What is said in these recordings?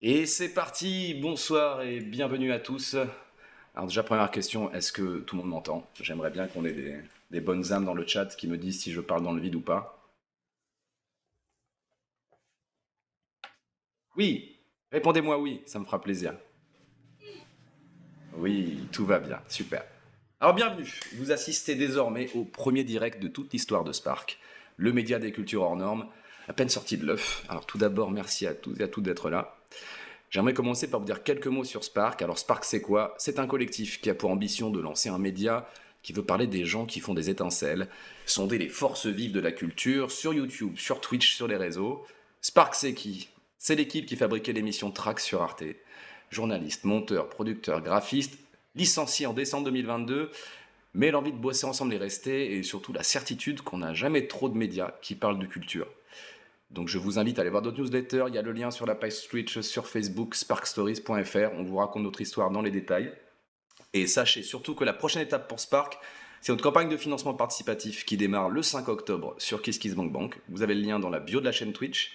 Et c'est parti, bonsoir et bienvenue à tous. Alors déjà, première question, est-ce que tout le monde m'entend? J'aimerais bien qu'on ait des bonnes âmes dans le chat qui me disent si je parle dans le vide ou pas. Oui, répondez-moi oui, ça me fera plaisir. Oui, tout va bien, super. Alors bienvenue, vous assistez désormais au premier direct de toute l'histoire de Spark, le média des cultures hors normes, à peine sorti de l'œuf. Alors tout d'abord, merci à tous et à toutes d'être là. J'aimerais commencer par vous dire quelques mots sur Spark. Alors Spark, c'est quoi? C'est un collectif qui a pour ambition de lancer un média qui veut parler des gens qui font des étincelles, sonder les forces vives de la culture sur YouTube, sur Twitch, sur les réseaux. Spark, c'est qui? C'est l'équipe qui fabriquait l'émission Trax sur Arte. Journaliste, monteur, producteur, graphiste, licencié en décembre 2022, mais l'envie de bosser ensemble est restée et surtout la certitude qu'on n'a jamais trop de médias qui parlent de culture. Donc je vous invite à aller voir d'autres newsletters, il y a le lien sur la page Twitch, sur Facebook, sparkstories.fr, on vous raconte notre histoire dans les détails. Et sachez surtout que la prochaine étape pour Spark, c'est notre campagne de financement participatif qui démarre le 5 octobre sur KissKissBankBank. Vous avez le lien dans la bio de la chaîne Twitch.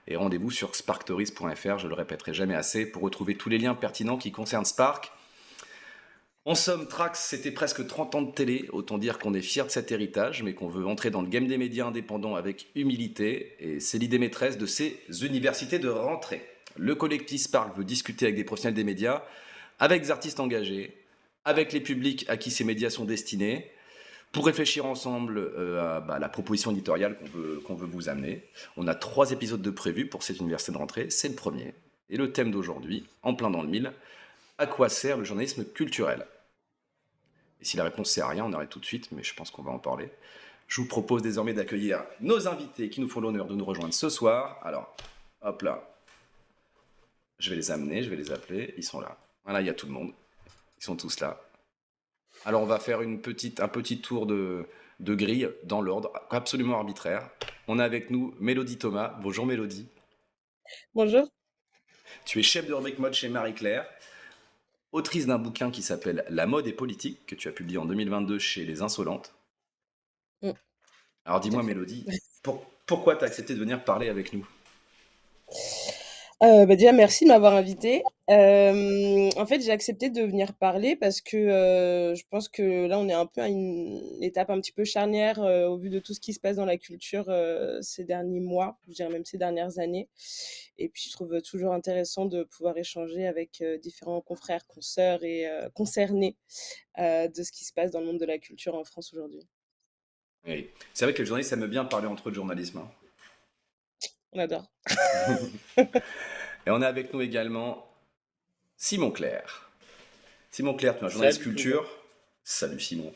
Et rendez-vous sur sparkstories.fr, je le répéterai jamais assez, pour retrouver tous les liens pertinents qui concernent Spark. En somme, Trax, c'était presque 30 ans de télé, autant dire qu'on est fier de cet héritage, mais qu'on veut entrer dans le game des médias indépendants avec humilité, et c'est l'idée maîtresse de ces universités de rentrée. Le collectif Spark veut discuter avec des professionnels des médias, avec des artistes engagés, avec les publics à qui ces médias sont destinés, pour réfléchir ensemble à la proposition éditoriale qu'on veut vous amener. On a 3 épisodes de prévus pour cette université de rentrée, c'est le premier. Et le thème d'aujourd'hui, en plein dans le mille, à quoi sert le journalisme culturel? Et si la réponse c'est à rien, on arrête tout de suite, mais je pense qu'on va en parler. Je vous propose désormais d'accueillir nos invités qui nous font l'honneur de nous rejoindre ce soir. Alors, hop là, je vais les amener, je vais les appeler, ils sont là. Voilà, il y a tout le monde, ils sont tous là. Alors on va faire un petit tour de grille dans l'ordre, absolument arbitraire. On a avec nous Mélodie Thomas. Bonjour Mélodie. Bonjour. Tu es chef de rubrique mode chez Marie-Claire, autrice d'un bouquin qui s'appelle La mode et politique, que tu as publié en 2022 chez Les Insolentes. Mm, Alors tout à dis-moi fait. Mélodie, pourquoi tu as accepté de venir parler avec nous? Déjà, merci de m'avoir invitée. En fait, j'ai accepté de venir parler parce que je pense que là, on est un peu à une étape un petit peu charnière au vu de tout ce qui se passe dans la culture ces derniers mois, je dirais même ces dernières années. Et puis, je trouve toujours intéressant de pouvoir échanger avec différents confrères, consoeurs et concernés de ce qui se passe dans le monde de la culture en France aujourd'hui. Oui. C'est vrai que les journalistes aiment bien parler entre eux de journalisme, hein. On adore. Et on a avec nous également Simon Clair. Simon Clair, tu es un journaliste Salut tout le monde. culture. Salut Simon.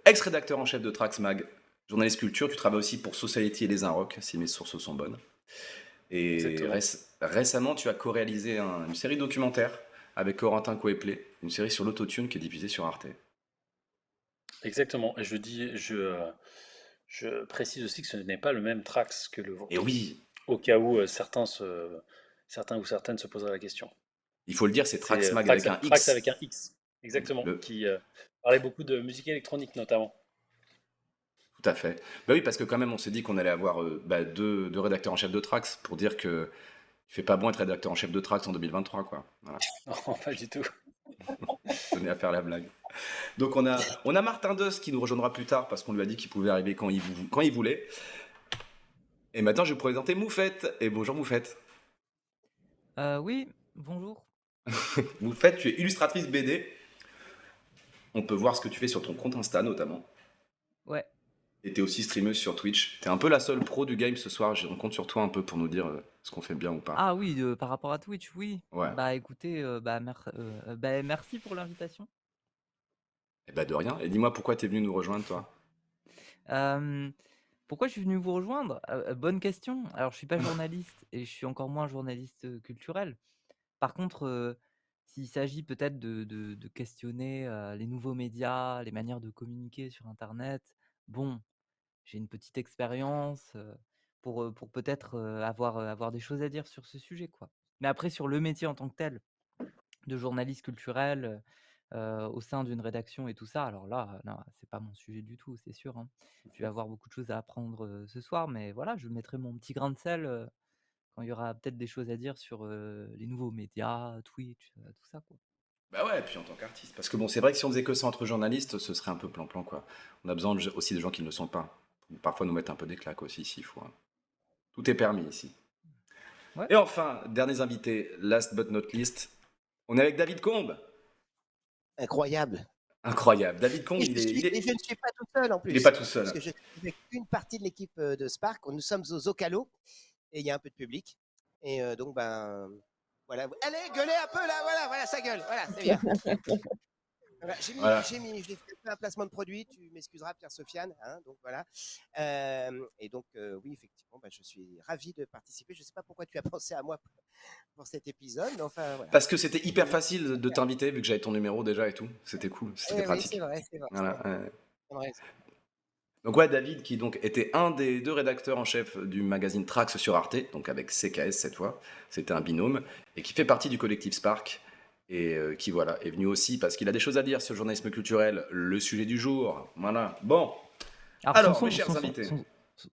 Ex-rédacteur en chef de Trax Mag, journaliste culture. Tu travailles aussi pour Society et Les Inrocks, si mes sources sont bonnes. Et Exactement. récemment, tu as co-réalisé une série documentaire avec Corentin Coeplé, une série sur l'autotune qui est diffusée sur Arte. Exactement. Et je précise aussi que ce n'est pas le même Trax que le Et vôtre. oui, Au cas où certains ou certaines se poseraient la question. il faut le dire, c'est C'est Trax Mag avec un Trax avec X. un X. Exactement. Le, Qui parlait beaucoup de musique électronique notamment. Tout à fait. Bah oui, parce que quand même, on s'est dit qu'on allait avoir deux rédacteurs en chef de Trax pour dire que il fait pas bon être rédacteur en chef de Trax en 2023, quoi. Voilà, Non, pas du tout. je tenais à faire la blague. Donc on a Martin Deus qui nous rejoindra plus tard parce qu'on lui a dit qu'il pouvait arriver quand il voulait. Et maintenant, je vais vous présenter Moufette. Et bonjour Moufette. Oui, bonjour. Moufette, tu es illustratrice BD. On peut voir ce que tu fais sur ton compte Insta notamment. Ouais. Et t'es aussi streameuse sur Twitch. T'es un peu la seule pro du game ce soir. On compte sur toi un peu pour nous dire ce qu'on fait bien ou pas. Ah oui, par rapport à Twitch, oui. Ouais. Bah écoutez, bah, merci pour l'invitation. Et bah de rien. Et dis-moi pourquoi t'es venu nous rejoindre, toi. Hem, Pourquoi je suis venu vous rejoindre? Bonne question. Alors je suis pas journaliste et je suis encore moins journaliste, culturel. Par contre, s'il s'agit peut-être de questionner, les nouveaux médias, les manières de communiquer sur internet, bon, j'ai une petite expérience, pour peut-être, avoir des choses à dire sur ce sujet, quoi. Mais après sur le métier en tant que tel, de journaliste culturel, au sein d'une rédaction et tout ça, alors là, non, c'est pas mon sujet du tout, c'est sûr, hein. Je vais avoir beaucoup de choses à apprendre, ce soir, mais voilà, je mettrai mon petit grain de sel, quand il y aura peut-être des choses à dire sur les nouveaux médias, Twitch, tout ça, quoi. Bah ouais, et puis en tant qu'artiste. Parce que bon, c'est vrai que si on faisait que ça entre journalistes, ce serait un peu plan-plan, quoi. On a besoin aussi de gens qui ne le sont pas. Parfois nous mettre un peu des claques aussi, s'il faut, hein. Tout est permis ici. Ouais. Et enfin, derniers invités, last but not least, on est avec David Combe. Incroyable. Incroyable. David Combe, Et je ne suis pas tout seul en plus. il est pas tout seul. Parce que je suis avec une partie de l'équipe de Spark. Nous sommes au Zocalo et il y a un peu de public. Et donc, ben, voilà. Allez, gueulez un peu là, voilà, ça gueule. Voilà, c'est bien. Voilà, j'ai fait un placement de produit, tu m'excuseras Pierre-Sofiane, hein, donc voilà. Et donc oui, effectivement, je suis ravi de participer. Je ne sais pas pourquoi tu as pensé à moi pour cet épisode, mais enfin voilà. Parce que c'était hyper facile de t'inviter vu que j'avais ton numéro déjà et tout. C'était cool, c'était pratique. Oui, c'est vrai. Voilà, Ouais. Donc ouais, David qui donc était un des 2 rédacteurs en chef du magazine Trax sur Arte, donc avec CKS cette fois, c'était un binôme, et qui fait partie du collectif Spark, et qui voilà, est venu aussi parce qu'il a des choses à dire sur le journalisme culturel, le sujet du jour, voilà. Bon, alors mes chers invités,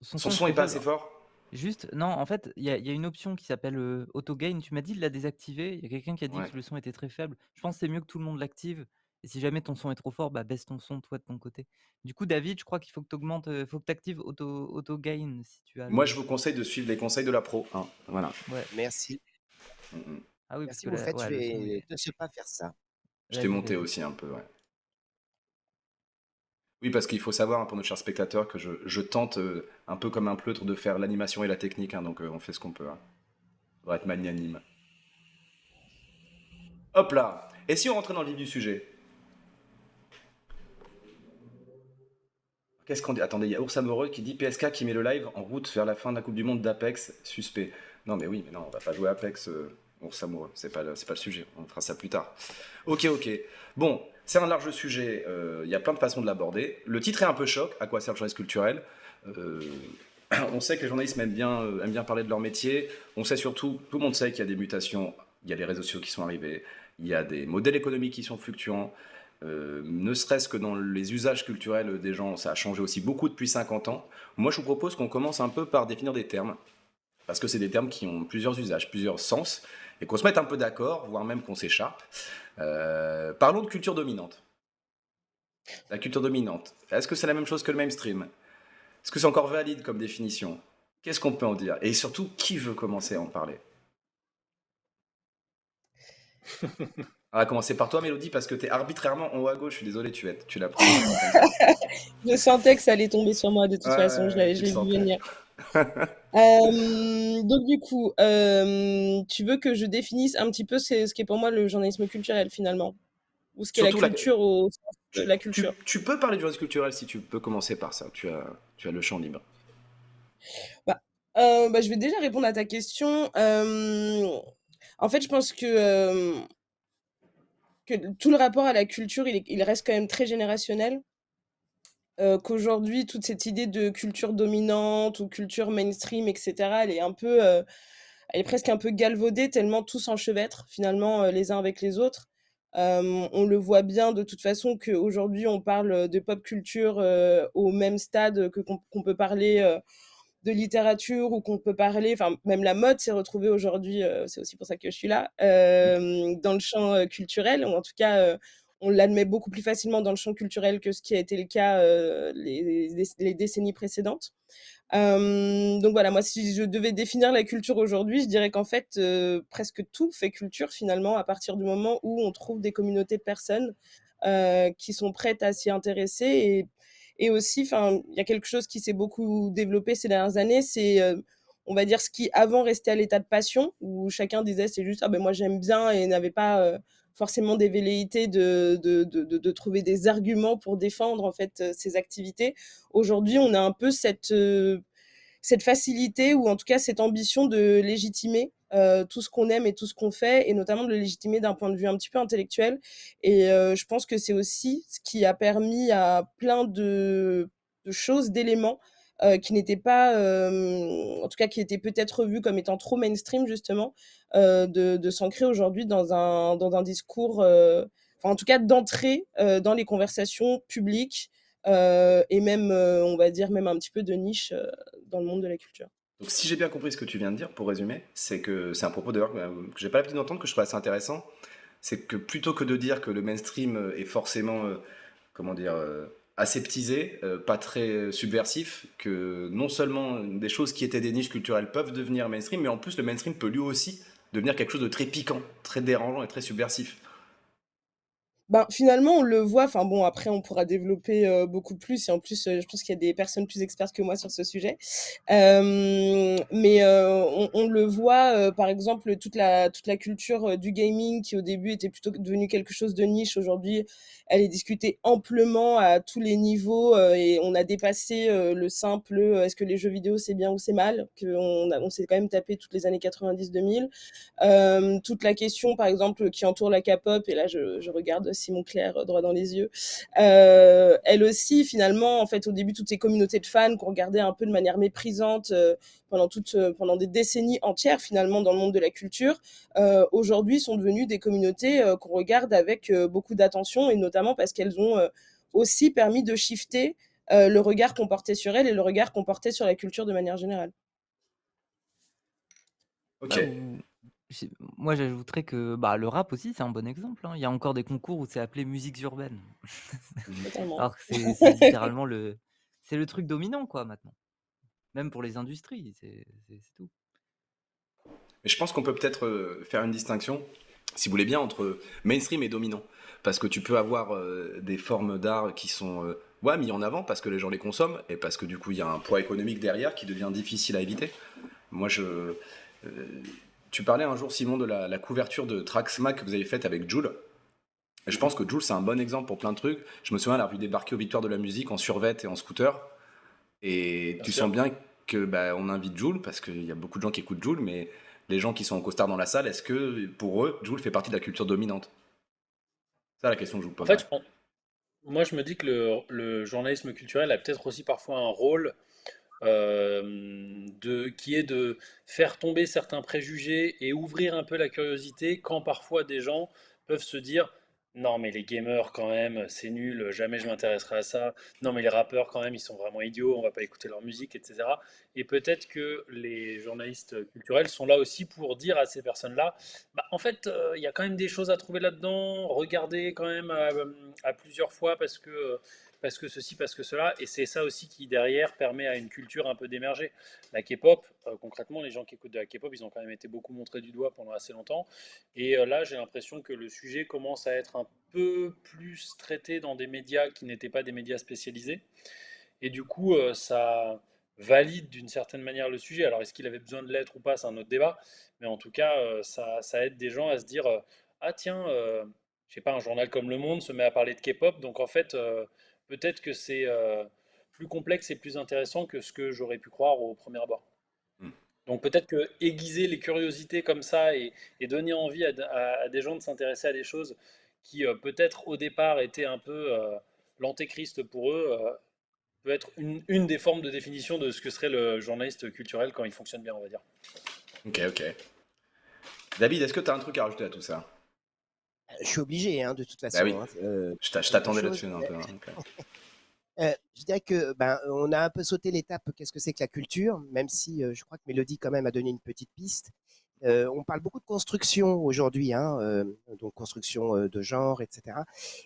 son son est pas assez fort. Juste, non, en fait, il y a une option qui s'appelle Auto-Gain. Tu m'as dit de la désactiver. Il y a quelqu'un qui a dit Ouais. que le son était très faible. Je pense que c'est mieux que tout le monde l'active. Et si jamais ton son est trop fort, bah baisse ton son, toi, de ton côté. Du coup, David, je crois qu'il faut que tu augmentes, faut que tu actives Auto-Gain si tu as Moi le... je vous conseille de suivre les conseils de la pro, hein. Voilà. Ouais. Merci. Ah oui, parce Merci, que vous faites, ouais, je le son vais est... ne pas faire ça. Je t'ai Vas-y, monté vas-y. aussi un peu, ouais. Oui, parce qu'il faut savoir, hein, pour nos chers spectateurs, que je tente un peu comme un pleutre de faire l'animation et la technique, hein, donc on fait ce qu'on peut. Hein. On va être magnanime. Hop là. Et si on rentrait dans le vif du sujet? Qu'est-ce qu'on dit? Attendez, il y a Ours Amoureux qui dit PSK qui met le live en route vers la fin de la Coupe du Monde d'Apex, suspect. Non mais oui, mais non, on va pas jouer à Apex, Ours Amoureux, c'est pas le sujet, on fera ça plus tard. Ok. Bon, c'est un large sujet, il y a plein de façons de l'aborder. Le titre est un peu choc, à quoi sert le journalisme culturel? On sait que les journalistes aiment bien parler de leur métier, on sait surtout, tout le monde sait qu'il y a des mutations, il y a des réseaux sociaux qui sont arrivés, il y a des modèles économiques qui sont fluctuants, ne serait-ce que dans les usages culturels des gens, ça a changé aussi beaucoup depuis 50 ans. Moi, je vous propose qu'on commence un peu par définir des termes, parce que c'est des termes qui ont plusieurs usages, plusieurs sens, et qu'on se mette un peu d'accord, voire même qu'on s'écharpe. Parlons de culture dominante. La culture dominante, est-ce que c'est la même chose que le mainstream? Est-ce que c'est encore valide comme définition? Qu'est-ce qu'on peut en dire? Et surtout, qui veut commencer à en parler? On va commencer par toi, Mélodie, parce que tu es arbitrairement en haut à gauche. Je suis désolé, tu l'as pris. Je sentais que ça allait tomber sur moi de toute façon, je l'ai vu venir. Donc du coup, tu veux que je définisse un petit peu ce qu'est pour moi le journalisme culturel finalement? Ou ce qu'est la Surtout culture au sens de la culture? Tu peux parler du journalisme culturel si tu peux commencer par ça. Tu as le champ libre. Je vais déjà répondre à ta question. En fait, je pense que tout le rapport à la culture, il reste quand même très générationnel. Qu'aujourd'hui, toute cette idée de culture dominante ou culture mainstream, et cetera, elle est presque un peu galvaudée tellement tout s'enchevêtre finalement, les uns avec les autres. On le voit bien de toute façon qu'aujourd'hui on parle, de pop culture, au même stade qu'on peut parler, de littérature ou qu'on peut parler enfin même la mode s'est retrouvée aujourd'hui, c'est aussi pour ça que je suis là, dans le champ, culturel ou en tout cas, on l'admet beaucoup plus facilement dans le champ culturel que ce qui a été le cas, les décennies précédentes. Donc voilà, moi si je devais définir la culture aujourd'hui, je dirais qu'en fait, presque tout fait culture finalement à partir du moment où on trouve des communautés de personnes, qui sont prêtes à s'y intéresser et aussi, enfin, il y a quelque chose qui s'est beaucoup développé ces dernières années, c'est, on va dire ce qui avant restait à l'état de passion, où chacun disait: «C'est juste, ah ben moi j'aime bien» et n'avait pas, forcément des velléités de trouver des arguments pour défendre en fait, ses activités. Aujourd'hui, on a un peu cette facilité ou en tout cas cette ambition de légitimer, tout ce qu'on aime et tout ce qu'on fait et notamment de le légitimer d'un point de vue un petit peu intellectuel et je pense que c'est aussi ce qui a permis à plein de choses, d'éléments, qui n'étaient pas, en tout cas qui étaient peut-être vus comme étant trop mainstream justement, de s'ancrer aujourd'hui dans un discours, enfin en tout cas d'entrer, dans les conversations publiques, et même, on va dire même un petit peu de niche, dans le monde de la culture. Donc si j'ai bien compris ce que tu viens de dire, pour résumer, c'est que c'est un propos d'ailleurs que j'ai pas l'habitude d'entendre, que je trouve assez intéressant, c'est que plutôt que de dire que le mainstream est forcément, comment dire, aseptisé, pas très subversif, que non seulement des choses qui étaient des niches culturelles peuvent devenir mainstream, mais en plus le mainstream peut lui aussi devenir quelque chose de très piquant, très dérangeant et très subversif. Ben, finalement, on le voit, enfin bon, après on pourra développer, beaucoup plus et en plus, je pense qu'il y a des personnes plus expertes que moi sur ce sujet. Mais, on le voit, par exemple, toute la culture, du gaming qui au début était plutôt devenue quelque chose de niche. Aujourd'hui, elle est discutée amplement à tous les niveaux, et on a dépassé, le simple, «Est-ce que les jeux vidéo c'est bien ou c'est mal?» On s'est quand même tapé toutes les années 90-2000. Toute la question, par exemple, qui entoure la K-pop, et là je regarde Simon Clair droit dans les yeux. Elle aussi, finalement, en fait, au début, toutes ces communautés de fans qu'on regardait un peu de manière méprisante pendant des décennies entières, finalement, dans le monde de la culture, aujourd'hui sont devenues des communautés qu'on regarde avec beaucoup d'attention, et notamment parce qu'elles ont aussi permis de shifter le regard qu'on portait sur elles et le regard qu'on portait sur la culture de manière générale. Ok. Ouais, moi, j'ajouterais que le rap aussi, c'est un bon exemple, hein. Il y a encore des concours où c'est appelé musiques urbaines. Mhm. Totalement. Alors que c'est littéralement c'est le truc dominant, quoi, maintenant. Même pour les industries, c'est tout. Mais je pense qu'on peut peut-être faire une distinction, si vous voulez bien, entre mainstream et dominant. Parce que tu peux avoir des formes d'art qui sont ouais, mis en avant parce que les gens les consomment et parce que du coup il y a un poids économique derrière qui devient difficile à éviter. Moi, tu parlais un jour, Simon, de la couverture de Traxma que vous avez faite avec Jul. Et je pense que Jul, c'est un bon exemple pour plein de trucs. Je me souviens l'avoir vu débarquer aux Victoires de la musique en survêt et en scooter. Et Bien tu sûr. sens bien que on invite Jul parce qu'il y a beaucoup de gens qui écoutent Jul, mais les gens qui sont en costard dans la salle, est-ce que pour eux, Jul fait partie de la culture dominante? C'est ça la question que je vous En fait, poserais. moi, je me dis que le journalisme culturel a peut-être aussi parfois un rôle qui est de faire tomber certains préjugés et ouvrir un peu la curiosité quand parfois des gens peuvent se dire non mais les gamers quand même c'est nul, jamais je m'intéresserai à ça, non mais les rappeurs quand même ils sont vraiment idiots, on va pas écouter leur musique, etc. Et peut-être que les journalistes culturels sont là aussi pour dire à ces personnes-là, bah, en fait il y a quand même des choses à trouver là-dedans, regardez quand même à plusieurs fois parce que ceci, parce que cela, et c'est ça aussi qui derrière permet à une culture un peu d'émerger. La K-pop, concrètement, les gens qui écoutent de la K-pop, ils ont quand même été beaucoup montrés du doigt pendant assez longtemps, et là j'ai l'impression que le sujet commence à être un peu plus traité dans des médias qui n'étaient pas des médias spécialisés, et du coup ça valide d'une certaine manière le sujet. Alors est-ce qu'il avait besoin de l'être ou pas, c'est un autre débat, mais en tout cas ça aide des gens à se dire ah tiens, je sais pas, un journal comme Le Monde se met à parler de K-pop, donc en fait peut-être que c'est plus complexe et plus intéressant que ce que j'aurais pu croire au premier abord. Hmm. Donc peut-être que aiguiser les curiosités comme ça et donner envie à des gens de s'intéresser à des choses qui peut-être au départ étaient un peu l'antéchrist pour eux, peut être une des formes de définition de ce que serait le journaliste culturel quand il fonctionne bien, on va dire. Ok, ok. David, est-ce que tu as un truc à rajouter à tout ça? Je suis obligé, hein, de toute Bah oui, façon. Hein. je Quelque t'attendais chose. là-dessus un peu, hein, donc, Je dirais que on a un peu sauté l'étape. Qu'est-ce que c'est que la culture? Même si je crois que Mélodie quand même a donné une petite piste. On parle beaucoup de construction aujourd'hui, hein, donc construction de genre, etc.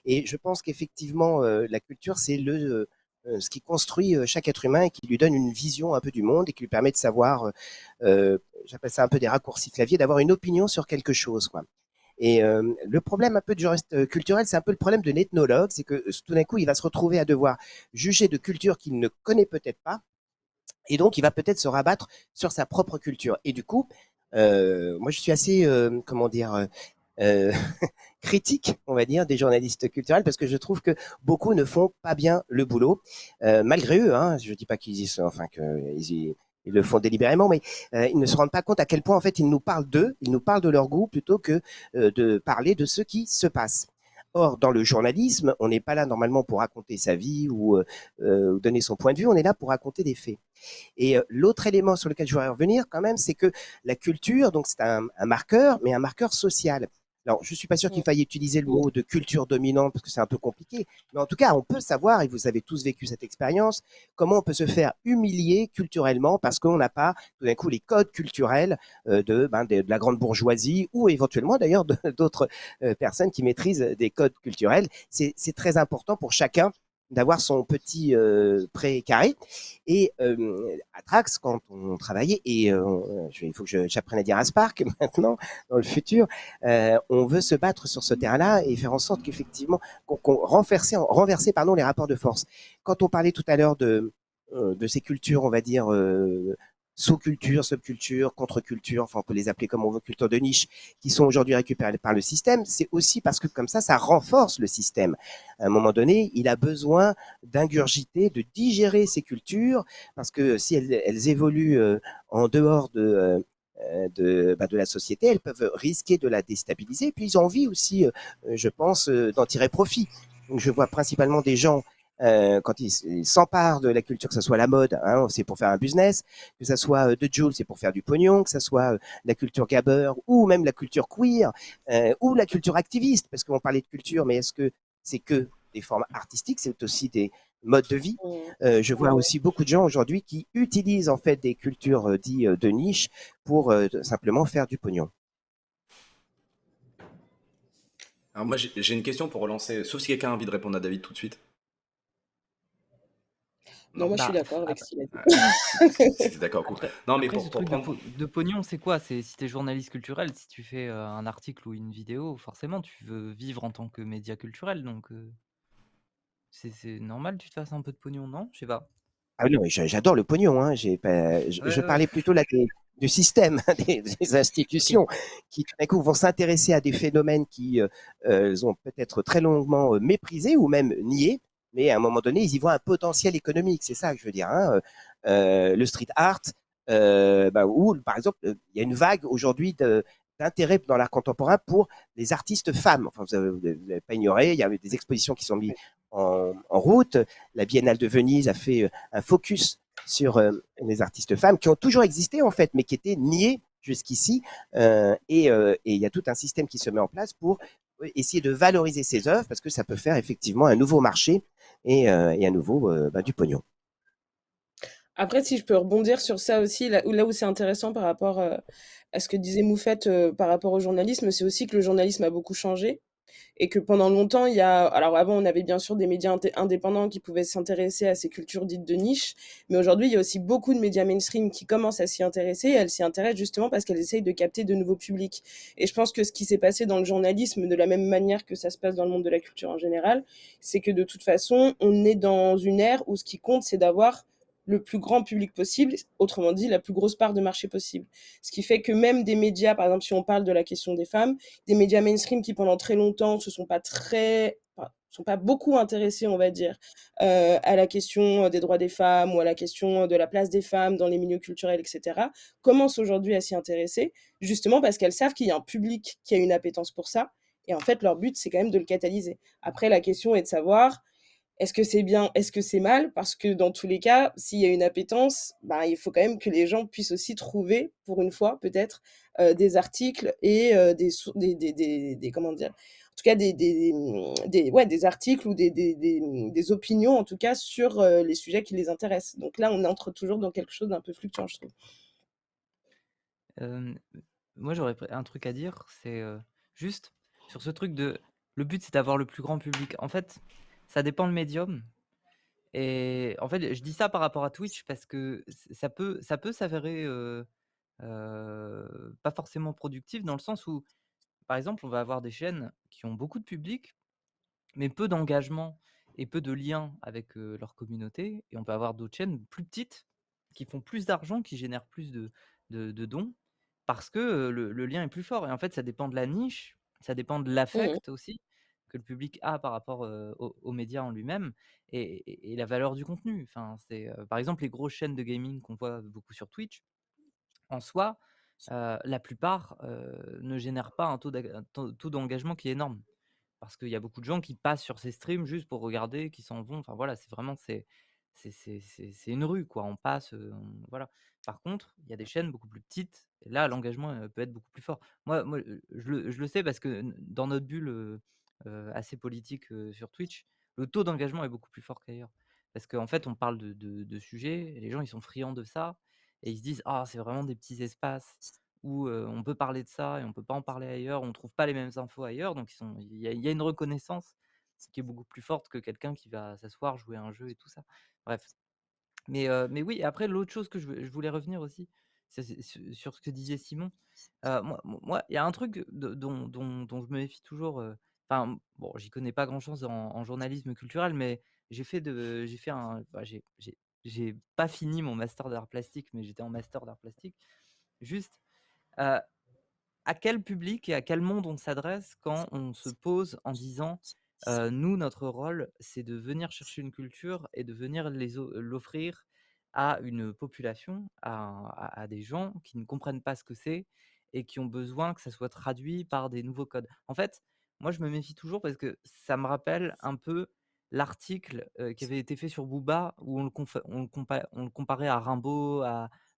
Et je pense qu'effectivement, la culture, c'est ce qui construit chaque être humain et qui lui donne une vision un peu du monde et qui lui permet de savoir, j'appelle ça un peu des raccourcis clavier, d'avoir une opinion sur quelque chose, quoi. Et le problème un peu du juriste culturel, c'est un peu le problème de l'ethnologue, c'est que tout d'un coup, il va se retrouver à devoir juger de culture qu'il ne connaît peut-être pas, et donc il va peut-être se rabattre sur sa propre culture. Et du coup, moi je suis assez, comment dire, euh, critique, on va dire, des journalistes culturels, parce que je trouve que beaucoup ne font pas bien le boulot, malgré eux. Hein, je dis pas qu'ils y sont, enfin ils le font délibérément, mais ils ne se rendent pas compte à quel point en fait ils nous parlent d'eux, ils nous parlent de leur goût plutôt que de parler de ce qui se passe. Or, dans le journalisme, on n'est pas là normalement pour raconter sa vie ou donner son point de vue, on est là pour raconter des faits. Et l'autre élément sur lequel je voudrais revenir quand même, c'est que la culture, donc c'est un marqueur, mais un marqueur social. Alors, je suis pas sûr Mm. qu'il faille utiliser le mot de culture dominante parce que c'est un peu compliqué, mais en tout cas, on peut savoir, et vous avez tous vécu cette expérience, comment on peut se faire humilier culturellement parce qu'on n'a pas tout d'un coup les codes culturels de la grande bourgeoisie ou éventuellement d'ailleurs d'autres personnes qui maîtrisent des codes culturels. C'est très important pour chacun d'avoir son petit pré-carré. Et à Trax, quand on travaillait, et il faut que j'apprenne à dire à Spark maintenant, dans le futur, on veut se battre sur ce terrain-là et faire en sorte qu'effectivement, qu'on renverser pardon, les rapports de force. Quand on parlait tout à l'heure de ces cultures, on va dire, sous-culture, subculture, contre-culture, enfin on peut les appeler comme on veut, culture de niche, qui sont aujourd'hui récupérées par le système, c'est aussi parce que comme ça renforce le système. À un moment donné, il a besoin d'ingurgiter, de digérer ces cultures, parce que si elles évoluent en dehors de la société, elles peuvent risquer de la déstabiliser. Puis ils ont envie aussi, je pense, d'en tirer profit. Donc je vois principalement des gens quand ils s'emparent de la culture, que ce soit la mode, hein, c'est pour faire un business, que ce soit de Joule, c'est pour faire du pognon, que ce soit la culture gabber ou même la culture queer ou la culture activiste, parce qu'on parlait de culture, mais est-ce que c'est que des formes artistiques, c'est aussi des modes de vie. Mm. Je vois aussi beaucoup de gens aujourd'hui qui utilisent en fait des cultures dites de niche pour simplement faire du pognon. Alors moi j'ai une question pour relancer, sauf si quelqu'un a envie de répondre à David tout de suite. Non, Non? moi je suis Bah, d'accord avec ap- ce qu'il a dit. Ouais, si t'es d'accord, cool. après, Non, mais après, ce pour truc prendre. de pognon, c'est quoi? C'est si tu es journaliste culturel, si tu fais un article ou une vidéo, forcément, tu veux vivre en tant que média culturel. Donc, c'est normal que tu te fasses un peu de pognon, non? Je sais pas. Ah oui, non, mais j'adore le pognon. Hein. Ouais, Je ouais. parlais plutôt là du système, des Ok. institutions qui tout d'un coup vont s'intéresser à des phénomènes qui ont peut-être très longuement méprisés ou même niés, mais à un moment donné, ils y voient un potentiel économique. C'est ça que je veux dire. Hein. Le street art, ou par exemple, il y a une vague aujourd'hui d'intérêt dans l'art contemporain pour les artistes femmes. Enfin, vous n'avez pas ignoré, il y a des expositions qui sont mises en route. La Biennale de Venise a fait un focus sur les artistes femmes qui ont toujours existé en fait, mais qui étaient niées jusqu'ici. Et il y a tout un système qui se met en place pour essayer de valoriser ces œuvres parce que ça peut faire effectivement un nouveau marché et à nouveau du pognon. Après, si je peux rebondir sur ça aussi, là où c'est intéressant par rapport à ce que disait Moufette par rapport au journalisme, c'est aussi que le journalisme a beaucoup changé. Et que pendant longtemps, alors avant, on avait bien sûr des médias indépendants qui pouvaient s'intéresser à ces cultures dites de niche, mais aujourd'hui, il y a aussi beaucoup de médias mainstream qui commencent à s'y intéresser. Et elles s'y intéressent justement parce qu'elles essayent de capter de nouveaux publics. Et je pense que ce qui s'est passé dans le journalisme, de la même manière que ça se passe dans le monde de la culture en général, c'est que de toute façon, on est dans une ère où ce qui compte, c'est d'avoir le plus grand public possible, autrement dit, la plus grosse part de marché possible. Ce qui fait que même des médias, par exemple, si on parle de la question des femmes, des médias mainstream qui pendant très longtemps se sont pas beaucoup intéressés, on va dire, à la question des droits des femmes ou à la question de la place des femmes dans les milieux culturels, etc., commencent aujourd'hui à s'y intéresser, justement parce qu'elles savent qu'il y a un public qui a une appétence pour ça. Et en fait, leur but, c'est quand même de le catalyser. Après, la question est de savoir est-ce que c'est bien, est-ce que c'est mal? Parce que dans tous les cas, s'il y a une appétence, ben, il faut quand même que les gens puissent aussi trouver, pour une fois peut-être, des articles et comment dire? En tout cas des articles ou des opinions en tout cas sur, les sujets qui les intéressent. Donc là, on entre toujours dans quelque chose d'un peu fluctuant, je trouve. Euh, Moi, j'aurais un truc à dire, c'est juste sur ce truc de. Le but, c'est d'avoir le plus grand public. En fait, ça dépend le médium. Et en fait, je dis ça par rapport à Twitch parce que ça peut s'avérer pas forcément productif dans le sens où, par exemple, on va avoir des chaînes qui ont beaucoup de public, mais peu d'engagement et peu de liens avec leur communauté. Et on peut avoir d'autres chaînes plus petites qui font plus d'argent, qui génèrent plus de dons parce que le lien est plus fort. Et en fait, ça dépend de la niche, ça dépend de Mmh. l'affect aussi que le public a par rapport aux médias en lui-même et la valeur du contenu. Enfin, par exemple, les grosses chaînes de gaming qu'on voit beaucoup sur Twitch, en soi, la plupart ne génèrent pas un taux d'engagement qui est énorme. Parce qu'il y a beaucoup de gens qui passent sur ces streams juste pour regarder, qui s'en vont. Enfin voilà, c'est vraiment c'est une rue, quoi. On passe, voilà. Par contre, il y a des chaînes beaucoup plus petites et là, l'engagement, peut être beaucoup plus fort. Moi, je le sais parce que dans notre bulle, assez politique, sur Twitch, le taux d'engagement est beaucoup plus fort qu'ailleurs. Parce qu'en fait, on parle de sujets et les gens, ils sont friands de ça et ils se disent: «Ah, c'est vraiment des petits espaces où, on peut parler de ça et on peut pas en parler ailleurs, on trouve pas les mêmes infos ailleurs». Donc il y a une reconnaissance qui est beaucoup plus forte que quelqu'un qui va s'asseoir, jouer à un jeu et tout ça. Bref, mais oui, après l'autre chose que je voulais revenir aussi, c'est sur ce que disait Simon. Moi, il y a un truc dont je me méfie toujours, enfin, bon, j'y connais pas grand-chose en journalisme culturel, mais j'ai fait un bah, j'ai pas fini mon master d'art plastique, mais j'étais en master d'art plastique. Juste, heu à quel public et à quel monde on s'adresse quand on se pose en disant, «Nous, notre rôle, c'est de venir chercher une culture et de venir l'offrir à une population, à des gens qui ne comprennent pas ce que c'est et qui ont besoin que ça soit traduit par des nouveaux codes». En fait, moi, je me méfie toujours parce que ça me rappelle un peu l'article, qui avait été fait sur Booba où on le comparait à Rimbaud,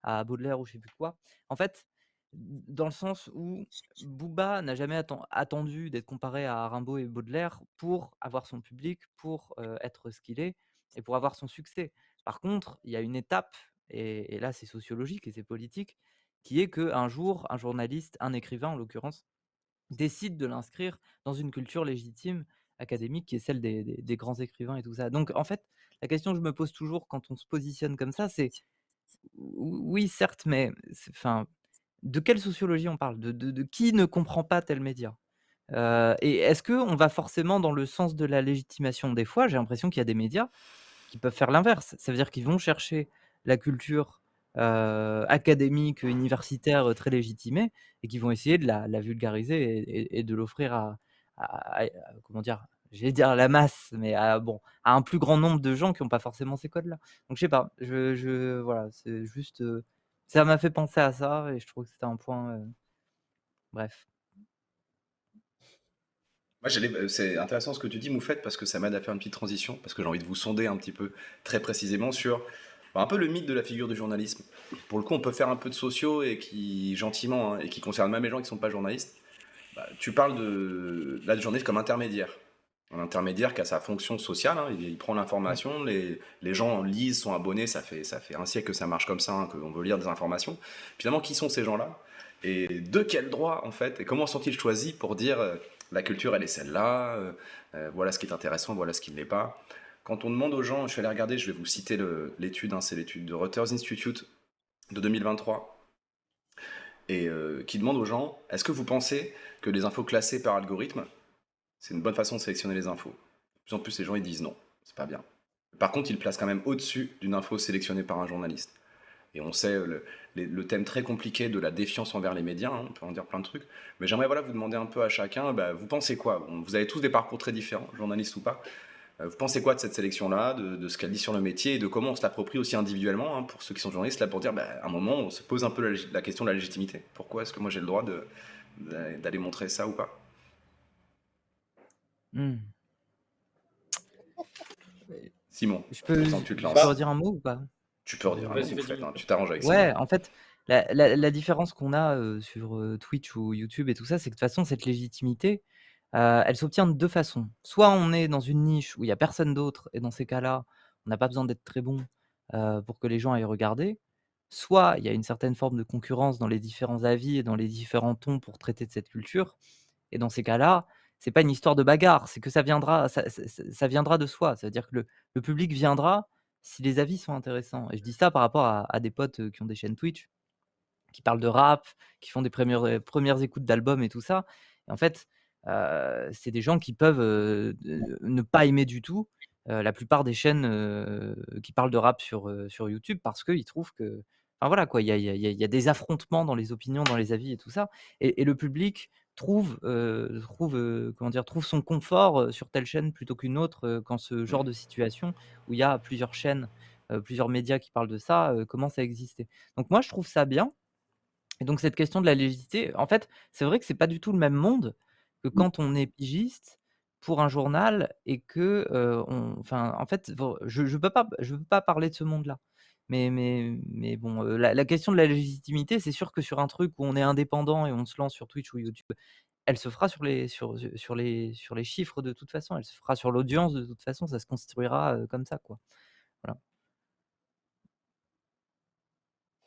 à Baudelaire ou je sais plus quoi. En fait, dans le sens où Booba n'a jamais attendu d'être comparé à Rimbaud et Baudelaire pour avoir son public, pour, être ce qu'il est et pour avoir son succès. Par contre, il y a une étape et là c'est sociologique et c'est politique, qui est qu'un jour, un journaliste, un écrivain en l'occurrence, décide de l'inscrire dans une culture légitime, académique, qui est celle des grands écrivains et tout ça. Donc en fait, la question que je me pose toujours quand on se positionne comme ça, c'est oui certes, mais enfin, de quelle sociologie on parle? De qui ne comprend pas tel média? Et est-ce qu'on va forcément dans le sens de la légitimation? Des fois, j'ai l'impression qu'il y a des médias qui peuvent faire l'inverse. Ça veut dire qu'ils vont chercher la culture, académique, universitaire, très légitimée et qui vont essayer de la vulgariser et de l'offrir à comment dire? J'allais dire à la masse, mais à un plus grand nombre de gens qui ont pas forcément ces codes-là. Donc je sais pas, voilà, c'est juste, ça m'a fait penser à ça et je trouve que c'était un point, bref. Moi, c'est intéressant ce que tu dis, Moufette, parce que ça m'aide à faire une petite transition, parce que j'ai envie de vous sonder un petit peu très précisément sur un peu le mythe de la figure du journalisme. Pour le coup, on peut faire un peu de sociaux et qui, gentiment, hein, et qui concerne même les gens qui ne sont pas journalistes. Tu parles là, du journaliste comme intermédiaire. Un intermédiaire qui a sa fonction sociale, hein, il prend Mmh. l'information, les gens lisent, sont abonnés, ça fait un siècle que ça marche comme ça, hein, qu'on veut lire des informations. Finalement, qui sont ces gens-là? Et de quel droit, en fait? Et comment sont-ils choisis pour dire la culture, elle est celle-là, voilà ce qui est intéressant, voilà ce qui ne l'est pas? Quand on demande aux gens, je vais aller regarder, je vais vous citer l'étude, hein, c'est l'étude de Reuters Institute de 2023, et qui demande aux gens, est-ce que vous pensez que les infos classées par algorithme, c'est une bonne façon de sélectionner les infos? De plus en plus, les gens ils disent non, c'est pas bien. Par contre, ils le placent quand même au-dessus d'une info sélectionnée par un journaliste. Et on sait le thème très compliqué de la défiance envers les médias, hein, on peut en dire plein de trucs. Mais j'aimerais voilà, vous demander un peu à chacun, vous pensez quoi? Vous avez tous des parcours très différents, journalistes ou pas. Vous pensez quoi de cette sélection-là, de ce qu'elle dit sur le métier et de comment on se l'approprie aussi individuellement, hein, pour ceux qui sont journalistes, là pour dire, à un moment, on se pose un peu la question de la légitimité. Pourquoi est-ce que moi j'ai le droit d'aller montrer ça ou pas? Mmh. Simon, Je je peux sens que tu te je peux lances. Bah, redire un mot ou pas? Tu peux redire un mot, vas-y, vous vas-y, faites, hein, vas-y. tu t'arranges avec Simon. Ouais, en fait, la différence qu'on a, sur, Twitch ou YouTube et tout ça, c'est que de toute façon, cette légitimité, elle s'obtient de 2 façons. Soit on est dans une niche où il y a personne d'autre et dans ces cas-là, on n'a pas besoin d'être très bon, pour que les gens aillent regarder. Soit il y a une certaine forme de concurrence dans les différents avis et dans les différents tons pour traiter de cette culture et dans ces cas-là, c'est pas une histoire de bagarre, c'est que ça viendra de soi. Ça veut dire que le public viendra si les avis sont intéressants et je dis ça par rapport à des potes, qui ont des chaînes Twitch, qui parlent de rap, qui font des premières écoutes d'albums et tout ça et en fait, c'est des gens qui peuvent, ne pas aimer du tout, la plupart des chaînes, qui parlent de rap sur YouTube parce qu'ils trouvent que enfin voilà quoi, il y a des affrontements dans les opinions, dans les avis et tout ça et le public comment dire? Trouve son confort, sur telle chaîne plutôt qu'une autre, quand ce genre de situation où il y a plusieurs chaînes, plusieurs médias qui parlent de ça, commence à exister. Donc moi je trouve ça bien et donc cette question de la légitimité, en fait, c'est vrai que c'est pas du tout le même monde que quand on est pigiste pour un journal et que, enfin, en fait, je peux pas parler de ce monde-là. Mais bon, la question de la légitimité, c'est sûr que sur un truc où on est indépendant et on se lance sur Twitch ou YouTube, elle se fera sur les chiffres de toute façon, elle se fera sur l'audience de toute façon, ça se construira, comme ça, quoi. Voilà.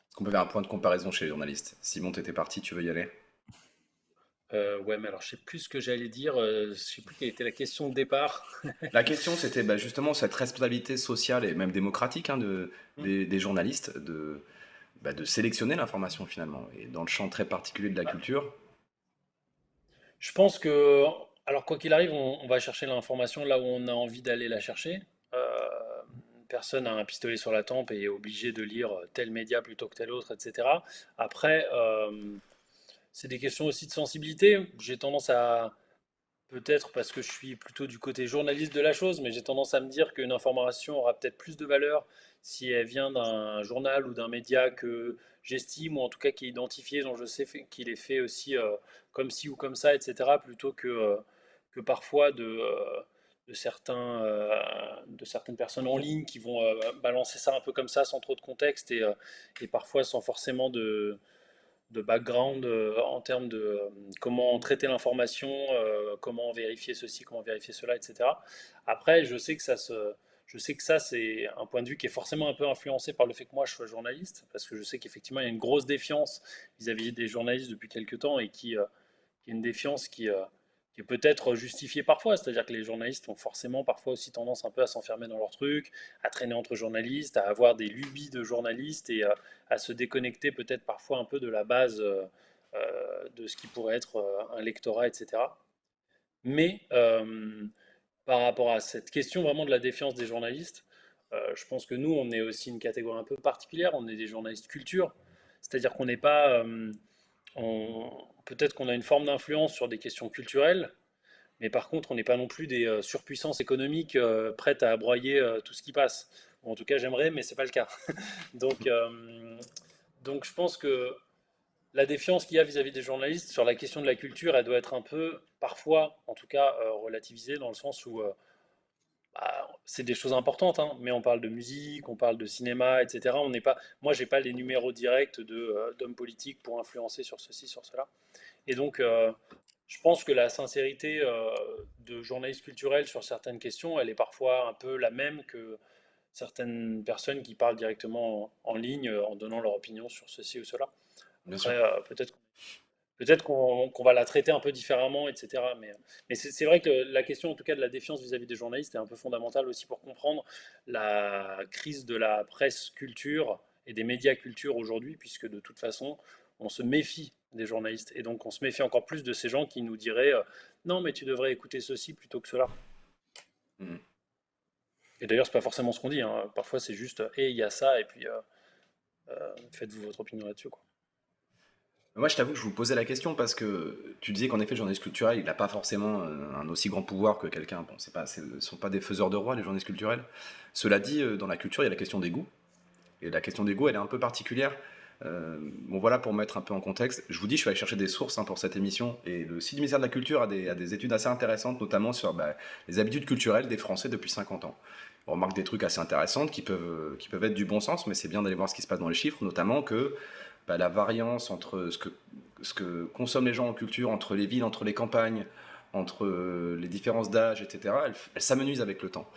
Est-ce qu'on peut faire un point de comparaison chez les journalistes? Simon, t'étais parti, tu veux y aller? Ouais, mais alors je sais plus ce que j'allais dire, je sais plus quelle était la question de départ. La question, c'était justement cette responsabilité sociale et même démocratique des journalistes de sélectionner l'information finalement. Et dans le champ très particulier de la Bah, culture, je pense que, alors quoi qu'il arrive, on va chercher l'information là où on a envie d'aller la chercher. Euh, Personne n'a un pistolet sur la tempe et est obligé de lire tel média plutôt que tel autre, etc. Après, c'est des questions aussi de sensibilité. J'ai tendance à, peut-être parce que je suis plutôt du côté journaliste de la chose, mais j'ai tendance à me dire qu'une information aura peut-être plus de valeur si elle vient d'un journal ou d'un média que j'estime, ou en tout cas qui est identifié, dont je sais qu'il est fait aussi comme ci ou comme ça, etc., plutôt que parfois de certaines personnes en ligne qui vont balancer ça un peu comme ça, sans trop de contexte, et parfois sans forcément de background en termes de comment traiter l'information, comment vérifier ceci, comment vérifier cela, etc. Après, je sais que ça, c'est un point de vue qui est forcément un peu influencé par le fait que moi, je sois journaliste, parce que je sais qu'effectivement, il y a une grosse défiance vis-à-vis des journalistes depuis quelques temps, et qui est une défiance qui est peut-être justifiée parfois. C'est-à-dire que les journalistes ont forcément parfois aussi tendance un peu à s'enfermer dans leur truc, à traîner entre journalistes, à avoir des lubies de journalistes, et à se déconnecter peut-être parfois un peu de la base de ce qui pourrait être un lectorat, etc. Mais par rapport à cette question vraiment de la défiance des journalistes, je pense que nous, on est aussi une catégorie un peu particulière. On est des journalistes culture, c'est-à-dire qu'on n'est pas, peut-être qu'on a une forme d'influence sur des questions culturelles, mais par contre, on n'est pas non plus des surpuissances économiques prêtes à broyer tout ce qui passe. Ou en tout cas, j'aimerais, mais c'est pas le cas. Donc, donc, je pense que la défiance qu'il y a vis-à-vis des journalistes sur la question de la culture, elle doit être un peu, parfois, en tout cas, relativisée, dans le sens où bah, c'est des choses importantes, hein, mais on parle de musique, on parle de cinéma, etc. On n'est pas, moi, j'ai pas les numéros directs d'hommes politiques pour influencer sur ceci, sur cela. Et donc, je pense que la sincérité de journalistes culturels sur certaines questions, elle est parfois un peu la même que certaines personnes qui parlent directement en ligne en donnant leur opinion sur ceci ou cela. bien sûr. Après, peut-être qu'on va la traiter un peu différemment, etc. Mais c'est vrai que la question, en tout cas, de la défiance vis-à-vis des journalistes est un peu fondamentale aussi pour comprendre la crise de la presse culture et des médias culture aujourd'hui, puisque de toute façon, on se méfie des journalistes. Et donc, on se méfie encore plus de ces gens qui nous diraient non, mais tu devrais écouter ceci plutôt que cela. Mhm. Et d'ailleurs, c'est pas forcément ce qu'on dit, hein. Parfois, c'est juste et il y a ça, et puis faites-vous votre opinion là-dessus, quoi. Moi, je t'avoue que je vous posais la question parce que tu disais qu'en effet, le journaliste culturel, il n'a pas forcément un aussi grand pouvoir que quelqu'un. Bon, ce ne sont pas des faiseurs de roi, les journalistes culturels. Cela dit, dans la culture, il y a la question des goûts. Et la question des goûts, elle est un peu particulière. Bon, voilà, pour mettre un peu en contexte, je vous dis, je suis allé chercher des sources pour cette émission. Et le site du ministère de la Culture a des études assez intéressantes, notamment sur les habitudes culturelles des Français depuis 50 ans. On remarque des trucs assez intéressants qui peuvent être du bon sens, mais c'est bien d'aller voir ce qui se passe dans les chiffres, notamment que la variance entre ce que consomment les gens en culture, entre les villes, entre les campagnes, entre les différences d'âge, etc., elle s'amenuise avec le temps.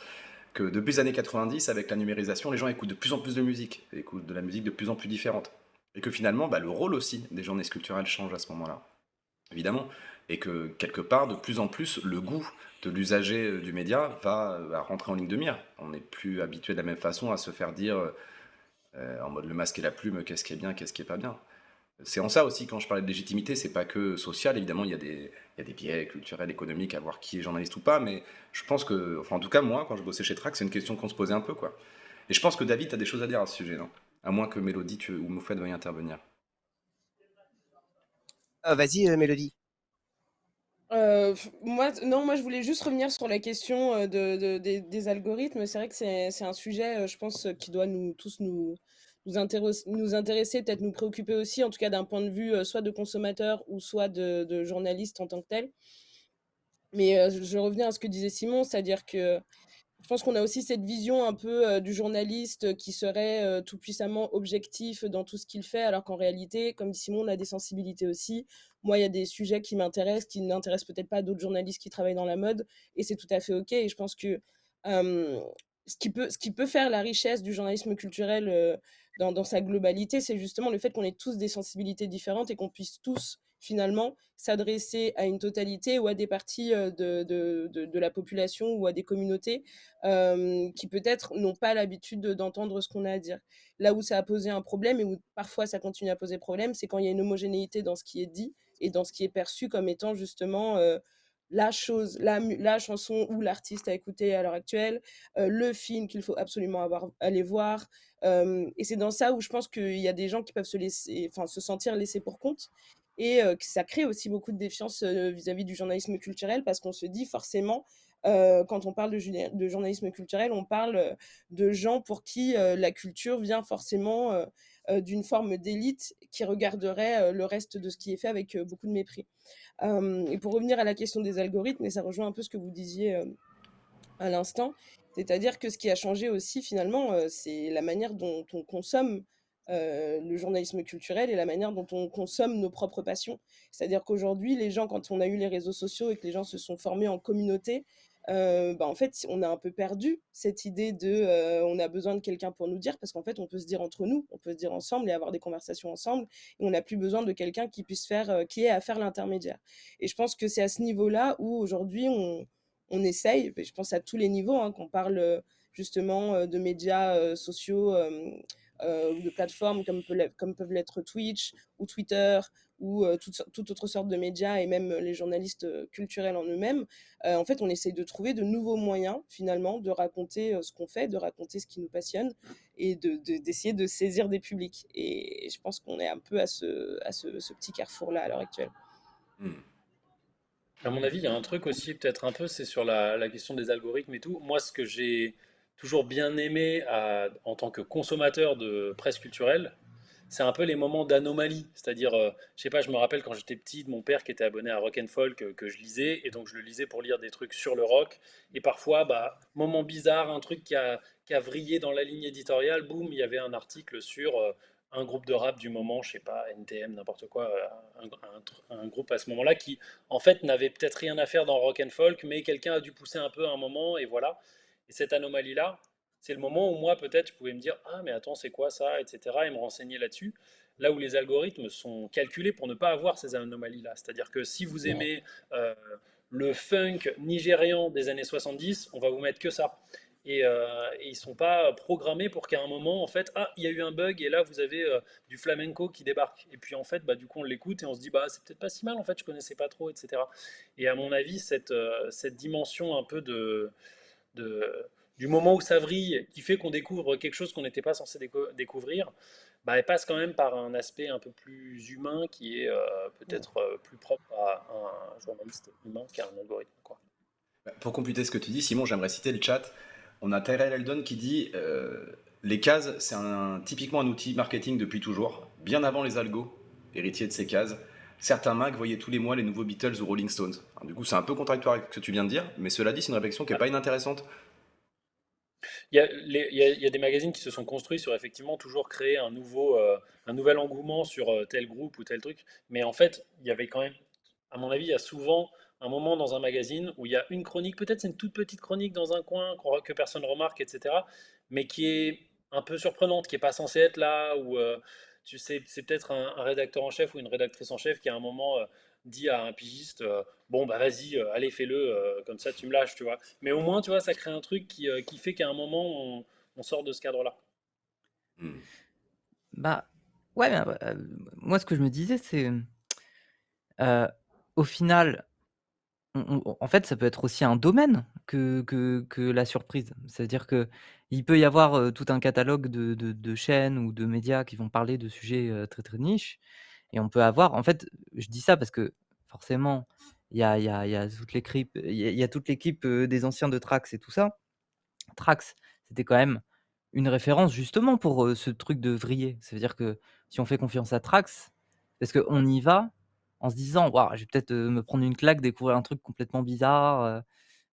Que depuis les années 90, avec la numérisation, les gens écoutent de plus en plus de musique, écoutent de la musique de plus en plus différente. Et que finalement, le rôle aussi des journalistes culturels change à ce moment-là, évidemment. Et que quelque part, de plus en plus, le goût de l'usager du média va rentrer en ligne de mire. On n'est plus habitué de la même façon à se faire dire en mode le masque et la plume, qu'est-ce qui est bien, qu'est-ce qui est pas bien. C'est en ça aussi, quand je parlais de légitimité, c'est pas que social, évidemment, il y a des biais culturels, économiques à voir qui est journaliste ou pas, mais je pense que, enfin en tout cas moi, quand je bossais chez Trax, c'est une question qu'on se posait un peu, quoi. Et je pense que David, tu as des choses à dire à ce sujet, non? À moins que Mélodie ou Moufette veuille intervenir. Ah, vas-y, Mélodie. Moi, je voulais juste revenir sur la question des algorithmes. C'est vrai que c'est un sujet, je pense, qui doit nous intéresser, peut-être nous préoccuper aussi, en tout cas d'un point de vue soit de consommateur ou soit de journaliste en tant que tel. Mais je revenais à ce que disait Simon, c'est-à-dire que je pense qu'on a aussi cette vision un peu du journaliste qui serait tout puissamment objectif dans tout ce qu'il fait, alors qu'en réalité, comme dit Simon, on a des sensibilités aussi. Moi, il y a des sujets qui m'intéressent, qui n'intéressent peut-être pas d'autres journalistes qui travaillent dans la mode, et c'est tout à fait OK. Et je pense que euh, ce qui peut faire la richesse du journalisme culturel dans sa globalité, c'est justement le fait qu'on ait tous des sensibilités différentes et qu'on puisse tous finalement s'adresser à une totalité ou à des parties de la population ou à des communautés qui peut-être n'ont pas l'habitude d'entendre ce qu'on a à dire. Là où ça a posé un problème et où parfois ça continue à poser problème, c'est quand il y a une homogénéité dans ce qui est dit et dans ce qui est perçu comme étant justement la chose, la chanson ou l'artiste à écouter à l'heure actuelle, le film qu'il faut absolument aller voir. Et c'est dans ça où je pense qu'il y a des gens qui peuvent se sentir laissés pour compte. Et que ça crée aussi beaucoup de défiance vis-à-vis du journalisme culturel parce qu'on se dit forcément quand on parle de journalisme culturel, on parle de gens pour qui la culture vient forcément d'une forme d'élite qui regarderait le reste de ce qui est fait avec beaucoup de mépris. Et pour revenir à la question des algorithmes, et ça rejoint un peu ce que vous disiez à l'instant, c'est-à-dire que ce qui a changé aussi finalement, c'est la manière dont on consomme le journalisme culturel et la manière dont on consomme nos propres passions. C'est-à-dire qu'aujourd'hui, les gens, quand on a eu les réseaux sociaux et que les gens se sont formés en communauté, en fait, on a un peu perdu cette idée de on a besoin de quelqu'un pour nous dire, parce qu'en fait, on peut se dire entre nous, on peut se dire ensemble et avoir des conversations ensemble, et on n'a plus besoin de quelqu'un qui puisse faire, qui ait à faire l'intermédiaire. Et je pense que c'est à ce niveau-là où aujourd'hui on essaye, je pense à tous les niveaux, hein, qu'on parle justement de médias sociaux ou de plateformes comme peuvent l'être Twitch ou Twitter ou toute autre sorte de médias et même les journalistes culturels en eux-mêmes. En fait, on essaye de trouver de nouveaux moyens finalement de raconter ce qu'on fait, de raconter ce qui nous passionne et d'essayer de saisir des publics. Et je pense qu'on est un peu à ce petit carrefour-là à l'heure actuelle. Hmm. À mon avis, il y a un truc aussi, peut-être un peu, c'est sur la question des algorithmes et tout. Moi, ce que j'ai toujours bien aimé en tant que consommateur de presse culturelle, c'est un peu les moments d'anomalie. C'est-à-dire, je sais pas, je me rappelle quand j'étais petit de mon père qui était abonné à Rock and Folk que je lisais, et donc je le lisais pour lire des trucs sur le rock. Et parfois, bah, moment bizarre, un truc qui a vrillé dans la ligne éditoriale, boum, il y avait un article sur un groupe de rap du moment, je sais pas, NTM, n'importe quoi, un groupe à ce moment-là qui, en fait, n'avait peut-être rien à faire dans Rock and Folk, mais quelqu'un a dû pousser un peu à un moment, et voilà. Et cette anomalie-là, c'est le moment où moi, peut-être, je pouvais me dire, ah, mais attends, c'est quoi ça, etc., et me renseigner là-dessus. Là où les algorithmes sont calculés pour ne pas avoir ces anomalies-là. C'est-à-dire que si vous aimez le funk nigérian des années 70, on va vous mettre que ça. Et ils ne sont pas programmés pour qu'à un moment, en fait, ah, il y a eu un bug et là, vous avez du flamenco qui débarque. Et puis, en fait, bah, du coup, on l'écoute et on se dit, bah, c'est peut-être pas si mal, en fait, je connaissais pas trop, etc. Et à mon avis, cette dimension un peu de, du moment où ça vrille, qui fait qu'on découvre quelque chose qu'on n'était pas censé découvrir, bah, elle passe quand même par un aspect un peu plus humain qui est peut-être plus propre à un journaliste humain qu'à un algorithme, quoi. Pour compléter ce que tu dis, Simon, j'aimerais citer le chat. On a Tyrell Eldon qui dit les cases, c'est typiquement un outil marketing depuis toujours, bien avant les algos, héritiers de ces cases. Certains mags voyaient tous les mois les nouveaux Beatles ou Rolling Stones. Alors, du coup, c'est un peu contradictoire avec ce que tu viens de dire, mais cela dit, c'est une réflexion qui n'est pas inintéressante. Il y a des magazines qui se sont construits sur effectivement toujours créer un nouvel engouement sur tel groupe ou tel truc. Mais en fait, il y avait quand même, à mon avis, il y a souvent un moment dans un magazine où il y a une chronique, peut-être c'est une toute petite chronique dans un coin que personne remarque, etc. Mais qui est un peu surprenante, qui n'est pas censée être là, ou tu sais, c'est peut-être un rédacteur en chef ou une rédactrice en chef qui à un moment dit à un pigiste, bon bah vas-y, allez fais-le, comme ça tu me lâches, tu vois. Mais au moins, tu vois, ça crée un truc qui fait qu'à un moment, on sort de ce cadre-là. Hmm. Bah, ouais, moi, ce que je me disais, c'est, au final, en fait, ça peut être aussi un domaine que la surprise. C'est-à-dire qu'il peut y avoir, tout un catalogue de chaînes ou de médias qui vont parler de sujets, très, très niches, et on peut avoir en fait, je dis ça parce que forcément, il y a toute l'équipe, des anciens de Trax et tout ça. Trax, c'était quand même une référence justement pour, ce truc de vriller. Ça veut dire que si on fait confiance à Trax, parce qu'on y va en se disant: «Waouh, je vais peut-être, me prendre une claque, découvrir un truc complètement bizarre»,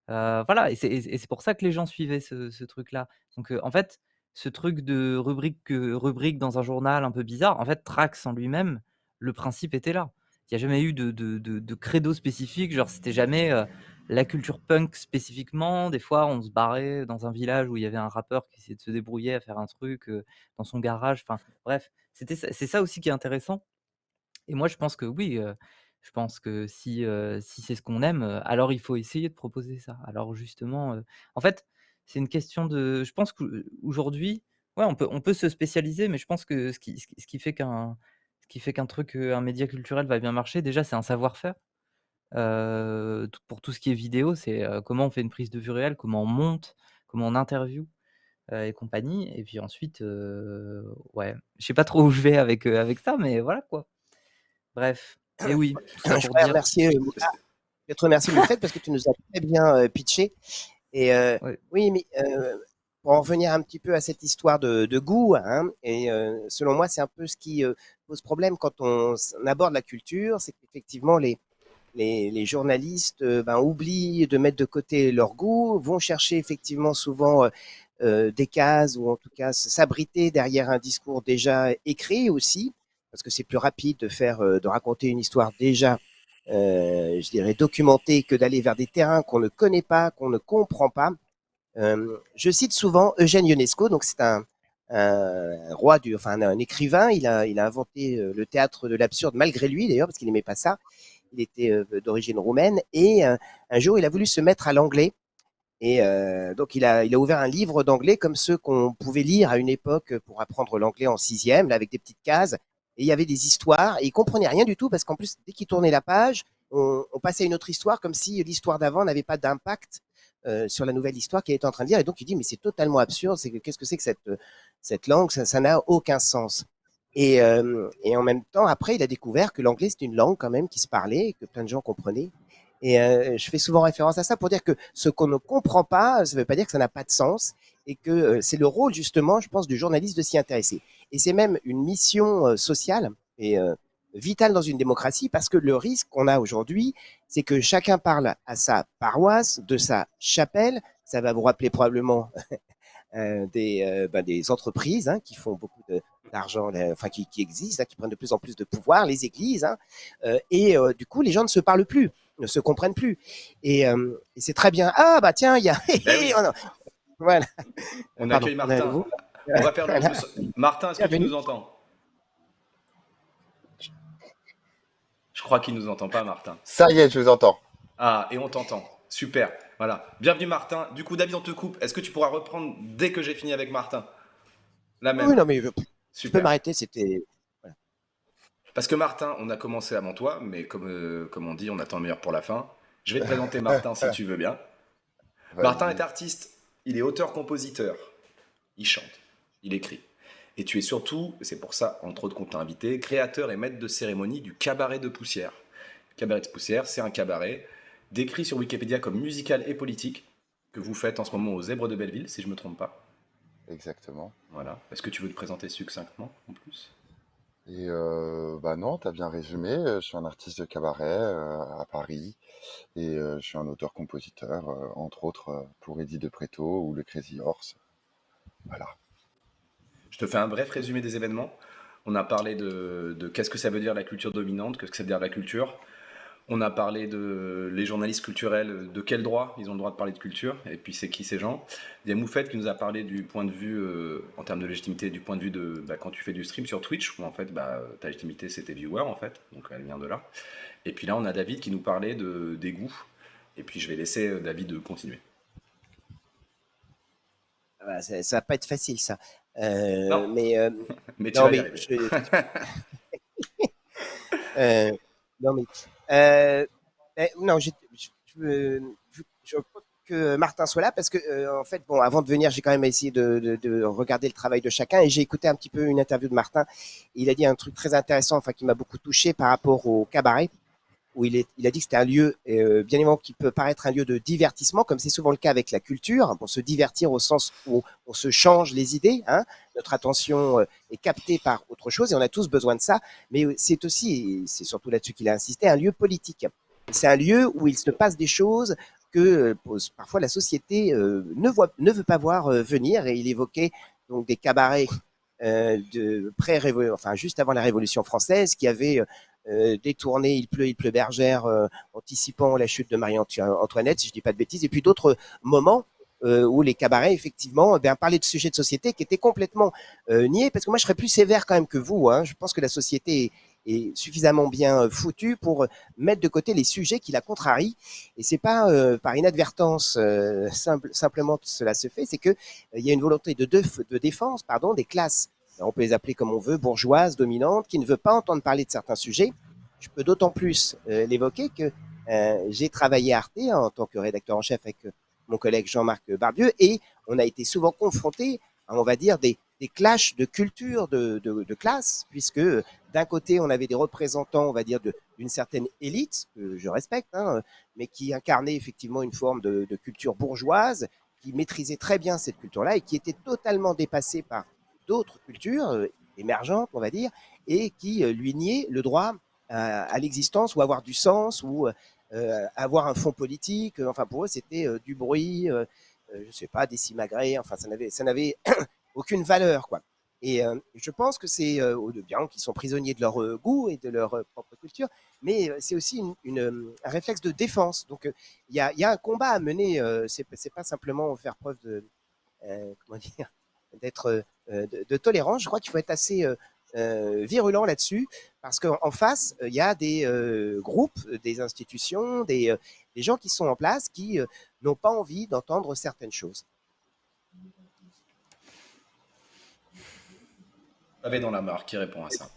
voilà et c'est pour ça que les gens suivaient ce truc-là. Donc en fait, ce truc de rubrique dans un journal un peu bizarre, en fait, Trax en lui-même, le principe était là. Il y a jamais eu de credo spécifique, genre c'était jamais, la culture punk spécifiquement. Des fois, on se barrait dans un village où il y avait un rappeur qui essayait de se débrouiller à faire un truc, dans son garage, enfin bref, c'est ça aussi qui est intéressant et moi je pense que oui, je pense que si c'est ce qu'on aime, alors il faut essayer de proposer ça. Alors justement, en fait, c'est une question de je pense qu'aujourd'hui, ouais, on peut se spécialiser, mais je pense que ce qui fait qu'un truc, un média culturel va bien marcher, déjà, c'est un savoir-faire. Tout pour tout ce qui est vidéo, c'est, comment on fait une prise de vue réelle, comment on monte, comment on interviewe, et compagnie et puis ensuite, ouais, je sais pas trop où je vais avec ça, mais voilà quoi. Bref, mais oui, tout ça Je pour voudrais dire remercier, je te remercier Moufette parce que tu nous as très bien pitché. Et ouais, oui, mais pour en revenir un petit peu à cette histoire de goût, hein, et selon moi, c'est un peu ce qui pose problème quand on aborde la culture, c'est qu'effectivement, les journalistes ben, oublient de mettre de côté leur goût, vont chercher effectivement souvent des cases ou en tout cas s'abriter derrière un discours déjà écrit aussi, parce que c'est plus rapide de raconter une histoire déjà, je dirais, documentée que d'aller vers des terrains qu'on ne connaît pas, qu'on ne comprend pas. Je cite souvent Eugène Ionesco, donc c'est enfin un écrivain. Il a inventé le théâtre de l'absurde malgré lui d'ailleurs parce qu'il n'aimait pas ça. Il était d'origine roumaine et un jour il a voulu se mettre à l'anglais et donc il a ouvert un livre d'anglais comme ceux qu'on pouvait lire à une époque pour apprendre l'anglais en sixième, là avec des petites cases. Et il y avait des histoires et il comprenait rien du tout parce qu'en plus dès qu'il tournait la page, on passait à une autre histoire comme si l'histoire d'avant n'avait pas d'impact sur la nouvelle histoire qu'il était en train de lire. Et donc il dit mais c'est totalement absurde, qu'est-ce que c'est que cette langue, ça n'a aucun sens. Et en même temps, après, il a découvert que l'anglais, c'est une langue quand même qui se parlait et que plein de gens comprenaient. Et je fais souvent référence à ça pour dire que ce qu'on ne comprend pas, ça ne veut pas dire que ça n'a pas de sens et que c'est le rôle justement, je pense, du journaliste de s'y intéresser. Et c'est même une mission sociale et vitale dans une démocratie parce que le risque qu'on a aujourd'hui, c'est que chacun parle à sa paroisse, de sa chapelle. Ça va vous rappeler probablement des entreprises hein, qui font beaucoup d'argent, enfin qui existent, hein, qui prennent de plus en plus de pouvoir, les églises, hein, et du coup les gens ne se parlent plus, ne se comprennent plus, et c'est très bien. Ah bah tiens, il y a, Ben oui, voilà. on Pardon, accueille on est à Martin. nouveau. On va faire le Voilà. jeu. Martin, est-ce que tu Bienvenue. nous entends? Je crois qu'il nous entend pas, Martin. Ça y est, je vous entends. Ah, et on t'entend. Super. Voilà. Bienvenue, Martin. Du coup, David, on te coupe. Est-ce que tu pourras reprendre dès que j'ai fini avec Martin? La Oui, même. non mais je peux Super. m'arrêter, c'était. Voilà. Parce que Martin, on a commencé avant toi, mais comme on dit, on attend le meilleur pour la fin. Je vais te présenter Martin si tu veux bien. Martin est Vas-y. artiste. Il est auteur-compositeur. Il chante. Il écrit. Et tu es surtout, c'est pour ça, entre autres, qu'on t'a invité, créateur et maître de cérémonie du Cabaret de Poussière. Cabaret de Poussière, c'est un cabaret décrit sur Wikipédia comme musical et politique que vous faites en ce moment aux Zèbres de Belleville, si je ne me trompe pas. Exactement. Voilà. Est-ce que tu veux te présenter succinctement en plus? Et bah non, t'as bien résumé. Je suis un artiste de cabaret à Paris et je suis un auteur-compositeur, entre autres pour Eddie de Pretto ou le Crazy Horse. Voilà. Je te fais un bref résumé des événements. On a parlé de qu'est-ce que ça veut dire la culture dominante, qu'est-ce que ça veut dire la culture. On a parlé de les journalistes culturels, de quel droit ils ont le droit de parler de culture, et puis c'est qui ces gens. Il y a Moufette qui nous a parlé du point de vue, en termes de légitimité, du point de vue de quand tu fais du stream sur Twitch, où en fait ta légitimité c'est tes viewers en fait, donc elle vient de là. Et puis là on a David qui nous parlait des goûts, et puis je vais laisser David continuer. Voilà, ça va pas être facile ça. Non, Mais mais tu non vas y mais arriver. non mais non, je pense que Martin soit là parce que en fait, bon, avant de venir, j'ai quand même essayé de regarder le travail de chacun et j'ai écouté un petit peu une interview de Martin. Il a dit un truc très intéressant, enfin qui m'a beaucoup touché par rapport au cabaret. où il a dit que c'était un lieu, bien évidemment, qui peut paraître un lieu de divertissement, comme c'est souvent le cas avec la culture, pour se divertir au sens où on se change les idées, hein. Notre attention est captée par autre chose et on a tous besoin de ça, mais c'est aussi, et c'est surtout là-dessus qu'il a insisté, un lieu politique. C'est un lieu où il se passe des choses que parfois la société ne veut pas voir venir, et il évoquait donc des cabarets enfin juste avant la Révolution française, qui avaient détourné Il pleut bergère, anticipant la chute de Marie-Antoinette, si je dis pas de bêtises, et puis d'autres moments où les cabarets, effectivement, parlaient de sujets de société qui étaient complètement niés, parce que moi, je serais plus sévère quand même que vous, hein. Je pense que la société est suffisamment bien foutue pour mettre de côté les sujets qui la contrarient, et c'est pas par inadvertance simplement que cela se fait, c'est que il y a une volonté de défense, pardon, des classes, on peut les appeler comme on veut, bourgeoises, dominantes, qui ne veut pas entendre parler de certains sujets. Je peux d'autant plus l'évoquer que j'ai travaillé à Arte en tant que rédacteur en chef avec mon collègue Jean-Marc Barbieux, et on a été souvent confrontés à, on va dire, des clashs de culture de classe, puisque d'un côté, on avait des représentants, on va dire, d'une certaine élite, que je respecte, hein, mais qui incarnaient effectivement une forme de culture bourgeoise, qui maîtrisait très bien cette culture-là et qui était totalement dépassée par d'autres cultures émergentes, on va dire, et qui lui niaient le droit à l'existence, ou avoir du sens, ou avoir un fond politique. Enfin, pour eux, c'était du bruit, je sais pas, des simagrées. Enfin, ça n'avait aucune valeur, quoi. Et je pense que c'est bien qu'ils sont prisonniers de leur goût et de leur propre culture, mais c'est aussi un réflexe de défense. Donc, il y a un combat à mener. C'est pas simplement faire preuve de comment dire, d'être de tolérance. Je crois qu'il faut être assez virulent là-dessus, parce qu'en face, il y a des groupes, des institutions, des gens qui sont en place, qui n'ont pas envie d'entendre certaines choses. Pavé dans la mare, qui répond à ça?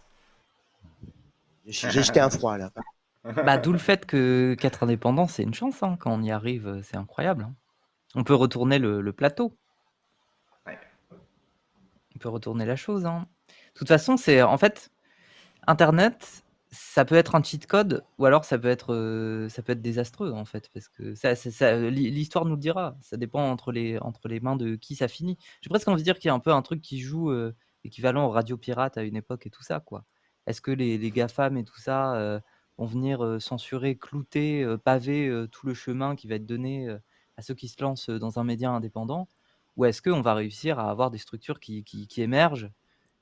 J'ai jeté un froid là. Bah, d'où le fait qu'être indépendant, c'est une chance, hein. Quand on y arrive, c'est incroyable, hein. On peut retourner le plateau. Ouais. On peut retourner la chose, hein. De toute façon, c'est en fait, internet, ça peut être un cheat code, ou alors ça peut être désastreux, en fait, parce que l'histoire nous le dira. Ça dépend entre les mains de qui ça finit. J'ai presque envie de dire qu'il y a un peu un truc qui joue, équivalent aux radios pirates à une époque et tout ça, quoi. Est-ce que les GAFAM et tout ça, vont venir, censurer, clouter, paver, tout le chemin qui va être donné, à ceux qui se lancent, dans un média indépendant? Ou est-ce qu'on va réussir à avoir des structures qui émergent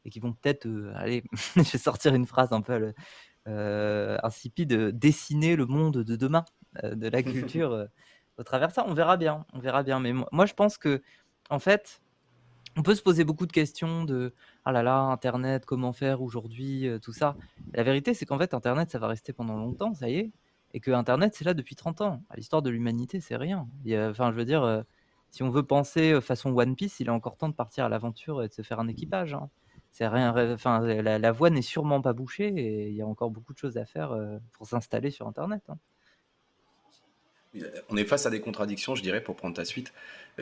et qui vont peut-être, allez, je vais sortir une phrase un peu insipide, dessiner le monde de demain, de la culture, au travers de ça. On verra bien, on verra bien. Mais moi je pense que, en fait, on peut se poser beaucoup de questions de: «Ah là là, internet, comment faire aujourd'hui?» Tout ça. La vérité, c'est qu'en fait, internet, ça va rester pendant longtemps, ça y est, et que internet, c'est là depuis 30 ans. À l'histoire de l'humanité, c'est rien. Enfin, je veux dire, si on veut penser, façon One Piece, il est encore temps de partir à l'aventure et de se faire un équipage, hein. C'est rien, enfin, la voie n'est sûrement pas bouchée, et il y a encore beaucoup de choses à faire, pour s'installer sur internet, hein. On est face à des contradictions, je dirais, pour prendre ta suite,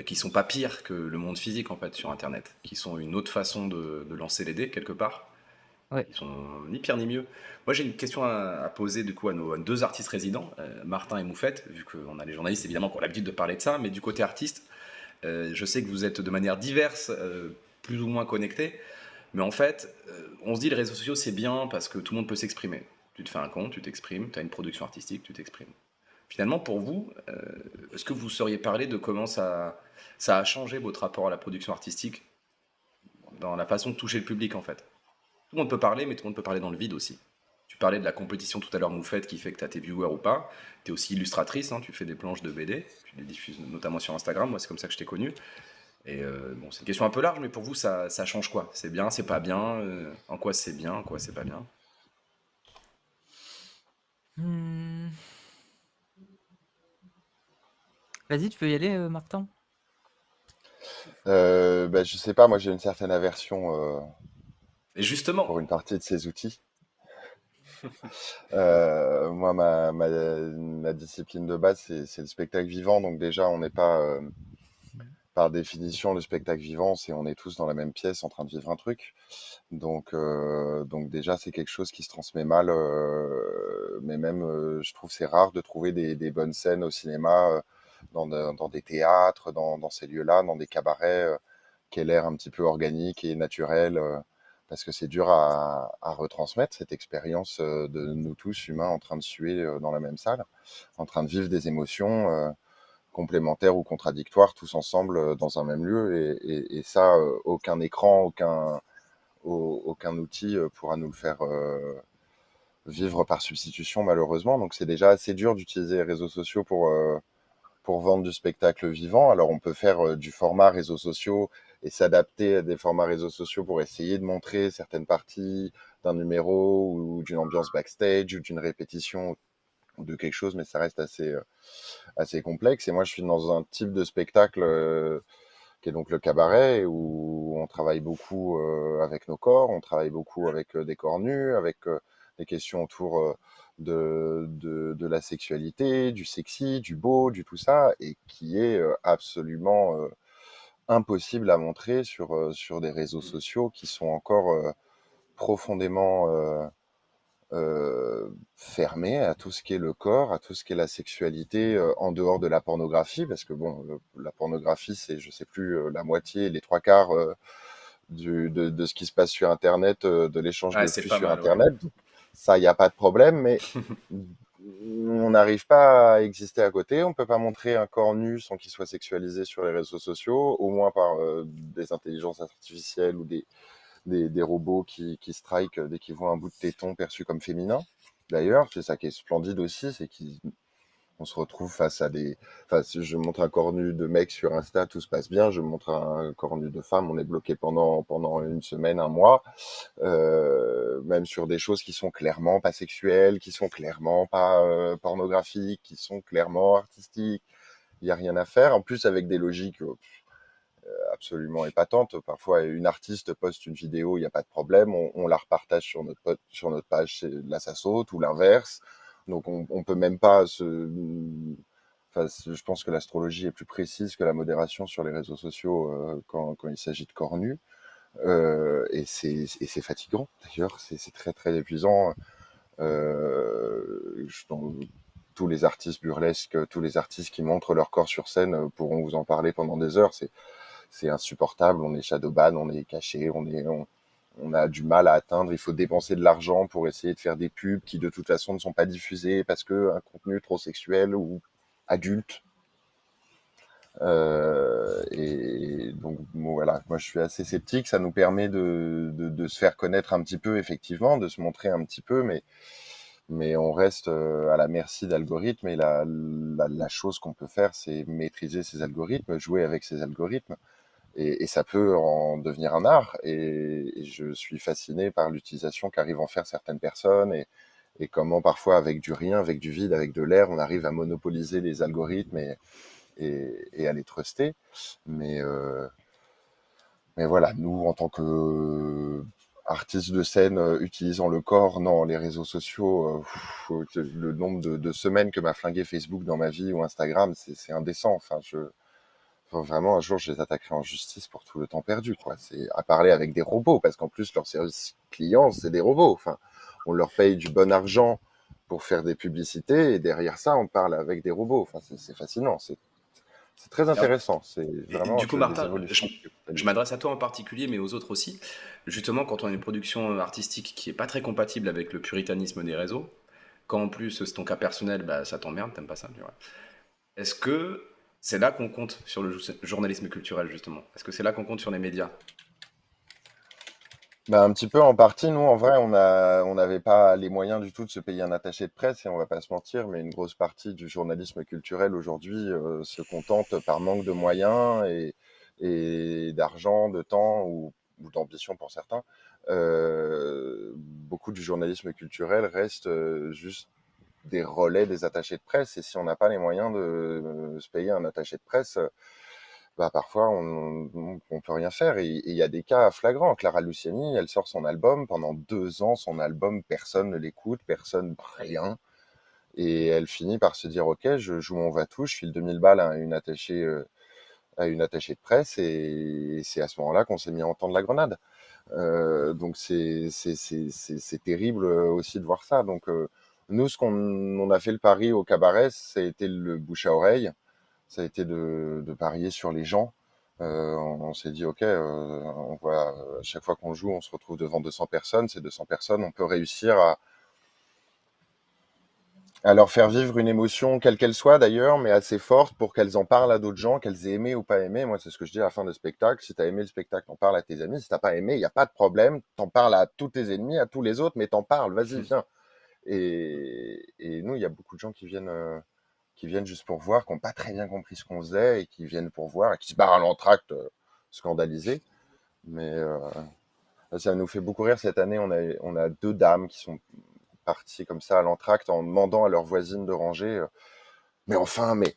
qui sont pas pires que le monde physique, en fait, sur Internet, qui sont une autre façon de lancer les dés, quelque part. Ouais. Ils sont ni pire ni mieux. Moi, j'ai une question à poser, du coup, à nos deux artistes résidents, Martin et Moufette, vu qu'on a les journalistes, évidemment, qui ont l'habitude de parler de ça, mais du côté artiste, je sais que vous êtes de manière diverse, plus ou moins connectés, mais en fait, on se dit les réseaux sociaux, c'est bien parce que tout le monde peut s'exprimer. Tu te fais un compte, tu t'exprimes, tu as une production artistique, tu t'exprimes. Finalement, pour vous, est-ce que vous sauriez parler de comment ça a changé votre rapport à la production artistique dans la façon de toucher le public, en fait? Tout le monde peut parler, mais tout le monde peut parler dans le vide aussi. Tu parlais de la compétition tout à l'heure, Moufette, qui fait que tu as tes viewers ou pas. Tu es aussi illustratrice, hein, tu fais des planches de BD, tu les diffuses notamment sur Instagram, moi c'est comme ça que je t'ai connu. Et bon, c'est une question un peu large, mais pour vous, ça change quoi? C'est bien, c'est pas bien? En quoi c'est bien, en quoi c'est pas bien? Mmh. Vas-y, tu peux y aller, Martin? Je sais pas, moi j'ai une certaine aversion Et justement, pour une partie de ces outils. Moi, ma discipline de base, c'est le spectacle vivant, donc déjà, on n'est pas par définition, le spectacle vivant, c'est on est tous dans la même pièce en train de vivre un truc. Donc déjà, c'est quelque chose qui se transmet mal. Mais même, je trouve c'est rare de trouver des bonnes scènes au cinéma, dans des théâtres, dans ces lieux-là, dans des cabarets, qui aient l'air un petit peu organique et naturel, parce que c'est dur à retransmettre cette expérience de nous tous humains en train de suer dans la même salle, en train de vivre des émotions complémentaires ou contradictoires tous ensemble dans un même lieu. Et ça, aucun écran, aucun outil pourra nous le faire vivre par substitution, malheureusement. Donc c'est déjà assez dur d'utiliser les réseaux sociaux pour vendre du spectacle vivant. Alors on peut faire du format réseaux sociaux et s'adapter à des formats réseaux sociaux pour essayer de montrer certaines parties d'un numéro ou d'une ambiance backstage ou d'une répétition ou de quelque chose, mais ça reste assez complexe. Et moi, je suis dans un type de spectacle qui est donc le cabaret, où on travaille beaucoup avec nos corps, on travaille beaucoup avec des corps nus, avec des questions autour de la sexualité, du sexy, du beau, du tout ça, et qui est absolument impossible à montrer sur des réseaux sociaux qui sont encore profondément fermés à tout ce qui est le corps, à tout ce qui est la sexualité en dehors de la pornographie, parce que bon, la pornographie, c'est, je sais plus, la moitié, les trois quarts de ce qui se passe sur Internet, de l'échange Ouais, de c'est flux pas sur mal, ouais. Internet. Donc, ça, il n'y a pas de problème, mais on n'arrive pas à exister à côté. On peut pas montrer un corps nu sans qu'il soit sexualisé sur les réseaux sociaux, au moins par des intelligences artificielles ou des robots qui strike dès qu'ils voient un bout de téton perçu comme féminin. D'ailleurs, c'est ça qui est splendide aussi, c'est qu'on se retrouve face à des... Enfin, si je montre un corps nu de mec sur Insta, tout se passe bien. Je montre un corps nu de femme, on est bloqué pendant une semaine, un mois. Même sur des choses qui sont clairement pas sexuelles, qui sont clairement pas pornographiques, qui sont clairement artistiques. Il n'y a rien à faire. En plus, avec des logiques absolument épatantes. Parfois, une artiste poste une vidéo, il n'y a pas de problème, on la repartage sur notre page, là ça saute, ou l'inverse. Donc on peut même pas Enfin, je pense que l'astrologie est plus précise que la modération sur les réseaux sociaux quand il s'agit de corps nus. Et c'est fatigant, d'ailleurs, c'est très très épuisant. Tous les artistes burlesques, tous les artistes qui montrent leur corps sur scène pourront vous en parler pendant des heures. C'est insupportable, on est shadowban, on est caché, on a du mal à atteindre, il faut dépenser de l'argent pour essayer de faire des pubs qui de toute façon ne sont pas diffusées parce que un contenu trop sexuel ou adulte. Et donc bon, voilà, moi je suis assez sceptique, ça nous permet de se faire connaître un petit peu effectivement, de se montrer un petit peu, mais on reste à la merci d'algorithmes, et la chose qu'on peut faire, c'est maîtriser ces algorithmes, jouer avec ces algorithmes. Et ça peut en devenir un art. Et je suis fasciné par l'utilisation qu'arrivent à en faire certaines personnes, et comment parfois avec du rien, avec du vide, avec de l'air, on arrive à monopoliser les algorithmes et à les truster. Mais, euh, mais voilà, nous, en tant que artistes de scène utilisant le corps, non, les réseaux sociaux, le nombre de semaines que m'a flingué Facebook dans ma vie ou Instagram, c'est indécent. Enfin, vraiment, un jour, je les attaquerai en justice pour tout le temps perdu, quoi. C'est à parler avec des robots, parce qu'en plus, leur service client, c'est des robots. Enfin, on leur paye du bon argent pour faire des publicités, et derrière ça, on parle avec des robots. Enfin, c'est fascinant. C'est très Alors, intéressant. C'est et vraiment du coup, les Martin, évolutions. je m'adresse à toi en particulier, mais aux autres aussi. Justement, quand on a une production artistique qui est pas très compatible avec le puritanisme des réseaux, quand en plus c'est ton cas personnel, bah, ça t'emmerde, t'aimes pas ça, tu vois. Est-ce que c'est là qu'on compte sur le journalisme culturel, justement? Est-ce que c'est là qu'on compte sur les médias? Bah, un petit peu en partie, nous, en vrai, on n'avait pas les moyens du tout de se payer un attaché de presse, et on va pas se mentir, mais une grosse partie du journalisme culturel aujourd'hui se contente par manque de moyens et d'argent, de temps ou d'ambition pour certains. Beaucoup du journalisme culturel reste juste des relais des attachés de presse, et si on n'a pas les moyens de se payer un attaché de presse, bah parfois on peut rien faire. Et il y a des cas flagrants. Clara Luciani, elle sort son album, pendant 2 ans, son album, personne ne l'écoute, personne, rien. Et elle finit par se dire, ok, je joue mon va-tout, je file 2000 balles à une attachée à une attachée de presse, et c'est à ce moment-là qu'on s'est mis à entendre la grenade. Donc c'est terrible aussi de voir ça. Donc nous, on a fait le pari au cabaret, ça a été le bouche à oreille, ça a été de parier sur les gens. On s'est dit, ok, on voit, chaque fois qu'on joue, on se retrouve devant 200 personnes. Ces 200 personnes, on peut réussir à leur faire vivre une émotion, quelle qu'elle soit d'ailleurs, mais assez forte pour qu'elles en parlent à d'autres gens, qu'elles aient aimé ou pas aimé. Moi, c'est ce que je dis à la fin de spectacle. Si tu as aimé le spectacle, t'en parles à tes amis. Si t'as pas aimé, il n'y a pas de problème. T'en parles à tous tes ennemis, à tous les autres, mais t'en parles. Vas-y, viens. Et nous, il y a beaucoup de gens qui viennent juste pour voir, qui n'ont pas très bien compris ce qu'on faisait et qui viennent pour voir et qui se barrent à l'entracte scandalisés. Mais ça nous fait beaucoup rire cette année. On a 2 dames qui sont parties comme ça à l'entracte en demandant à leurs voisines de rangée. Mais enfin, mais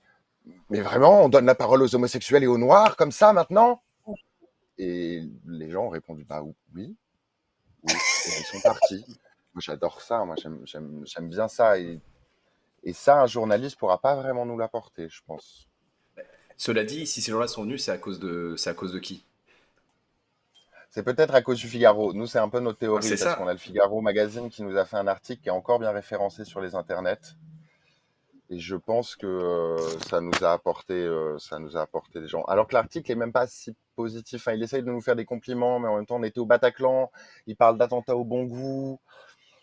vraiment, on donne la parole aux homosexuels et aux noirs comme ça maintenant? Et les gens ont répondu, bah oui, oui. Et ils sont partis. Moi, j'adore ça. Moi, j'aime bien ça. Et ça, un journaliste pourra pas vraiment nous l'apporter, je pense. Cela dit, si ces gens-là sont venus, c'est à cause de qui? C'est peut-être à cause du Figaro. Nous, c'est un peu notre Ah, théorie, c'est parce qu'on ça. a le Figaro Magazine qui nous a fait un article qui est encore bien référencé sur les internets. Et je pense que ça nous a apporté des gens. Alors que l'article est même pas si positif. Enfin, il essaye de nous faire des compliments, mais en même temps, on était au Bataclan. Il parle d'attentats au bon goût.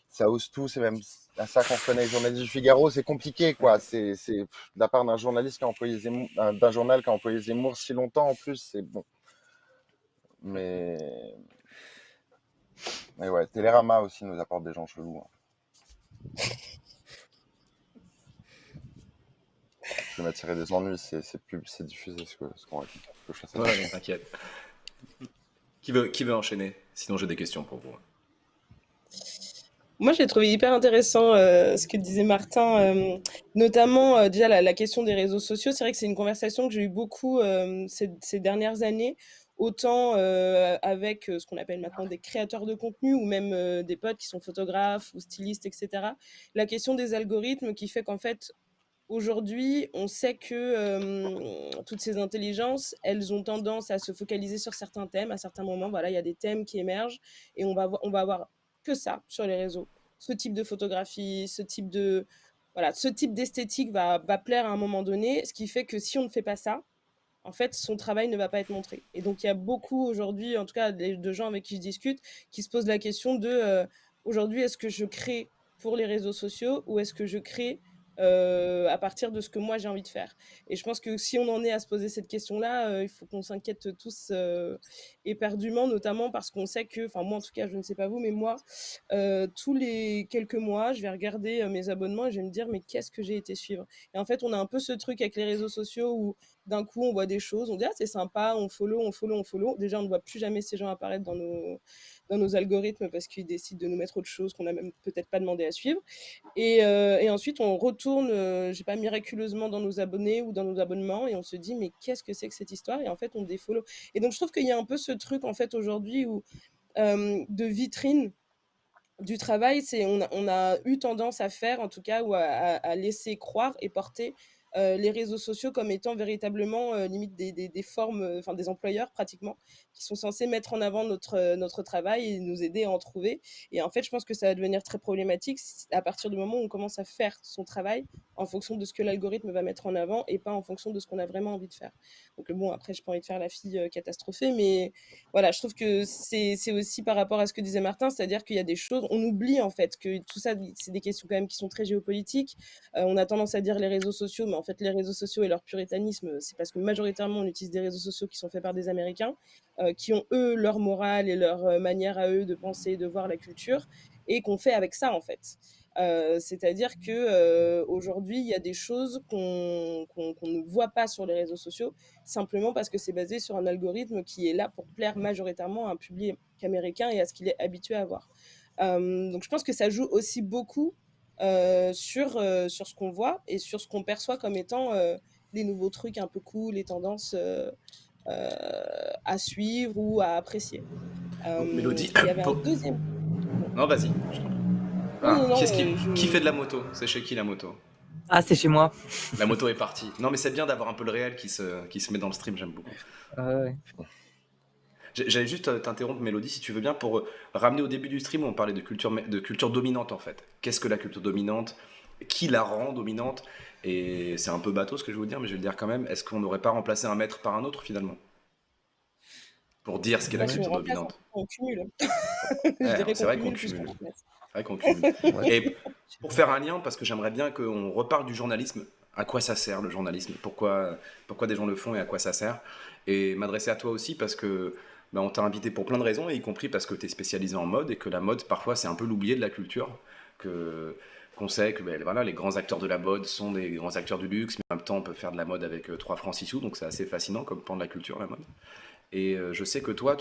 Ça ose tout. C'est même à ça qu'on reconnaît les journalistes du Figaro. C'est compliqué, quoi. C'est de la part d'un journaliste qui a employé Zemmour, d'un journal qui a employé Zemmour si longtemps en plus. C'est bon. Mais ouais, Télérama aussi nous apporte des gens chelous. Je vais m'attirer des ennuis, c'est diffusé ce qu'on raconte. Que je fasse Ouais, attention. non, t'inquiète. Qui veut enchaîner? Sinon, j'ai des questions pour vous. Moi, j'ai trouvé hyper intéressant ce que disait Martin, notamment déjà la question des réseaux sociaux. C'est vrai que c'est une conversation que j'ai eu beaucoup ces dernières années, autant avec ce qu'on appelle maintenant des créateurs de contenu ou même des potes qui sont photographes ou stylistes, etc. La question des algorithmes qui fait qu'en fait, aujourd'hui, on sait que toutes ces intelligences, elles ont tendance à se focaliser sur certains thèmes à certains moments. Voilà, il y a des thèmes qui émergent et on va avoir que ça sur les réseaux. Ce type de photographie, ce type d'esthétique va plaire à un moment donné, ce qui fait que si on ne fait pas ça, en fait, son travail ne va pas être montré. Et donc, il y a beaucoup aujourd'hui, en tout cas de gens avec qui je discute, qui se posent la question de aujourd'hui, est-ce que je crée pour les réseaux sociaux ou est-ce que je crée à partir de ce que moi j'ai envie de faire. Et je pense que si on en est à se poser cette question-là, il faut qu'on s'inquiète tous éperdument, notamment parce qu'on sait que, enfin moi en tout cas, je ne sais pas vous, mais moi, tous les quelques mois, je vais regarder mes abonnements et je vais me dire, mais qu'est-ce que j'ai été suivre? Et en fait, on a un peu ce truc avec les réseaux sociaux où d'un coup, on voit des choses, on dit, ah, c'est sympa, on follow, on follow, on follow. Déjà, on ne voit plus jamais ces gens apparaître dans nos algorithmes parce qu'ils décident de nous mettre autre chose qu'on n'a même peut-être pas demandé à suivre. Et ensuite, on retourne, je sais pas, miraculeusement dans nos abonnés ou dans nos abonnements et on se dit, mais qu'est-ce que c'est que cette histoire? Et en fait, on défollow. Et donc, je trouve qu'il y a un peu ce truc, en fait, aujourd'hui, où de vitrine du travail, on a eu tendance à faire, en tout cas, ou à laisser croire et porter les réseaux sociaux comme étant véritablement limite des formes, enfin des employeurs pratiquement, qui sont censés mettre en avant notre travail et nous aider à en trouver. Et en fait, je pense que ça va devenir très problématique à partir du moment où on commence à faire son travail en fonction de ce que l'algorithme va mettre en avant et pas en fonction de ce qu'on a vraiment envie de faire. Donc bon, après, j'ai pas envie de faire la fille catastrophée, mais voilà, je trouve que c'est aussi par rapport à ce que disait Martin, c'est-à-dire qu'il y a des choses, on oublie en fait que tout ça, c'est des questions quand même qui sont très géopolitiques. On a tendance à dire les réseaux sociaux, mais en fait, les réseaux sociaux et leur puritanisme, c'est parce que majoritairement, on utilise des réseaux sociaux qui sont faits par des Américains, qui ont eux leur morale et leur manière à eux de penser et de voir la culture, et qu'on fait avec ça en fait. C'est-à-dire que aujourd'hui, il y a des choses qu'on ne voit pas sur les réseaux sociaux, simplement parce que c'est basé sur un algorithme qui est là pour plaire majoritairement à un public américain et à ce qu'il est habitué à voir. Donc je pense que ça joue aussi beaucoup sur ce qu'on voit et sur ce qu'on perçoit comme étant les nouveaux trucs un peu cool, les tendances à suivre ou à apprécier. Mélodie, Il y avait un deuxième... Non, vas-y. Non, Qui fait de la moto? C'est chez qui la moto? Ah, c'est chez moi. La moto est partie. Non, mais c'est bien d'avoir un peu le réel qui se met dans le stream, j'aime beaucoup. Ouais. J'allais juste t'interrompre, Mélodie, si tu veux bien, pour ramener au début du stream où on parlait de culture dominante en fait. Qu'est-ce que la culture dominante? Qui la rend dominante? Et c'est un peu bateau ce que je vais vous dire, mais je vais le dire quand même. Est-ce qu'on n'aurait pas remplacé un maître par un autre finalement? Pour dire ce qu'est la Bah, si on culture remplace, dominante. on cumule. Je Ouais, dirais c'est qu'on vrai qu'on cumule plus qu'on cumule. remplace. C'est vrai qu'on cumule. Ouais. Et pour faire un lien, parce que j'aimerais bien qu'on reparle du journalisme, à quoi ça sert le journalisme, pourquoi des gens le font et à quoi ça sert, et m'adresser à toi aussi parce que bah, on t'a invité pour plein de raisons, et y compris parce que tu es spécialisé en mode et que la mode parfois c'est un peu l'oublié de la culture, que qu'on sait que ben, voilà, les grands acteurs de la mode sont des grands acteurs du luxe, mais en même temps on peut faire de la mode avec 3 francs 6 sous, donc c'est assez fascinant comme pan de la culture la mode. Et je sais que toi,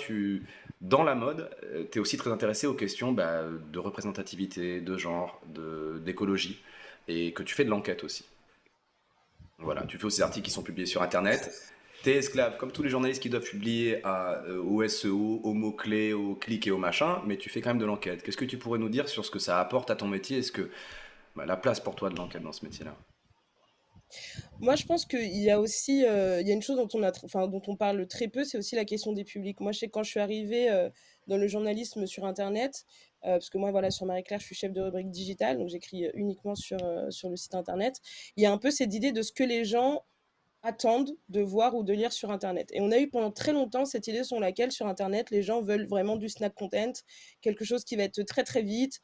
dans la mode, tu es aussi très intéressé aux questions bah, de représentativité, de genre, d'écologie, et que tu fais de l'enquête aussi. Voilà, tu fais aussi des articles qui sont publiés sur Internet. Tu es esclave, comme tous les journalistes qui doivent publier au SEO, aux mots-clés, aux clics et aux machins, mais tu fais quand même de l'enquête. Qu'est-ce que tu pourrais nous dire sur ce que ça apporte à ton métier? Est-ce que bah, la place pour toi de l'enquête dans ce métier-là? Moi, je pense qu'il y a aussi, il y a une chose dont on parle très peu, c'est aussi la question des publics. Moi, je sais que quand je suis arrivée dans le journalisme sur Internet, parce que moi, voilà, sur Marie Claire, je suis chef de rubrique digitale, donc j'écris uniquement sur le site Internet. Il y a un peu cette idée de ce que les gens attendent de voir ou de lire sur Internet. Et on a eu pendant très longtemps cette idée selon laquelle sur Internet, les gens veulent vraiment du snack content, quelque chose qui va être très très vite,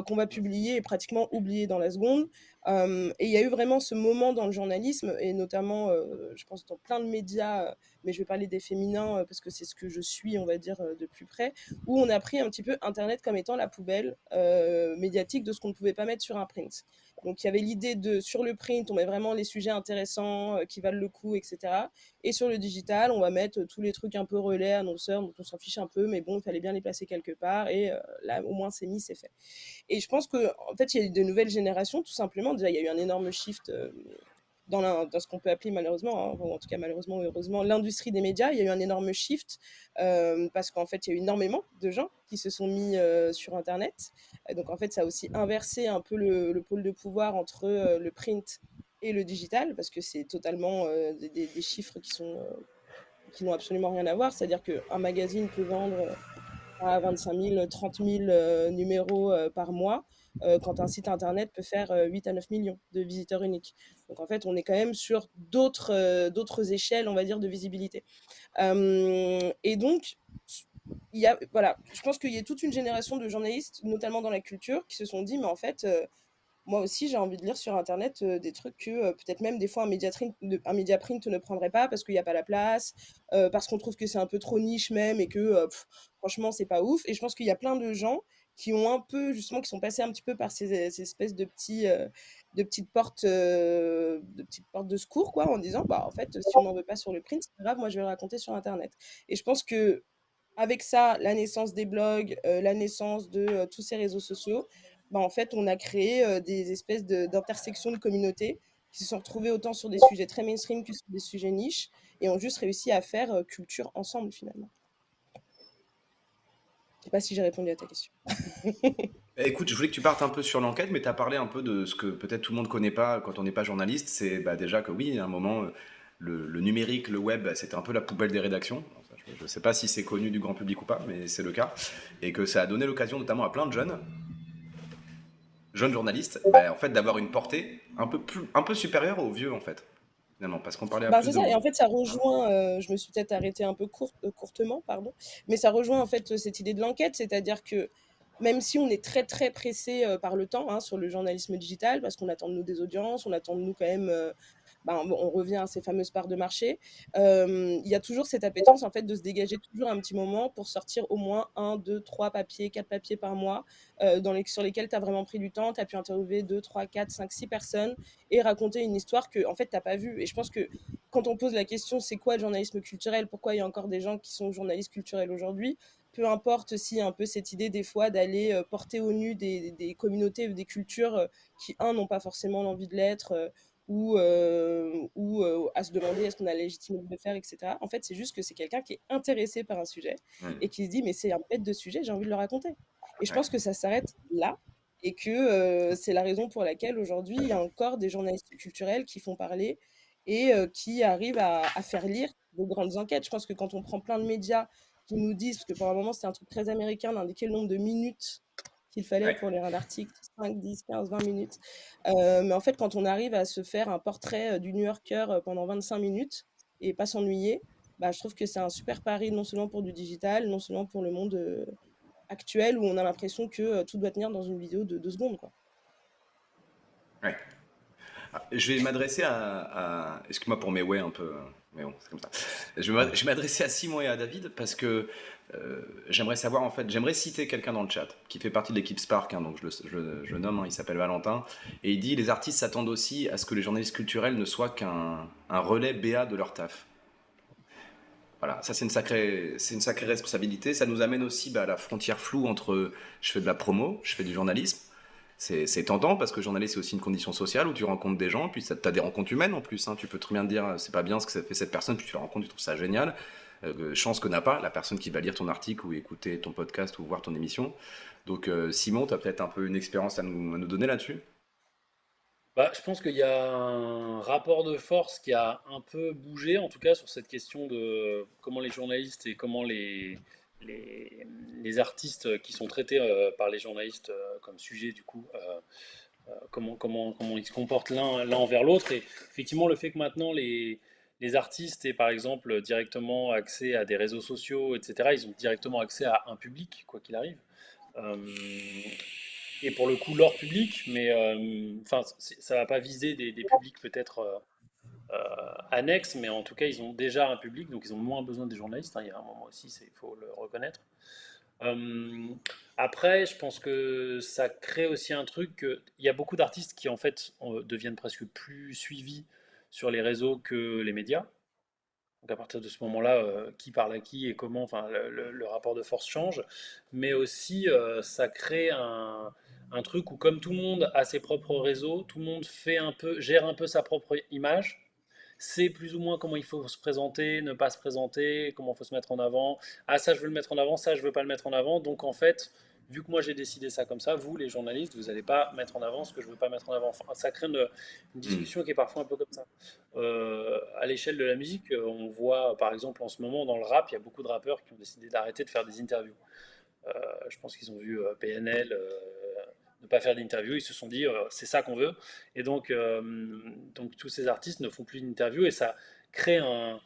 qu'on va publier et pratiquement oublier dans la seconde. Et il y a eu vraiment ce moment dans le journalisme, et notamment, je pense, dans plein de médias, mais je vais parler des féminins parce que c'est ce que je suis, on va dire, de plus près, où on a pris un petit peu Internet comme étant la poubelle médiatique de ce qu'on ne pouvait pas mettre sur un print. Donc, il y avait l'idée de, sur le print, on met vraiment les sujets intéressants qui valent le coup, etc. Et sur le digital, on va mettre tous les trucs un peu relais, annonceurs, dont on s'en fiche un peu, mais bon, il fallait bien les placer quelque part. Et là, au moins, c'est mis, c'est fait. Et je pense qu'en fait, il y a eu de nouvelles générations, tout simplement. Déjà, il y a eu un énorme shift dans ce qu'on peut appeler malheureusement, hein, ou en tout cas malheureusement ou heureusement, l'industrie des médias. Il y a eu un énorme shift parce qu'en fait, il y a eu énormément de gens qui se sont mis sur Internet. Donc en fait, ça a aussi inversé un peu le pôle de pouvoir entre le print et le digital, parce que c'est totalement des chiffres qui n'ont absolument rien à voir. C'est-à-dire qu'un magazine peut vendre à 25 000, 30 000 numéros par mois, quand un site internet peut faire 8 à 9 millions de visiteurs uniques. Donc en fait, on est quand même sur d'autres échelles, on va dire, de visibilité. Et donc, voilà, je pense qu'il y a toute une génération de journalistes, notamment dans la culture, qui se sont dit, mais en fait, moi aussi, j'ai envie de lire sur Internet des trucs que peut-être même des fois un média print ne prendrait pas parce qu'il n'y a pas la place, parce qu'on trouve que c'est un peu trop niche même et que franchement, c'est pas ouf. Et je pense qu'il y a plein de gens qui ont un peu, justement, qui sont passés un petit peu par ces espèces de petites portes de secours, quoi, en disant, bah, en fait, si on n'en veut pas sur le print, c'est pas grave, moi, je vais le raconter sur Internet. Et je pense que avec ça, la naissance des blogs, la naissance de tous ces réseaux sociaux, bah, en fait, on a créé des espèces d'intersections de communautés qui se sont retrouvées autant sur des sujets très mainstream que sur des sujets niches et ont juste réussi à faire culture ensemble finalement. Je sais pas si j'ai répondu à ta question. Écoute, je voulais que tu partes un peu sur l'enquête, mais tu as parlé un peu de ce que peut-être tout le monde ne connaît pas quand on n'est pas journaliste. C'est bah, déjà que oui, à un moment, le numérique, le web, c'était un peu la poubelle des rédactions. Bon, ça, je ne sais pas si c'est connu du grand public ou pas, mais c'est le cas. Et que ça a donné l'occasion notamment à plein de jeunes journalistes, bah, en fait, d'avoir une portée un peu supérieure aux vieux, en fait, finalement, parce qu'on parlait à Bah, plus c'est de ça, et monde. en fait, ça rejoint, je me suis peut-être arrêtée un peu courtement, pardon, mais ça rejoint en fait cette idée de l'enquête, c'est-à-dire que même si on est très très pressé par le temps hein, sur le journalisme digital, parce qu'on attend de nous des audiences, on attend de nous quand même, on revient à ces fameuses parts de marché, il y a toujours cette appétence en fait de se dégager toujours un petit moment pour sortir au moins 1, 2, 3 papiers, 4 papiers par mois, sur lesquels tu as vraiment pris du temps, tu as pu interviewer 2, 3, 4, 5, 6 personnes et raconter une histoire que en fait tu n'as pas vue. Et je pense que quand on pose la question, c'est quoi le journalisme culturel? Pourquoi il y a encore des gens qui sont journalistes culturels aujourd'hui? Peu importe s'il y a un peu cette idée des fois d'aller porter au nu des communautés ou des cultures qui, n'ont pas forcément l'envie de l'être ou à se demander est-ce qu'on a la légitimité de le faire, etc. En fait, c'est juste que c'est quelqu'un qui est intéressé par un sujet Mm. et qui se dit mais c'est un bête de sujet, j'ai envie de le raconter. Et je Ouais. pense que ça s'arrête là. et que c'est la raison pour laquelle aujourd'hui, il y a encore des journalistes culturels qui font parler et qui arrivent à faire lire de grandes enquêtes. Je pense que quand on prend plein de médias qui nous disent, parce que pour un moment, c'était un truc très américain d'indiquer le nombre de minutes qu'il fallait Ouais. pour lire un article, 5, 10, 15, 20 minutes. Mais en fait, quand on arrive à se faire un portrait du New Yorker pendant 25 minutes et pas s'ennuyer, bah, je trouve que c'est un super pari, non seulement pour du digital, non seulement pour le monde actuel où on a l'impression que tout doit tenir dans une vidéo de 2 secondes, quoi. Ouais. Je vais m'adresser excuse-moi pour mes ouais un peu, mais bon, c'est comme ça. Je vais m'adresser à Simon et à David parce que j'aimerais savoir, en fait, j'aimerais citer quelqu'un dans le chat qui fait partie de l'équipe Spark, hein, donc je le nomme, hein, il s'appelle Valentin, et il dit: les artistes s'attendent aussi à ce que les journalistes culturels ne soient qu'un relais BA de leur taf. Voilà, ça c'est une sacrée responsabilité. Ça nous amène aussi à la frontière floue entre je fais de la promo, je fais du journalisme. C'est tentant parce que journaliste c'est aussi une condition sociale où tu rencontres des gens, puis tu as des rencontres humaines en plus, hein. Tu peux très bien te dire c'est pas bien ce que ça fait cette personne, puis tu la rencontres, tu trouves ça génial. Chance que n'a pas la personne qui va lire ton article ou écouter ton podcast ou voir ton émission. Donc Simon, tu as peut-être un peu une expérience à nous donner là-dessus. Bah, je pense qu'il y a un rapport de force qui a un peu bougé, en tout cas sur cette question de comment les journalistes et comment les, les artistes qui sont traités par les journalistes comme sujet, du coup, comment ils se comportent l'un envers l'autre. Et effectivement, le fait que maintenant les artistes aient par exemple directement accès à des réseaux sociaux, etc., ils ont directement accès à un public, quoi qu'il arrive. Euh, et pour le coup, leur public, mais enfin, ça va pas viser des publics peut-être annexes, mais en tout cas, ils ont déjà un public, donc ils ont moins besoin des journalistes, hein. Il y a un moment aussi, il faut le reconnaître. Euh, Après, je pense que ça crée aussi un truc. Il y a beaucoup d'artistes qui en fait deviennent presque plus suivis sur les réseaux que les médias. Donc à partir de ce moment-là, qui parle à qui et comment, enfin, le rapport de force change. Mais aussi, ça crée un truc où comme tout le monde a ses propres réseaux, tout le monde fait un peu, gère un peu sa propre image, sait plus ou moins comment il faut se présenter, ne pas se présenter, comment il faut se mettre en avant. Ah, ça, je veux le mettre en avant, ça, je veux pas le mettre en avant. Donc, en fait, vu que moi j'ai décidé ça comme ça, vous, les journalistes, vous n'allez pas mettre en avant ce que je veux pas mettre en avant. Enfin, ça crée une Hmm. discussion qui est parfois un peu comme ça. À l'échelle de la musique, on voit par exemple en ce moment dans le rap, il y a beaucoup de rappeurs qui ont décidé d'arrêter de faire des interviews. Euh, je pense qu'ils ont vu PNL ne pas faire d'interview, ils se sont dit c'est ça qu'on veut. Et donc tous ces artistes ne font plus d'interview et ça crée un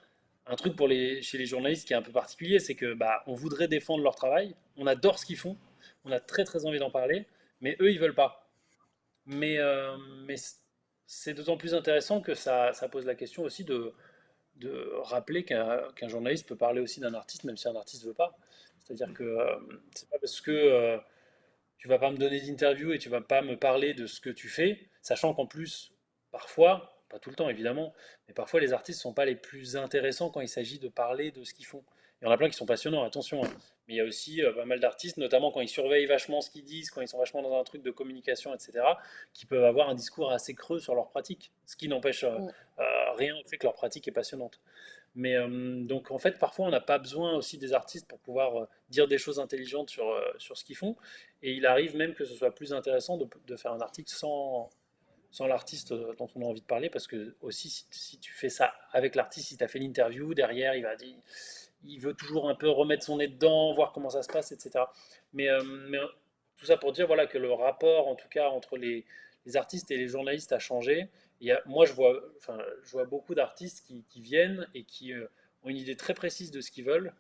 truc chez les journalistes qui est un peu particulier, c'est que bah, on voudrait défendre leur travail, on adore ce qu'ils font, on a très très envie d'en parler, mais eux ils veulent pas. Mais, euh, mais c'est d'autant plus intéressant que ça pose la question aussi de rappeler qu'un journaliste peut parler aussi d'un artiste, même si un artiste ne veut pas. C'est-à-dire que c'est pas parce que tu vas pas me donner d'interview et tu vas pas me parler de ce que tu fais, sachant qu'en plus, parfois, pas tout le temps évidemment, mais parfois les artistes sont pas les plus intéressants quand il s'agit de parler de ce qu'ils font. Il y en a plein qui sont passionnants, attention, hein. Mais il y a aussi pas mal d'artistes, notamment quand ils surveillent vachement ce qu'ils disent, quand ils sont vachement dans un truc de communication, etc., qui peuvent avoir un discours assez creux sur leur pratique, ce qui n'empêche Mm. rien au fait que leur pratique est passionnante. Mais donc en fait, parfois, on n'a pas besoin aussi des artistes pour pouvoir dire des choses intelligentes sur ce qu'ils font. Et il arrive même que ce soit plus intéressant de faire un article sans l'artiste dont on a envie de parler, parce que aussi, si tu fais ça avec l'artiste, si tu as fait l'interview, derrière, il veut toujours un peu remettre son nez dedans, voir comment ça se passe, etc. Mais tout ça pour dire voilà, que le rapport, en tout cas, entre les artistes et les journalistes a changé. Moi, enfin, je vois beaucoup d'artistes qui viennent et qui ont une idée très précise de ce qu'ils veulent.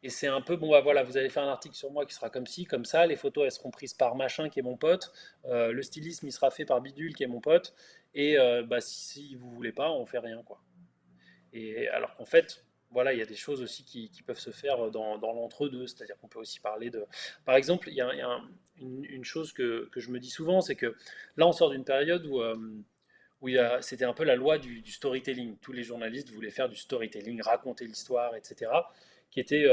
Et c'est un peu, bon, bah voilà, vous allez faire un article sur moi qui sera comme ci, comme ça, les photos, elles seront prises par machin qui est mon pote, le stylisme, il sera fait par bidule qui est mon pote, et bah, si vous voulez pas, on fait rien, quoi. Et alors qu'en fait, voilà, il y a des choses aussi qui peuvent se faire dans l'entre-deux, c'est-à-dire qu'on peut aussi parler de... Par exemple, il y a une chose que je me dis souvent, c'est que là, on sort d'une période où c'était un peu la loi du storytelling. Tous les journalistes voulaient faire du storytelling, raconter l'histoire, etc., qui était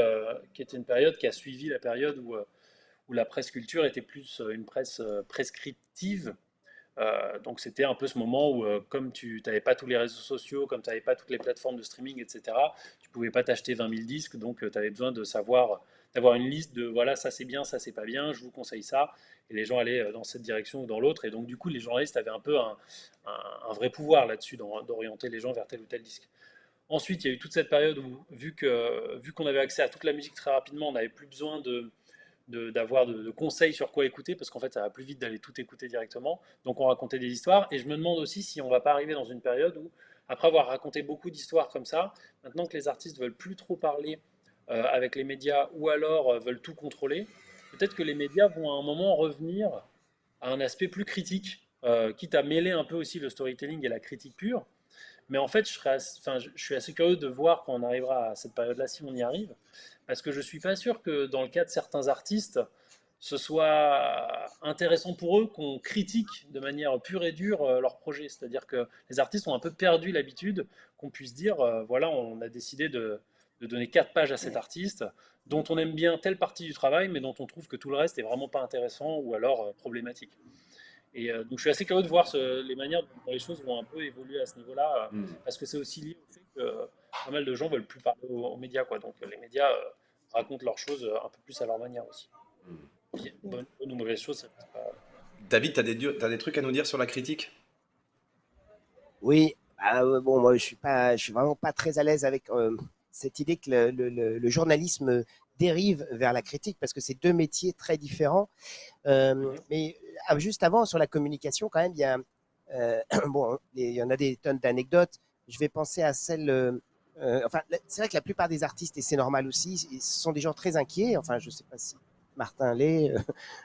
une période qui a suivi la période où la presse culture était plus une presse prescriptive. Donc c'était un peu ce moment où, comme tu n'avais pas tous les réseaux sociaux, comme tu n'avais pas toutes les plateformes de streaming, etc., tu ne pouvais pas t'acheter 20 000 disques, donc tu avais besoin de savoir, d'avoir une liste de voilà, ça c'est bien, ça c'est pas bien, je vous conseille ça, et les gens allaient dans cette direction ou dans l'autre, et donc du coup les journalistes avaient un peu un vrai pouvoir là-dessus, d'orienter les gens vers tel ou tel disque. Ensuite, il y a eu toute cette période où, vu qu'on avait accès à toute la musique très rapidement, on n'avait plus besoin d'avoir de conseils sur quoi écouter, parce qu'en fait, ça va plus vite d'aller tout écouter directement. Donc, on racontait des histoires. Et je me demande aussi si on va pas arriver dans une période où, après avoir raconté beaucoup d'histoires comme ça, maintenant que les artistes veulent plus trop parler avec les médias ou alors veulent tout contrôler, peut-être que les médias vont à un moment revenir à un aspect plus critique, quitte à mêler un peu aussi le storytelling et la critique pure. Mais en fait, je suis assez curieux de voir quand on arrivera à cette période-là, si on y arrive, parce que je suis pas sûr que dans le cas de certains artistes, ce soit intéressant pour eux qu'on critique de manière pure et dure leur projet. C'est-à-dire que les artistes ont un peu perdu l'habitude qu'on puisse dire, voilà, on a décidé de donner 4 pages à cet artiste, dont on aime bien telle partie du travail, mais dont on trouve que tout le reste est vraiment pas intéressant ou alors problématique. Et donc, je suis assez curieux de voir les manières dont les choses vont un peu évoluer à ce niveau-là, Mm. parce que c'est aussi lié au fait que pas mal de gens veulent plus parler aux médias, quoi. Donc, les médias racontent leurs choses un peu plus à leur manière aussi. Mm. Puis, bonne ou mauvaise chose, c'est pas... David, t'as des trucs à nous dire sur la critique? Oui, bon, moi, je suis vraiment pas très à l'aise avec cette idée que le journalisme dérive vers la critique parce que c'est deux métiers très différents. Mhm. Mais juste avant, sur la communication, quand même, il y a, bon, il y en a des tonnes d'anecdotes. Je vais penser à celle, enfin, c'est vrai que la plupart des artistes, et c'est normal aussi, ce sont des gens très inquiets. Enfin, je sais pas si Martin l'est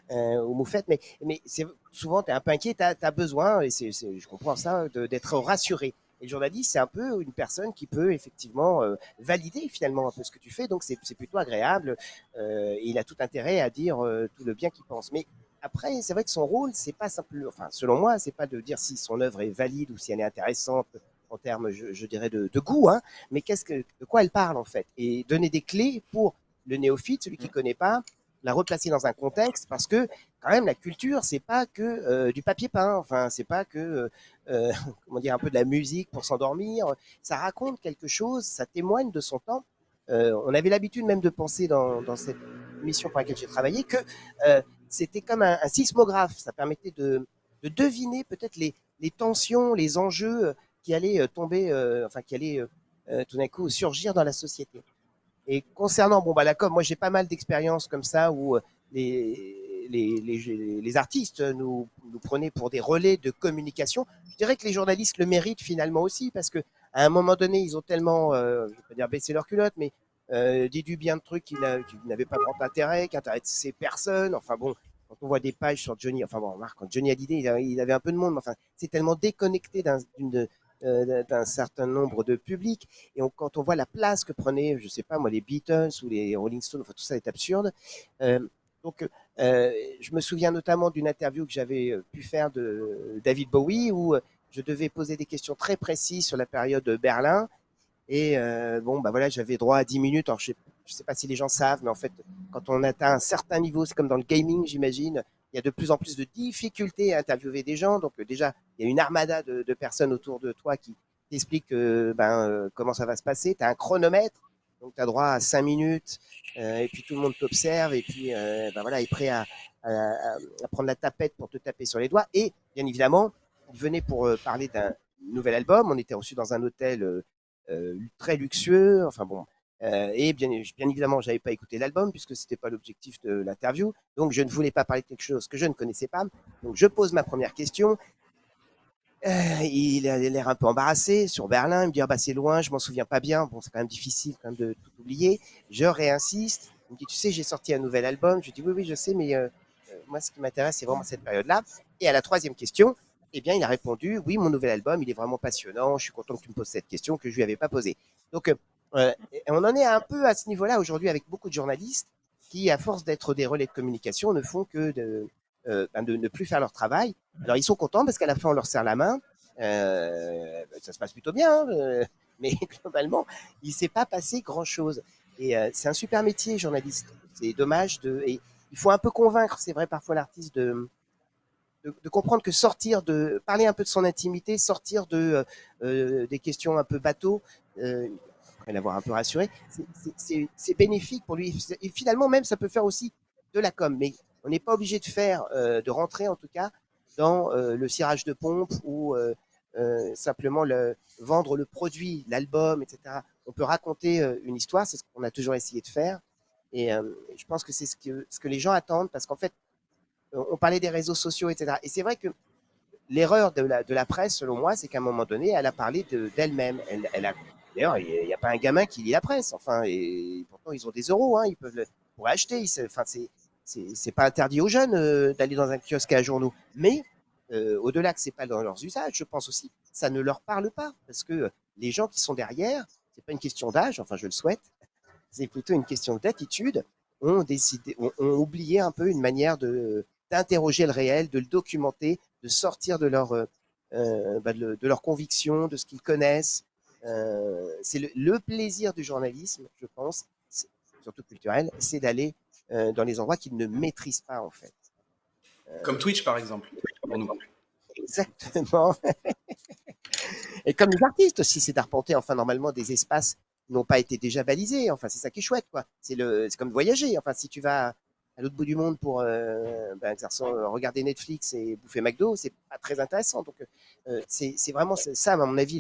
ou Moufette, mais c'est, souvent, tu es un peu inquiet, tu as besoin, et je comprends ça, d'être rassuré. Et le journaliste, c'est un peu une personne qui peut effectivement valider finalement un peu ce que tu fais, donc c'est plutôt agréable. Et il a tout intérêt à dire tout le bien qu'il pense. Mais après, c'est vrai que son rôle, c'est pas simplement, enfin, selon moi, c'est pas de dire si son œuvre est valide ou si elle est intéressante en termes, je dirais, de goût, hein, mais de quoi elle parle en fait, et donner des clés pour le néophyte, celui qui connaît pas, la replacer dans un contexte, parce que quand même la culture, c'est pas que du papier peint, enfin, c'est pas que comment dire, un peu de la musique pour s'endormir. Ça raconte quelque chose, ça témoigne de son temps. On avait l'habitude même de penser dans cette mission pour laquelle j'ai travaillé que c'était comme un sismographe. Ça permettait de deviner peut-être les tensions, les enjeux qui allaient tomber, enfin qui allaient tout d'un coup surgir dans la société. Et concernant bon, bah, la com, moi j'ai pas mal d'expériences comme ça où les artistes nous prenaient pour des relais de communication. Je dirais que les journalistes le méritent finalement aussi parce que à un moment donné, ils ont tellement, je vais pas dire baissé leur culotte, mais dit du bien de trucs qui n'avaient pas grand intérêt, qui intéressaient personne. Enfin bon, quand on voit des pages sur Johnny, enfin bon, remarque, quand Johnny Hallyday, il avait un peu de monde, mais enfin, c'est tellement déconnecté d'un certain nombre de publics. Et quand on voit la place que prenaient, je sais pas moi, les Beatles ou les Rolling Stones, enfin tout ça est absurde. Euh, donc, je me souviens notamment d'une interview que j'avais pu faire de David Bowie où je devais poser des questions très précises sur la période de Berlin. Et bon, bah voilà, j'avais droit à 10 minutes. Alors, je sais pas si les gens savent, mais en fait, quand on atteint un certain niveau, c'est comme dans le gaming, j'imagine, il y a de plus en plus de difficultés à interviewer des gens. Donc, déjà, il y a une armada de personnes autour de toi qui t'expliquent comment ça va se passer. Tu as un chronomètre, donc tu as droit à 5 minutes, et puis tout le monde t'observe, et puis ben voilà, est prêt à prendre la tapette pour te taper sur les doigts. Et bien évidemment, il venait pour parler d'un nouvel album. On était reçu dans un hôtel très luxueux. Enfin bon, et bien évidemment, j'avais pas écouté l'album puisque c'était pas l'objectif de l'interview. Donc, je ne voulais pas parler de quelque chose que je ne connaissais pas. Donc, je pose ma première question. Il a l'air un peu embarrassé sur Berlin. Il me dit ah bah c'est loin, je m'en souviens pas bien. Bon, c'est quand même difficile quand même de tout oublier. Je réinsiste. Il me dit tu sais, j'ai sorti un nouvel album. Je dis oui, je sais, mais moi, ce qui m'intéresse, c'est vraiment cette période-là. Et à la troisième question, eh bien, il a répondu oui, mon nouvel album, il est vraiment passionnant. Je suis content que tu me poses cette question que je lui avais pas posée. Donc, on en est un peu à ce niveau-là aujourd'hui avec beaucoup de journalistes qui, à force d'être des relais de communication, ne font que de ne plus faire leur travail. Alors, ils sont contents parce qu'à la fin, on leur serre la main. Ça se passe plutôt bien, hein, mais globalement, il ne s'est pas passé grand-chose. Et c'est un super métier, journaliste. C'est dommage. Et il faut un peu convaincre, c'est vrai, parfois l'artiste de comprendre que parler un peu de son intimité, sortir des questions un peu bateau, après l'avoir un peu rassuré, c'est bénéfique pour lui. Et finalement, même, ça peut faire aussi de la com. Mais on n'est pas obligé de rentrer en tout cas dans le cirage de pompe ou simplement vendre le produit, l'album, etc. On peut raconter une histoire, c'est ce qu'on a toujours essayé de faire. Et je pense que c'est ce que les gens attendent parce qu'en fait, on parlait des réseaux sociaux, etc. Et c'est vrai que l'erreur de la presse, selon moi, c'est qu'à un moment donné, elle a parlé d'elle-même. D'ailleurs, il n'y a pas un gamin qui lit la presse. Enfin, et pourtant, ils ont des euros, hein, ils peuvent pour acheter. Enfin, c'est pas interdit aux jeunes d'aller dans un kiosque à journaux. Mais au-delà que c'est pas dans leurs usages, je pense aussi, ça ne leur parle pas parce que les gens qui sont derrière, c'est pas une question d'âge. Enfin, je le souhaite. C'est plutôt une question d'attitude. Ont oublié un peu une manière d'interroger le réel, de le documenter, de sortir de leurs convictions, de ce qu'ils connaissent. C'est le plaisir du journalisme, je pense, surtout culturel, c'est d'aller dans les endroits qu'ils ne maîtrisent pas en fait. Comme Twitch, par exemple, pour nous. Exactement. Et comme les artistes aussi, c'est d'arpenter enfin normalement des espaces qui n'ont pas été déjà balisés. Enfin, c'est ça qui est chouette, quoi. C'est comme voyager. Enfin, si tu vas à l'autre bout du monde pour regarder Netflix et bouffer McDo, c'est pas très intéressant. Donc, c'est vraiment ça, à mon avis,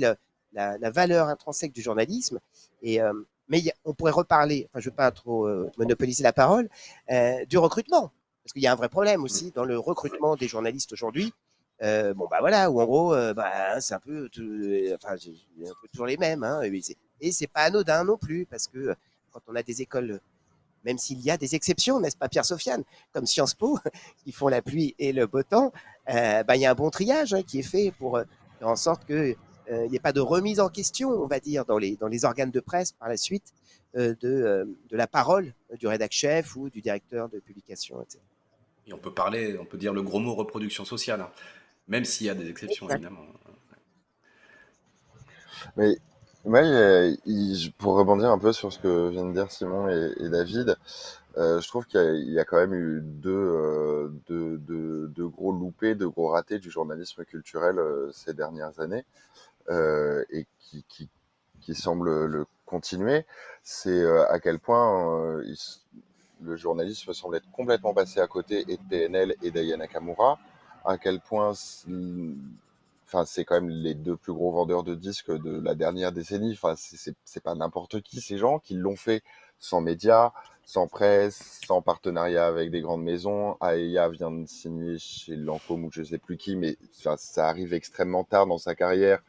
la valeur intrinsèque du journalisme. Et mais on pourrait reparler. Enfin, je veux pas trop monopoliser la parole du recrutement, parce qu'il y a un vrai problème aussi dans le recrutement des journalistes aujourd'hui. Bon bah voilà, où en gros, c'est un peu, enfin, un peu toujours les mêmes, hein, et c'est pas anodin non plus, parce que quand on a des écoles, même s'il y a des exceptions, n'est-ce pas Pierre Sofiane, comme Sciences Po, qui font la pluie et le beau temps, il y a un bon triage qui est fait pour faire en sorte que il n'y ait pas de remise en question, on va dire, dans les organes de presse par la suite de la parole du rédac chef ou du directeur de publication, etc. Et on peut dire le gros mot reproduction sociale, hein, même s'il y a des exceptions, évidemment. Mais moi, pour rebondir un peu sur ce que viennent de dire Simon et David, je trouve qu'il y a quand même eu deux gros loupés, deux gros ratés du journalisme culturel ces dernières années, et qui semblent le continuer. C'est à quel point le journalisme semble être complètement passé à côté et de PNL et d'Aya Nakamura, à quel point enfin, c'est quand même les deux plus gros vendeurs de disques de la dernière décennie. Enfin, c'est pas n'importe qui, ces gens qui l'ont fait sans médias, sans presse, sans partenariat avec des grandes maisons. Aya vient de signer chez Lancôme ou je sais plus qui, mais enfin, ça arrive extrêmement tard dans sa carrière,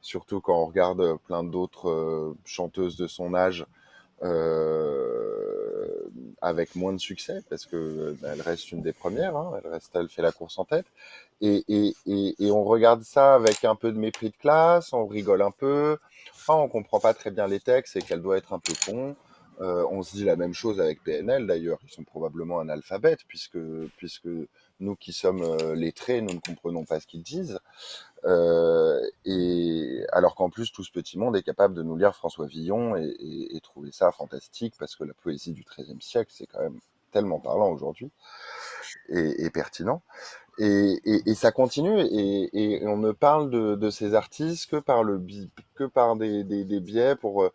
surtout quand on regarde plein d'autres chanteuses de son âge avec moins de succès, parce que elle reste une des premières, hein, elle fait la course en tête, et on regarde ça avec un peu de mépris de classe, on rigole un peu, enfin, on comprend pas très bien les textes et qu'elle doit être un peu con. On se dit la même chose avec PNL d'ailleurs, ils sont probablement analphabètes puisque nous qui sommes lettrés, nous ne comprenons pas ce qu'ils disent. Et alors qu'en plus tout ce petit monde est capable de nous lire François Villon et trouver ça fantastique parce que la poésie du XIIIe siècle c'est quand même tellement parlant aujourd'hui et pertinent et ça continue et on ne parle de ces artistes que par des biais pour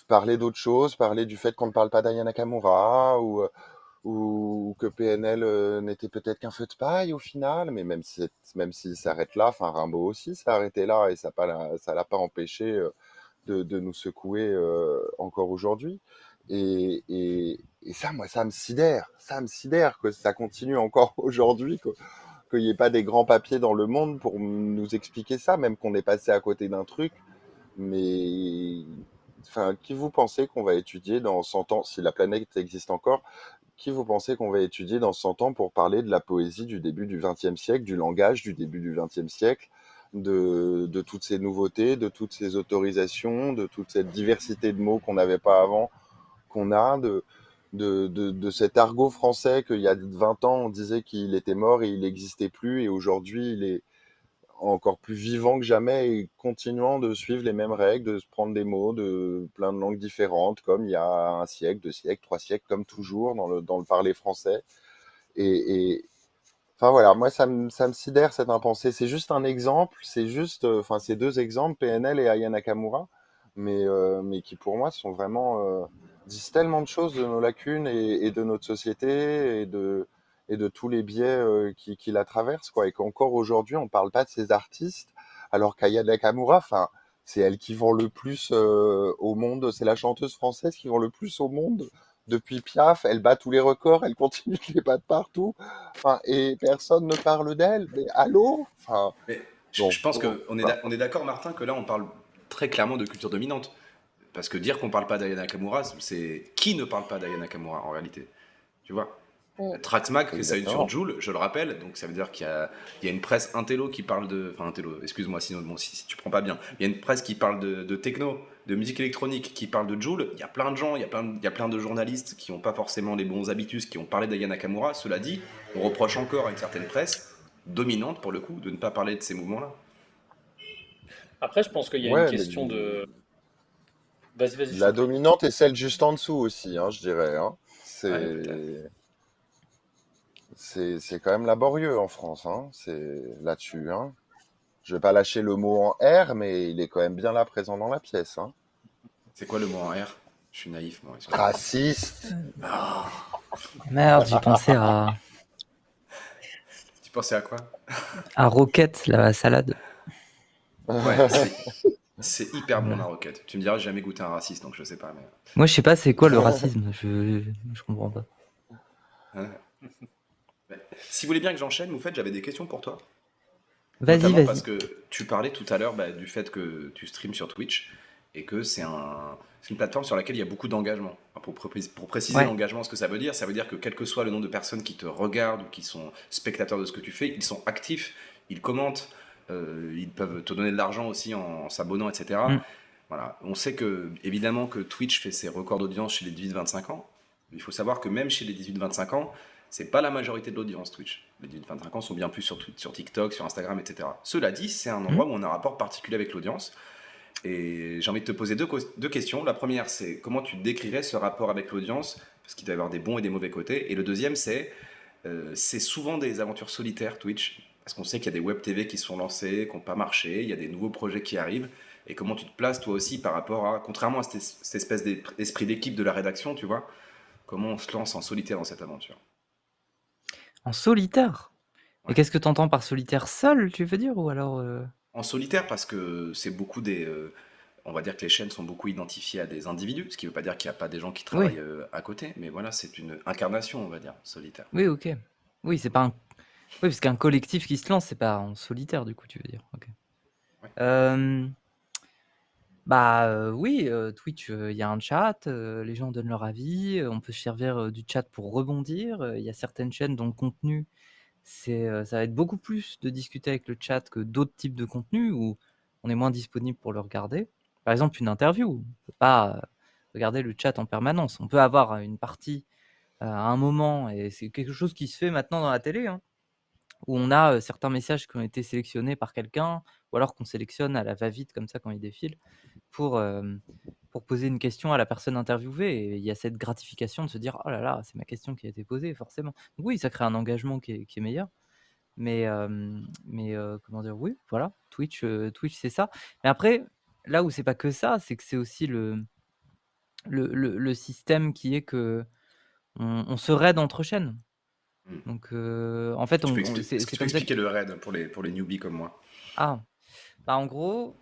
parler d'autres choses, parler du fait qu'on ne parle pas d'Aya Nakamura ou que PNL n'était peut-être qu'un feu de paille au final, mais même s'il s'arrête là, enfin Rimbaud aussi s'est arrêté là et ça l'a pas empêché de nous secouer encore aujourd'hui. Et ça, moi, ça me sidère que ça continue encore aujourd'hui, qu'il n'y ait pas des grands papiers dans le monde pour nous expliquer ça, même qu'on est passé à côté d'un truc. Mais enfin, qui vous pensez qu'on va étudier dans 100 ans, si la planète existe encore, qui vous pensez qu'on va étudier dans 100 ans pour parler de la poésie du début du XXe siècle, du langage du début du XXe siècle, de toutes ces nouveautés, de toutes ces autorisations, de toute cette diversité de mots qu'on n'avait pas avant, qu'on a, de cet argot français qu'il y a 20 ans, on disait qu'il était mort et il n'existait plus, et aujourd'hui, il est encore plus vivant que jamais et continuant de suivre les mêmes règles, de se prendre des mots de plein de langues différentes, comme il y a un siècle, 2 siècles, 3 siècles, comme toujours dans le parler français. Enfin voilà, moi ça me sidère cette impensée. C'est juste un exemple, c'est juste, enfin ces deux exemples, PNL et Aya Nakamura, mais qui pour moi sont vraiment disent tellement de choses de nos lacunes et de notre société et de tous les biais qui la traversent, quoi. Et qu'encore aujourd'hui, on parle pas de ces artistes, alors qu'Aya Nakamura, enfin, c'est elle qui vend le plus au monde, c'est la chanteuse française qui vend le plus au monde. Depuis Piaf, elle bat tous les records, elle continue de les battre partout, enfin, et personne ne parle d'elle. Mais allô? Enfin, Mais bon, je pense qu'on est, voilà. on est d'accord, Martin, que là, on parle très clairement de culture dominante. Parce que dire qu'on parle pas d'Aya Nakamura, c'est qui ne parle pas d'Aya Nakamura en réalité? Tu vois? Mm. Traxmac fait ça une sur Exactement. Joule, je le rappelle, donc ça veut dire qu'il y a une presse intello qui parle de. Enfin, intello, excuse-moi bon, si tu prends pas bien. Il y a une presse qui parle de techno, de musique électronique, qui parle de Joule. Il y a plein de gens, il y a plein de journalistes qui n'ont pas forcément les bons habitus, qui ont parlé d'Aya Nakamura. Cela dit, on reproche encore à une certaine presse, dominante pour le coup, de ne pas parler de ces mouvements-là. Après, je pense qu'il y a une Ouais, mais question de. Vas-y, je la t'en prie. dominante est celle juste en dessous aussi, hein, je dirais. Hein. Ouais, peut-être. C'est quand même laborieux en France, hein. C'est là-dessus. Hein. Je vais pas lâcher le mot en R, mais il est quand même bien là présent dans la pièce. Hein. C'est quoi le mot en R? Je suis naïf, moi, excuse-moi. Raciste. Ah, Merde, j'y pensais tu pensais à quoi? à Roquette, la salade. Ouais, c'est hyper bon Voilà. la roquette. Tu me diras, j'ai jamais goûté un raciste, donc je sais pas. Mais... Moi, je sais pas c'est quoi le racisme. Je comprends pas. Hein. Si vous voulez bien que j'enchaîne, Moufette, j'avais des questions pour toi. Vas-y, Notamment parce vas-y. que tu parlais tout à l'heure du fait que tu streams sur Twitch et que c'est une plateforme sur laquelle il y a beaucoup d'engagement. Enfin, pour préciser Ouais. l'engagement, ce que ça veut dire que quel que soit le nombre de personnes qui te regardent ou qui sont spectateurs de ce que tu fais, ils sont actifs, ils commentent, ils peuvent te donner de l'argent aussi en s'abonnant, etc. Mm. Voilà. On sait que, évidemment, que Twitch fait ses records d'audience chez les 18-25 ans. Il faut savoir que même chez les 18-25 ans, c'est pas la majorité de l'audience Twitch. Les 18-25 ans sont bien plus sur TikTok, sur Instagram, etc. Cela dit, c'est un endroit où on a un rapport particulier avec l'audience. Et j'ai envie de te poser deux questions. La première, c'est comment tu décrirais ce rapport avec l'audience? Parce qu'il doit y avoir des bons et des mauvais côtés. Et le deuxième, c'est souvent des aventures solitaires Twitch. Parce qu'on sait qu'il y a des web TV qui sont lancés, qui n'ont pas marché, il y a des nouveaux projets qui arrivent. Et comment tu te places toi aussi par rapport à, contrairement à cette espèce d'esprit d'équipe de la rédaction, tu vois, comment on se lance en solitaire dans cette aventure? En solitaire. Et Ouais. qu'est-ce que tu entends par solitaire? Seul, tu veux dire? Ou alors. En solitaire parce que c'est beaucoup on va dire que les chaînes sont beaucoup identifiées à des individus, ce qui ne veut pas dire qu'il n'y a pas des gens qui Oui, travaillent à côté, mais voilà, c'est une incarnation, on va dire, solitaire. oui, ok. Oui, c'est pas un. Oui, parce qu'un collectif qui se lance, c'est pas en solitaire, du coup, tu veux dire. Ok. Ouais. Oui, Twitch, il y a un chat, les gens donnent leur avis, on peut se servir du chat pour rebondir. Il y a certaines chaînes dont le contenu, ça va être beaucoup plus de discuter avec le chat que d'autres types de contenus où on est moins disponible pour le regarder. Par exemple, une interview, on peut pas regarder le chat en permanence. On peut avoir une partie à un moment, et c'est quelque chose qui se fait maintenant dans la télé, hein, où on a certains messages qui ont été sélectionnés par quelqu'un, ou alors qu'on sélectionne à la va-vite comme ça quand il défile, pour, pour poser une question à la personne interviewée. Et il y a cette gratification de se dire: «Oh là là, c'est ma question qui a été posée», forcément. Donc oui, ça crée un engagement qui est meilleur. Mais comment dire? Oui, voilà, Twitch, c'est ça. Mais après, là où c'est pas que ça, c'est que c'est aussi le système qui est qu'on on se raid entre chaînes. Hmm. Donc en fait, Est-ce que c'est tu peux comme ça que. expliquer le raid pour les newbies comme moi? Ah! Bah, en gros,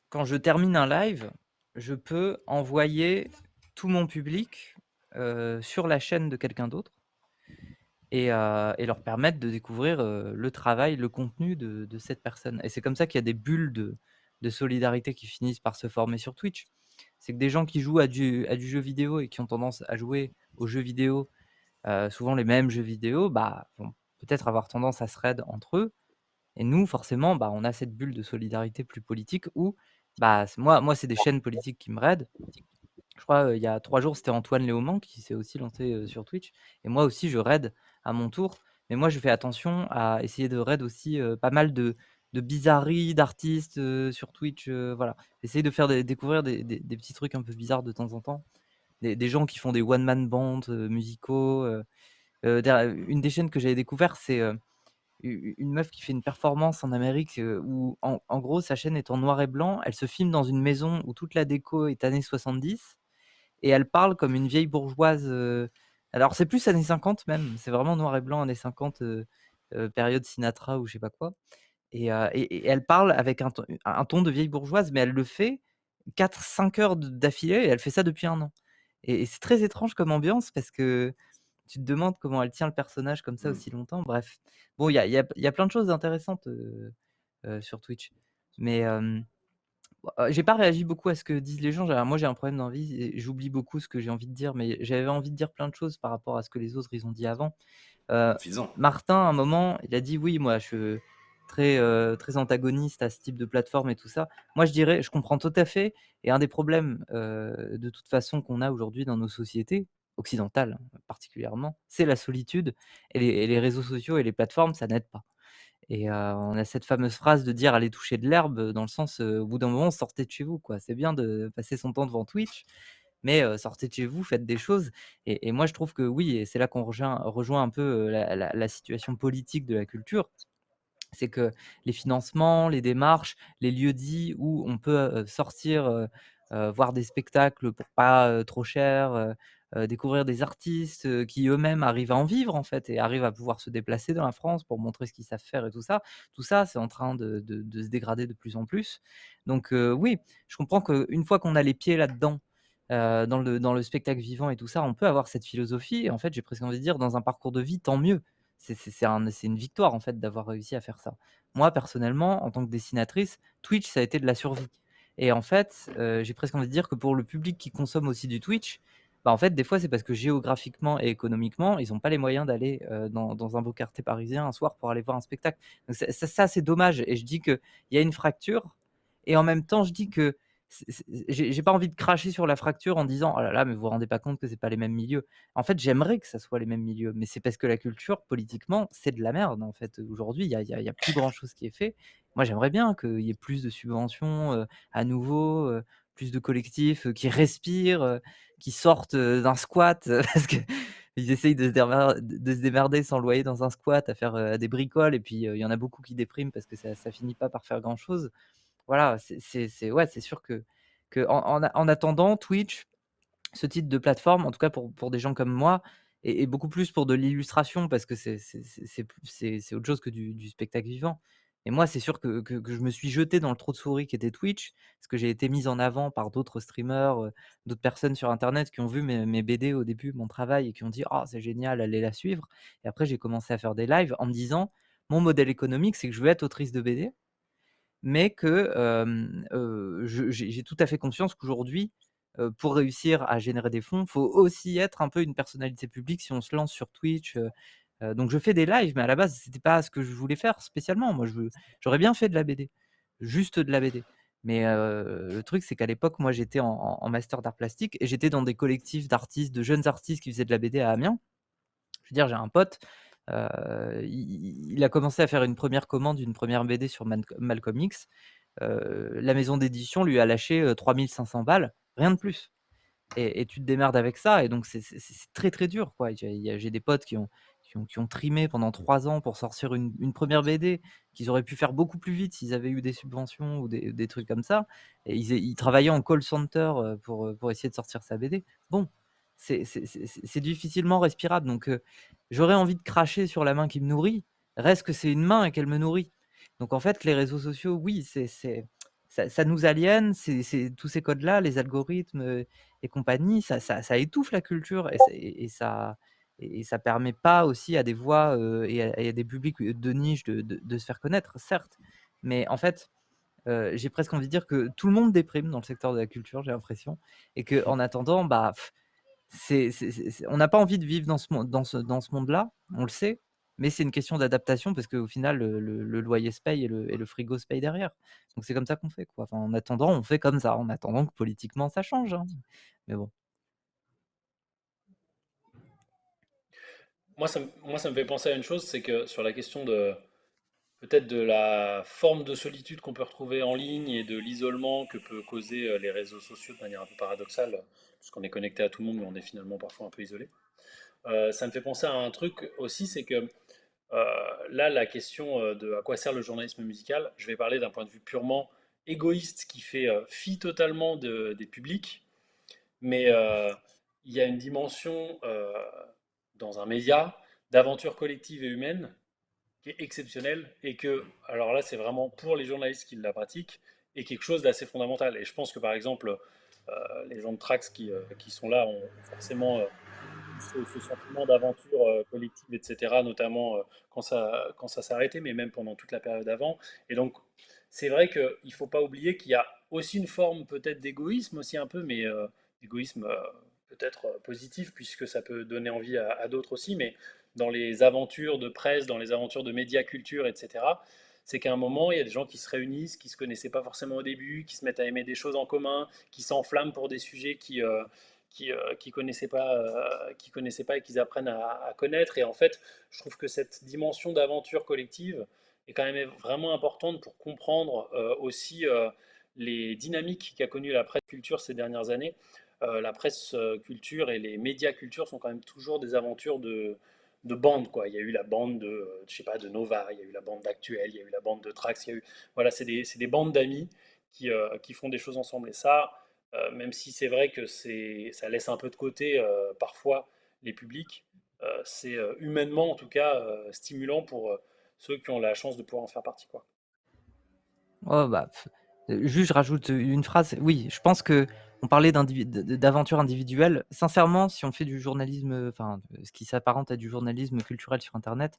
quand je termine un live, je peux envoyer tout mon public, sur la chaîne de quelqu'un d'autre et leur permettre de découvrir, le travail, le contenu de cette personne. Et c'est comme ça qu'il y a des bulles de solidarité qui finissent par se former sur Twitch. C'est que des gens qui jouent à du jeu vidéo et qui ont tendance à jouer aux jeux vidéo, souvent les mêmes jeux vidéo, bah, vont peut-être avoir tendance à se raid entre eux. Et nous, forcément, bah, on a cette bulle de solidarité plus politique où, bah, moi, c'est des chaînes politiques qui me raident. Je crois, il y a 3 jours, c'était Antoine Léaumont qui s'est aussi lancé, sur Twitch, et moi aussi je raid à mon tour. Mais moi, je fais attention à essayer de raid aussi, pas mal de bizarreries d'artistes, sur Twitch, voilà. Essayer de faire découvrir des petits trucs un peu bizarres de temps en temps. Des gens qui font des one man bands, musicaux, une des chaînes que j'avais découvert, c'est, une meuf qui fait une performance en Amérique où, en gros, sa chaîne est en noir et blanc. Elle se filme dans une maison où toute la déco est années 70 et elle parle comme une vieille bourgeoise. Alors, c'est plus années 50 même. C'est vraiment noir et blanc, années 50, période Sinatra ou je sais pas quoi. Et elle parle avec un ton de vieille bourgeoise, mais elle le fait 4-5 heures d'affilée et elle fait ça depuis 1 an. Et c'est très étrange comme ambiance parce que tu te demandes comment elle tient le personnage comme ça Hmm. aussi longtemps. Bref, bon, il y a plein de choses intéressantes sur Twitch. Mais j'ai pas réagi beaucoup à ce que disent les gens. Moi, j'ai un problème d'envie et j'oublie beaucoup ce que j'ai envie de dire, mais j'avais envie de dire plein de choses par rapport à ce que les autres ils ont dit avant. Suffisant. Martin, à un moment, il a dit oui, moi, je suis très antagoniste à ce type de plateforme et tout ça. Moi, je dirais, je comprends tout à fait. Et un des problèmes, de toute façon, qu'on a aujourd'hui dans nos sociétés occidentales, particulièrement, c'est la solitude. Et les réseaux sociaux et les plateformes, ça n'aide pas. Et on a cette fameuse phrase de dire: «Aller toucher de l'herbe», dans le sens, au bout d'un moment, sortez de chez vous, quoi. C'est bien de passer son temps devant Twitch, mais sortez de chez vous, faites des choses. Et moi, je trouve que oui, et c'est là qu'on rejoint un peu, la situation politique de la culture. C'est que les financements, les démarches, les lieux-dits où on peut, sortir, voir des spectacles pour pas, trop cher, découvrir des artistes, qui eux-mêmes arrivent à en vivre en fait et arrivent à pouvoir se déplacer dans la France pour montrer ce qu'ils savent faire et tout ça. Tout ça, c'est en train de se dégrader de plus en plus. Donc oui, je comprends qu'une fois qu'on a les pieds là-dedans, dans le spectacle vivant et tout ça, on peut avoir cette philosophie et en fait, j'ai presque envie de dire dans un parcours de vie, tant mieux. C'est une victoire en fait d'avoir réussi à faire ça. Moi personnellement, en tant que dessinatrice, Twitch ça a été de la survie et en fait, j'ai presque envie de dire que pour le public qui consomme aussi du Twitch, bah, en fait des fois c'est parce que géographiquement et économiquement, ils ont pas les moyens d'aller, dans un beau quartier parisien un soir pour aller voir un spectacle. Donc ça c'est dommage et je dis qu'il y a une fracture et en même temps je dis que j'ai pas envie de cracher sur la fracture en disant: «Oh là là, mais vous vous rendez pas compte que c'est pas les mêmes milieux». En fait, j'aimerais que ça soit les mêmes milieux, mais c'est parce que la culture, politiquement, c'est de la merde, en fait. Aujourd'hui, il y a plus grand chose qui est fait. Moi, j'aimerais bien qu'il y ait plus de subventions, à nouveau, plus de collectifs, qui respirent, qui sortent, d'un squat, parce qu'ils essayent de se démerder sans loyer dans un squat, à faire, des bricoles et puis, il y en a beaucoup qui dépriment parce que ça finit pas par faire grand chose. Voilà, ouais, c'est sûr qu'en attendant, Twitch, ce type de plateforme, en tout cas pour des gens comme moi et beaucoup plus pour de l'illustration parce que c'est autre chose que du spectacle vivant. Et moi, c'est sûr que je me suis jeté dans le trou de souris qui était Twitch, parce que j'ai été mise en avant par d'autres streamers, d'autres personnes sur internet qui ont vu mes BD au début, mon travail et qui ont dit: «Ah, c'est génial, allez la suivre». Et après j'ai commencé à faire des lives en me disant: «Mon modèle économique, c'est que je veux être autrice de BD, mais que, j'ai tout à fait conscience qu'aujourd'hui, pour réussir à générer des fonds, il faut aussi être un peu une personnalité publique si on se lance sur Twitch, donc je fais des lives, mais à la base, c'était pas ce que je voulais faire spécialement. Moi, j'aurais bien fait de la BD, juste de la BD. Mais le truc, c'est qu'à l'époque, moi, j'étais en master d'art plastique et j'étais dans des collectifs d'artistes, de jeunes artistes qui faisaient de la BD à Amiens. Je veux dire, j'ai un pote, il a commencé à faire une première commande, une première BD sur Malcolm X. La maison d'édition lui a lâché 3 500 balles, rien de plus. Et tu te démerdes avec ça et donc c'est très, très dur, quoi. J'ai des potes qui ont trimé pendant 3 ans pour sortir une première BD qu'ils auraient pu faire beaucoup plus vite s'ils avaient eu des subventions ou des trucs comme ça et ils travaillaient en call center, pour essayer de sortir sa BD. Bon, c'est difficilement respirable donc j'aurais envie de cracher sur la main qui me nourrit, reste que c'est une main et qu'elle me nourrit. Donc en fait, les réseaux sociaux, oui, ça nous aliène, c'est tous ces codes-là, les algorithmes, et compagnie, ça étouffe la culture et ça permet pas aussi à des voix, et à des publics, de niche de se faire connaître, certes. Mais en fait, j'ai presque envie de dire que tout le monde déprime dans le secteur de la culture, j'ai l'impression et qu'en attendant, bah, on n'a pas envie de vivre dans ce monde-là, on le sait, mais c'est une question d'adaptation parce qu'au final, le loyer se paye et le frigo se paye derrière. Donc c'est comme ça qu'on fait, quoi. Enfin, en attendant, on fait comme ça, en attendant que politiquement ça change, hein. Mais bon. Moi, ça me fait penser à une chose, c'est que sur la question de peut-être de la forme de solitude qu'on peut retrouver en ligne et de l'isolement que peut causer les réseaux sociaux de manière un peu paradoxale, puisqu'on est connecté à tout le monde, mais on est finalement parfois un peu isolé. Ça me fait penser à un truc aussi, c'est que Là, la question de à quoi sert le journalisme musical, je vais parler d'un point de vue purement égoïste qui fait fi totalement des publics, mais il y a une dimension dans un média d'aventure collective et humaine qui est exceptionnelle et que, alors là, c'est vraiment pour les journalistes qui la pratiquent et quelque chose d'assez fondamental. Et je pense que par exemple, les gens de Trax qui sont là ont forcément ce sentiment d'aventure collective, etc., notamment quand ça s'est arrêté, mais même pendant toute la période avant. Et donc, c'est vrai qu'il ne faut pas oublier qu'il y a aussi une forme peut-être d'égoïsme, aussi un peu, mais d'égoïsme peut-être positif, puisque ça peut donner envie à d'autres aussi, mais dans les aventures de presse, dans les aventures de médias, culture, etc., c'est qu'à un moment, il y a des gens qui se réunissent, qui ne se connaissaient pas forcément au début, qui se mettent à aimer des choses en commun, qui s'enflamment pour des sujets qui connaissaient pas et qu'ils apprennent à connaître. Et en fait, je trouve que cette dimension d'aventure collective est quand même vraiment importante pour comprendre aussi les dynamiques qu'a connues la presse culture ces dernières années. La presse culture et les médias culture sont quand même toujours des aventures de bandes, quoi. Il y a eu la bande de, je sais pas, de Nova, il y a eu la bande d'Actuel, il y a eu la bande de Trax, il y a eu, voilà, c'est des bandes d'amis qui font des choses ensemble. Et ça, même si c'est vrai que ça laisse un peu de côté parfois les publics, c'est humainement en tout cas stimulant pour ceux qui ont la chance de pouvoir en faire partie, quoi. Oh bah, juste je rajoute une phrase. Oui, je pense que on parlait d'aventure individuelle. Sincèrement, si on fait du journalisme, enfin, ce qui s'apparente à du journalisme culturel sur Internet,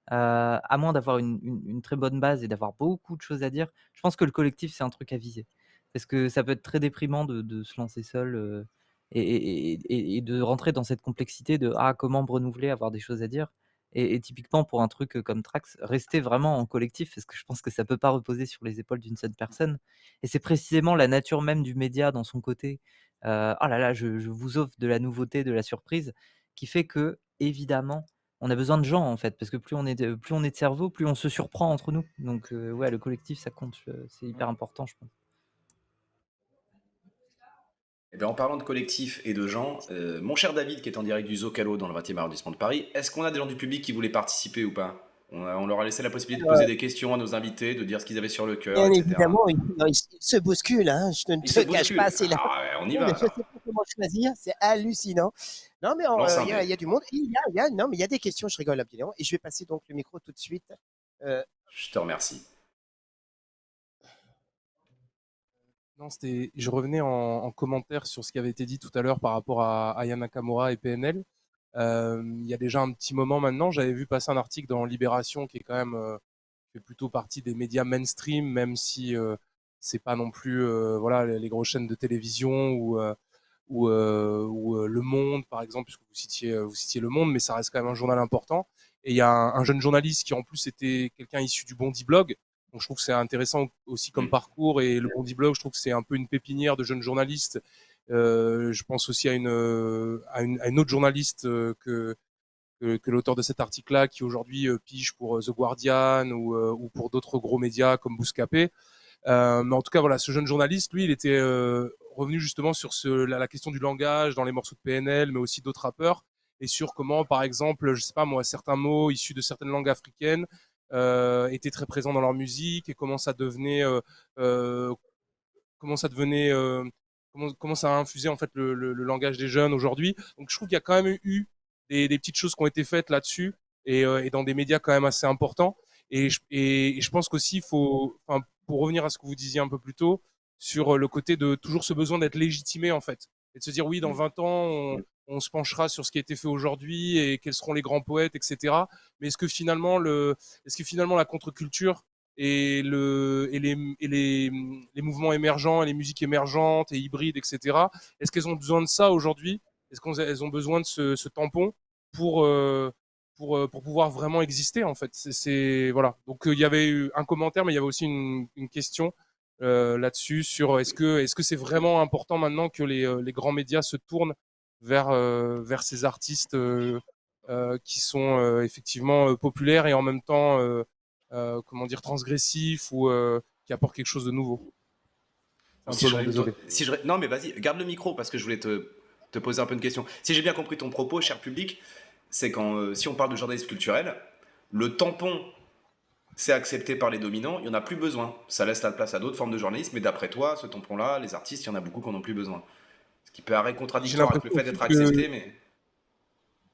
à moins d'avoir une très bonne base et d'avoir beaucoup de choses à dire, je pense que le collectif, c'est un truc à viser. Parce que ça peut être très déprimant de se lancer seul, et de rentrer dans cette complexité de: «Ah, comment me renouveler, avoir des choses à dire?» Et typiquement pour un truc, comme Trax, rester vraiment en collectif, parce que je pense que ça peut pas reposer sur les épaules d'une seule personne et c'est précisément la nature même du média dans son côté, «Oh là là, je vous offre de la nouveauté, de la surprise», qui fait que évidemment on a besoin de gens, en fait, parce que plus on est de cerveau, plus on se surprend entre nous. Donc ouais, le collectif, ça compte, c'est hyper important, je pense. Eh bien, en parlant de collectif et de gens, mon cher David, qui est en direct du Zocalo dans le 20e arrondissement de Paris, est-ce qu'on a des gens du public qui voulaient participer ou pas? On leur a laissé la possibilité de poser des questions à nos invités, de dire ce qu'ils avaient sur le cœur, Bien etc. évidemment, il se bouscule, hein, je ne Ils se te cache pas, bousculent. c'est là. Ah ouais, on y Non, va mais je ne alors. sais pas comment choisir, c'est hallucinant. Non, mais Lance un il dé. y a du monde. Non, mais il y a des questions, je rigole bien. Et je vais passer donc le micro tout de suite. Euh, Je te remercie. Non, je revenais en commentaire sur ce qui avait été dit tout à l'heure par rapport à Aya Nakamura et PNL. Il y a déjà un petit moment maintenant, j'avais vu passer un article dans Libération qui est quand même fait plutôt partie des médias mainstream, même si c'est pas non plus voilà les grosses chaînes de télévision ou Le Monde par exemple, puisque vous citiez Le Monde, mais ça reste quand même un journal important. Et il y a un jeune journaliste qui en plus était quelqu'un issu du Bondi Blog. Donc je trouve que c'est intéressant aussi comme parcours, et le Bondi Blog, je trouve que c'est un peu une pépinière de jeunes journalistes. Je pense aussi à une autre journaliste que l'auteur de cet article-là, qui aujourd'hui pige pour The Guardian ou pour d'autres gros médias comme Bouscapé. Mais en tout cas, voilà, ce jeune journaliste, lui, il était revenu justement sur la question du langage dans les morceaux de PNL, mais aussi d'autres rappeurs, et sur comment, par exemple, je sais pas moi, certains mots issus de certaines langues africaines étaient très présents dans leur musique, et euh, comment ça devenait, comment ça a infusé en fait le langage des jeunes aujourd'hui. Donc je trouve qu'il y a quand même eu des petites choses qui ont été faites là-dessus, et dans des médias quand même assez importants. Et je pense qu'aussi, il faut, enfin, pour revenir à ce que vous disiez un peu plus tôt, sur le côté de toujours ce besoin d'être légitimé, en fait. Et de se dire, oui, dans 20 ans, on se penchera sur ce qui a été fait aujourd'hui et quels seront les grands poètes, etc. Mais est-ce que finalement la contre-culture les mouvements émergents, et les musiques émergentes et hybrides, etc., est-ce qu'elles ont besoin de ça aujourd'hui? Est-ce qu'elles ont besoin de ce tampon pour, pour pouvoir vraiment exister, en fait? Voilà. Donc il y avait eu un commentaire, mais il y avait aussi une question là-dessus sur est-ce que c'est vraiment important maintenant que les grands médias se tournent vers ces artistes qui sont effectivement populaires et en même temps comment dire, transgressifs ou qui apportent quelque chose de nouveau. C'est un peu long, désolé. Non, mais vas-y, garde le micro parce que je voulais te poser un peu une question. Si j'ai bien compris ton propos, cher public, c'est si on parle de journalisme culturel, Le tampon, c'est accepté par les dominants, il n'y en a plus besoin. Ça laisse la place à d'autres formes de journalisme, mais d'après toi, ce tampon-là, les artistes, il y en a beaucoup qui n'en ont plus besoin. Ce qui peut paraître J'ai contradictoire avec le l'impression fait aussi d'être que accepté, mais...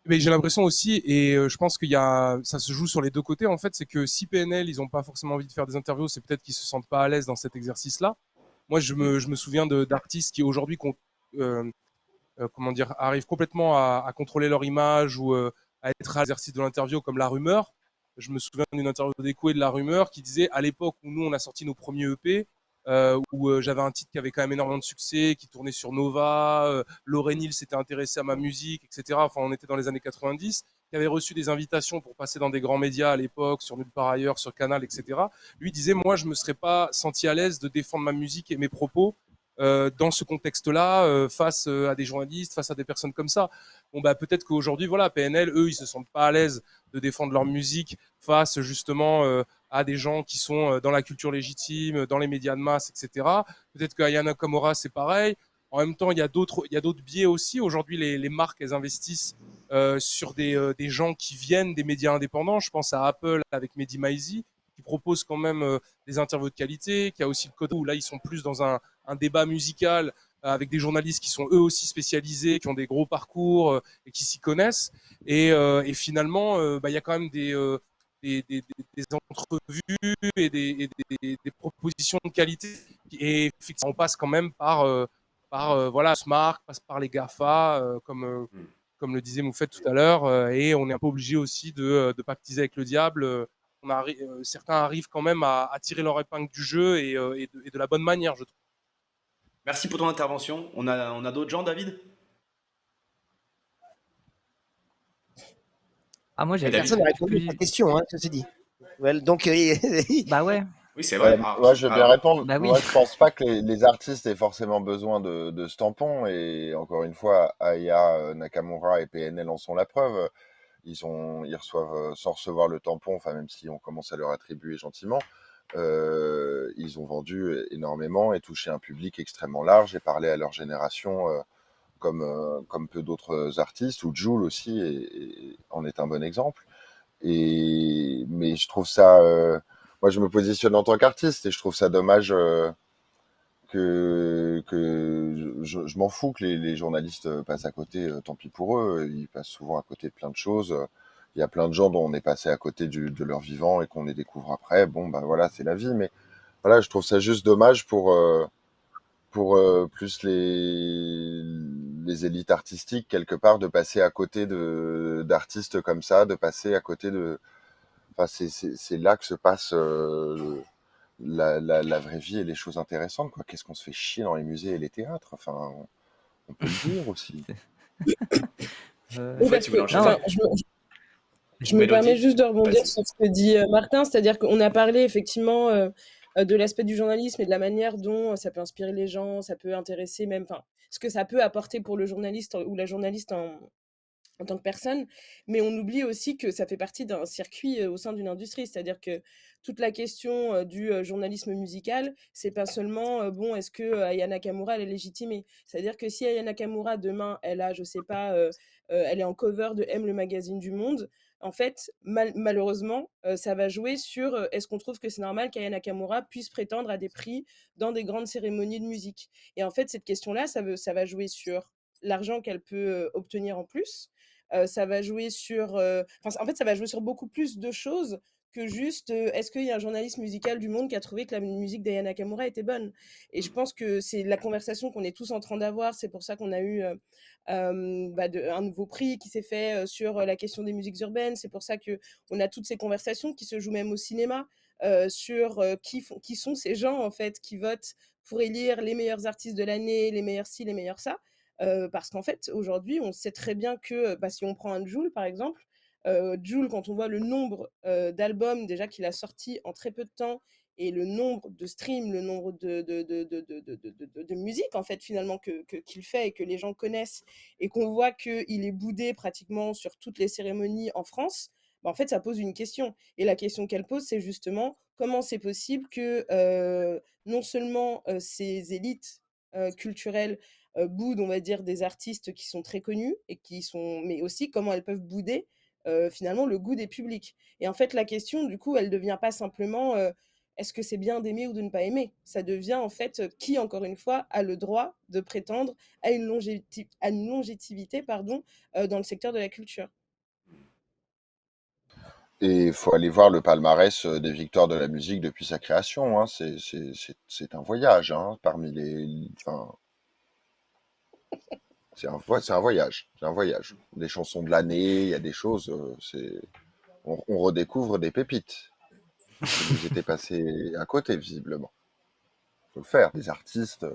Mais j'ai l'impression aussi, et je pense ça se joue sur les deux côtés en fait, c'est que si PNL ils ont pas forcément envie de faire des interviews, c'est peut-être qu'ils se sentent pas à l'aise dans cet exercice-là. Moi, je me souviens d'artistes qui aujourd'hui euh, comment dire, arrivent complètement à contrôler leur image ou à être à l'exercice de l'interview comme La Rumeur. Je me souviens d'une interview d'Écho et de La Rumeur qui disait à l'époque où nous on a sorti nos premiers EP, où j'avais un titre qui avait quand même énormément de succès, qui tournait sur Nova, Lauryn Hill s'était intéressé à ma musique, etc. Enfin, on était dans les années 90, qui avait reçu des invitations pour passer dans des grands médias à l'époque, sur Nulle part ailleurs, sur Canal, etc. Lui disait, moi, je me serais pas senti à l'aise de défendre ma musique et mes propos dans ce contexte-là, face à des journalistes, face à des personnes comme ça. Bon, bah, peut-être qu'aujourd'hui, voilà, PNL, eux, ils se sentent pas à l'aise de défendre leur musique face justement à des gens qui sont dans la culture légitime, dans les médias de masse, etc. Peut-être qu'Aya Nakamura, c'est pareil. En même temps, il y a d'autres biais aussi. Aujourd'hui, les marques, elles investissent sur des gens qui viennent des médias indépendants. Je pense à Apple avec Mehdi Maizi, qui propose quand même des interviews de qualité, qui a aussi le code où là, ils sont plus dans un débat musical avec des journalistes qui sont eux aussi spécialisés, qui ont des gros parcours et qui s'y connaissent. Et finalement, bah, il y a quand même des entrevues et des propositions de qualité. Et on passe quand même par voilà, Smart, passe par les GAFA, Hmm. comme le disait Moufette tout à l'heure, et on est un peu obligé aussi de pactiser avec le diable. Certains arrivent quand même à tirer leur épingle du jeu et de la bonne manière, je trouve. Merci pour ton intervention. On a d'autres gens, David? Ah, moi, Eh, j'avais David? Personne n'a répondu à ta plus. question, hein, ceci dit. Ouais, donc, Bah ouais, Oui, c'est vrai. Ouais, Ah, moi, je vais bien alors, répondre. bah oui. Moi, je pense pas que les artistes aient forcément besoin de ce tampon. Et encore une fois, Aya Nakamura et PNL en sont la preuve. Ils reçoivent, sans recevoir le tampon, enfin, même si on commence à leur attribuer gentiment, ils ont vendu énormément et touché un public extrêmement large et parlé à leur génération, comme peu d'autres artistes, ou Jul aussi en est un bon exemple. Mais je trouve ça, moi je me positionne en tant qu'artiste et je trouve ça dommage que je m'en fous que les journalistes passent à côté, tant pis pour eux, ils passent souvent à côté de plein de choses. Il y a plein de gens dont on est passé à côté de leur vivant et qu'on les découvre après. Bon, ben voilà, c'est la vie. Mais voilà, je trouve ça juste dommage pour plus les élites artistiques, quelque part, de passer à côté d'artistes comme ça, de passer à côté de. Enfin, c'est là que se passe la vraie vie et les choses intéressantes, quoi. Qu'est-ce qu'on se fait chier dans les musées et les théâtres? Enfin, on peut le dire aussi. Euh, Oui, en fait, parce tu que, voulais Non, enchaîner. enfin, je me permets Mélodie? juste de rebondir Vas-y. sur ce que dit Martin, c'est-à-dire qu'on a parlé effectivement de l'aspect du journalisme et de la manière dont ça peut inspirer les gens, ça peut intéresser même, enfin, ce que ça peut apporter pour le journaliste ou la journaliste en tant que personne, mais on oublie aussi que ça fait partie d'un circuit au sein d'une industrie. C'est-à-dire que toute la question du journalisme musical, c'est pas seulement bon, est-ce que Aya Nakamura elle est légitimée. C'est-à-dire que si Aya Nakamura demain, elle a, je sais pas, elle est en cover de M le magazine du Monde. En fait, malheureusement, ça va jouer sur est-ce qu'on trouve que c'est normal qu'Aya Nakamura puisse prétendre à des prix dans des grandes cérémonies de musique. Et en fait, cette question-là, ça va jouer sur l'argent qu'elle peut obtenir en plus, ça va jouer sur, en fait, ça va jouer sur beaucoup plus de choses que juste, est-ce qu'il y a un journaliste musical du monde qui a trouvé que la musique d'Aya Nakamura était bonne? Et je pense que c'est la conversation qu'on est tous en train d'avoir. C'est pour ça qu'on a eu un nouveau prix qui s'est fait sur la question des musiques urbaines. C'est pour ça qu'on a toutes ces conversations qui se jouent même au cinéma sur qui sont ces gens en fait qui votent pour élire les meilleurs artistes de l'année, les meilleurs ci, les meilleurs ça. Parce qu'en fait, aujourd'hui, on sait très bien que, si on prend un Jul, par exemple, Jul, quand on voit le nombre d'albums déjà qu'il a sortis en très peu de temps et le nombre de streams, le nombre de musique, en fait, finalement, qu'il fait et que les gens connaissent, et qu'on voit qu'il est boudé pratiquement sur toutes les cérémonies en France, bah, en fait, ça pose une question. Et la question qu'elle pose, c'est justement comment c'est possible que non seulement ces élites culturelles boudent, on va dire, des artistes qui sont très connus et qui sont, mais aussi comment elles peuvent bouder finalement le goût des publics. Et en fait, la question, du coup, elle devient pas simplement est-ce que c'est bien d'aimer ou de ne pas aimer? Ça devient en fait qui, encore une fois, a le droit de prétendre à une longévité pardon, dans le secteur de la culture. Et il faut aller voir le palmarès des victoires de la musique depuis sa création, hein. C'est un voyage, hein, parmi enfin, c'est un voyage, c'est un voyage. Des chansons de l'année, il y a des choses, on redécouvre des pépites qui nous étaient passées à côté, visiblement. Faut le faire, des artistes,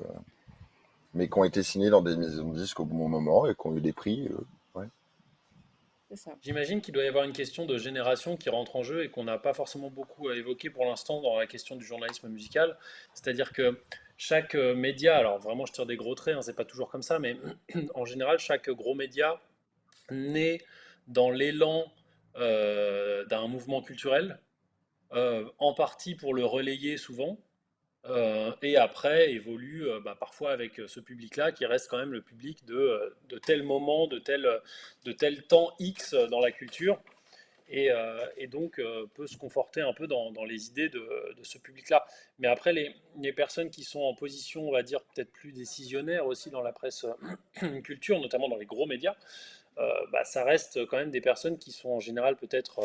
mais qui ont été signés dans des maisons de disques au bon moment et qui ont eu des prix. Ouais. C'est ça. J'imagine qu'il doit y avoir une question de génération qui rentre en jeu et qu'on n'a pas forcément beaucoup à évoquer pour l'instant dans la question du journalisme musical. C'est-à-dire que chaque média, alors vraiment je tire des gros traits, hein, c'est pas toujours comme ça, mais en général chaque gros média naît dans l'élan d'un mouvement culturel, en partie pour le relayer souvent, et après évolue parfois avec ce public-là qui reste quand même le public de tel moment, de tel temps X dans la culture, et donc peut se conforter un peu dans les idées de ce public-là. Mais après, les personnes qui sont en position, on va dire, peut-être plus décisionnaire aussi dans la presse culture, notamment dans les gros médias, ça reste quand même des personnes qui sont en général peut-être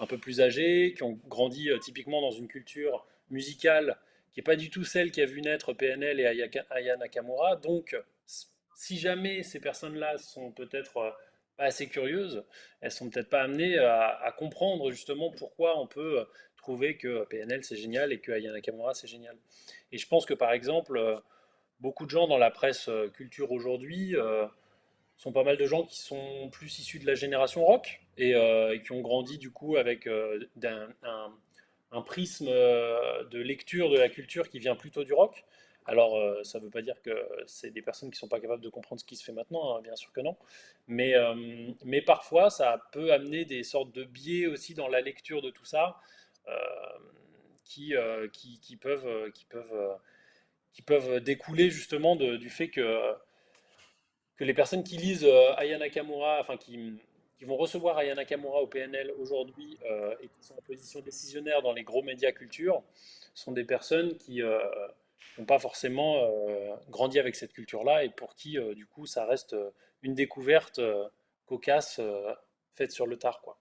un peu plus âgées, qui ont grandi typiquement dans une culture musicale qui n'est pas du tout celle qui a vu naître PNL et Aya Nakamura. Donc, si jamais ces personnes-là sont peut-être pas assez curieuses, elles sont peut-être pas amenées à comprendre justement pourquoi on peut trouver que PNL c'est génial et que Aya Nakamura c'est génial. Et je pense que par exemple, beaucoup de gens dans la presse culture aujourd'hui sont pas mal de gens qui sont plus issus de la génération rock et qui ont grandi du coup avec un prisme de lecture de la culture qui vient plutôt du rock. Alors, ça ne veut pas dire que c'est des personnes qui ne sont pas capables de comprendre ce qui se fait maintenant, hein, bien sûr que non. Mais parfois, ça peut amener des sortes de biais aussi dans la lecture de tout ça, euh, qui peuvent découler justement du fait que les personnes qui lisent Aya Nakamura, enfin qui vont recevoir Aya Nakamura au PNL aujourd'hui et qui sont en position décisionnaire dans les gros médias culture, sont des personnes qui n'ont pas forcément grandi avec cette culture-là et pour qui, du coup, ça reste une découverte cocasse faite sur le tard, quoi.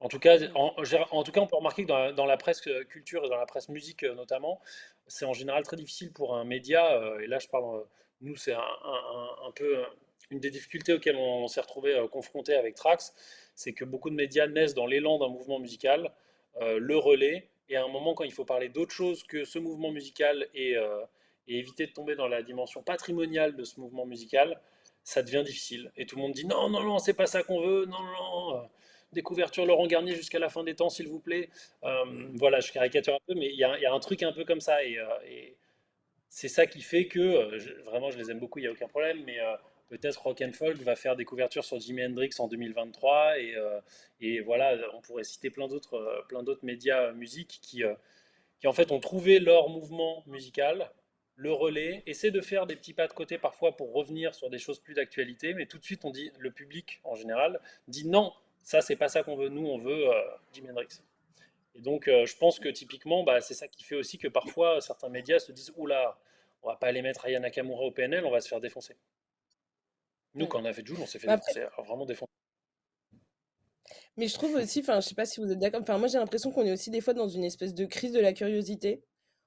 En tout cas, on peut remarquer que dans la presse culture et dans la presse musique notamment, c'est en général très difficile pour un média, et là je parle, nous c'est un peu une des difficultés auxquelles on s'est retrouvé confronté avec Trax, c'est que beaucoup de médias naissent dans l'élan d'un mouvement musical, le relais, et à un moment quand il faut parler d'autre chose que ce mouvement musical et éviter de tomber dans la dimension patrimoniale de ce mouvement musical, ça devient difficile. Et tout le monde dit non, non, non, c'est pas ça qu'on veut, non, non. Des couvertures Laurent Garnier jusqu'à la fin des temps, s'il vous plaît. Voilà, je caricature un peu, mais il y a un truc un peu comme ça. Et c'est ça qui fait que, vraiment, je les aime beaucoup, il n'y a aucun problème, mais peut-être Rock and Folk va faire des couvertures sur Jimi Hendrix en 2023. Et voilà, on pourrait citer plein d'autres médias musique qui, en fait, ont trouvé leur mouvement musical, le relais, essaient de faire des petits pas de côté parfois pour revenir sur des choses plus d'actualité, mais tout de suite, on dit, le public en général, dit non, ça, c'est pas ça qu'on veut, nous, on veut Jimi Hendrix. Et donc, je pense que typiquement, c'est ça qui fait aussi que parfois, certains médias se disent, oula, on va pas aller mettre Aya Nakamura au PNL, on va se faire défoncer. Nous, Ouais. quand on a fait Joule, on s'est fait Mais après, défoncer, alors vraiment défoncer. mais je trouve aussi, enfin, je sais pas si vous êtes d'accord, enfin, moi j'ai l'impression qu'on est aussi des fois dans une espèce de crise de la curiosité,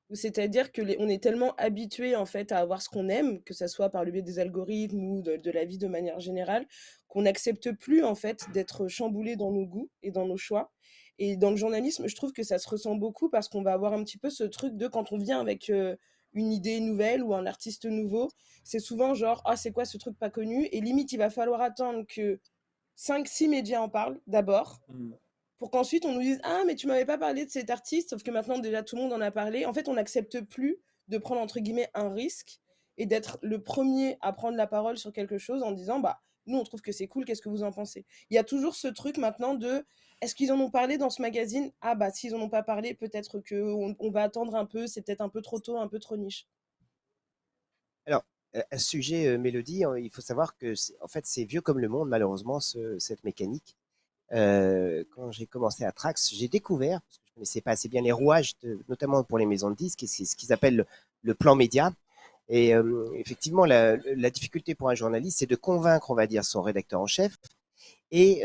où c'est-à-dire que on est tellement habitué en fait à avoir ce qu'on aime, que ça soit par le biais des algorithmes ou de la vie de manière générale, qu'on n'accepte plus en fait d'être chamboulé dans nos goûts et dans nos choix. Et dans le journalisme, je trouve que ça se ressent beaucoup parce qu'on va avoir un petit peu ce truc de quand on vient avec une idée nouvelle ou un artiste nouveau, c'est souvent genre, ah, c'est quoi ce truc pas connu? Et limite, il va falloir attendre que 5, 6 médias en parlent d'abord, Mm. pour qu'ensuite on nous dise ah mais tu m'avais pas parlé de cet artiste, sauf que maintenant déjà tout le monde en a parlé. En fait, on n'accepte plus de prendre entre guillemets un risque et d'être le premier à prendre la parole sur quelque chose en disant bah nous on trouve que c'est cool, qu'est-ce que vous en pensez? Il y a toujours ce truc maintenant de est-ce qu'ils en ont parlé dans ce magazine? Ah bah s'ils en ont pas parlé, peut-être que on va attendre un peu, c'est peut-être un peu trop tôt, un peu trop niche. Alors, à ce sujet, Mélodie, il faut savoir que en fait, c'est vieux comme le monde, malheureusement, cette mécanique. quand j'ai commencé à Trax, j'ai découvert, parce que je ne connaissais pas assez bien les rouages, notamment pour les maisons de disques, et c'est ce qu'ils appellent le plan média. Et effectivement, la difficulté pour un journaliste, c'est de convaincre, on va dire, son rédacteur en chef. Et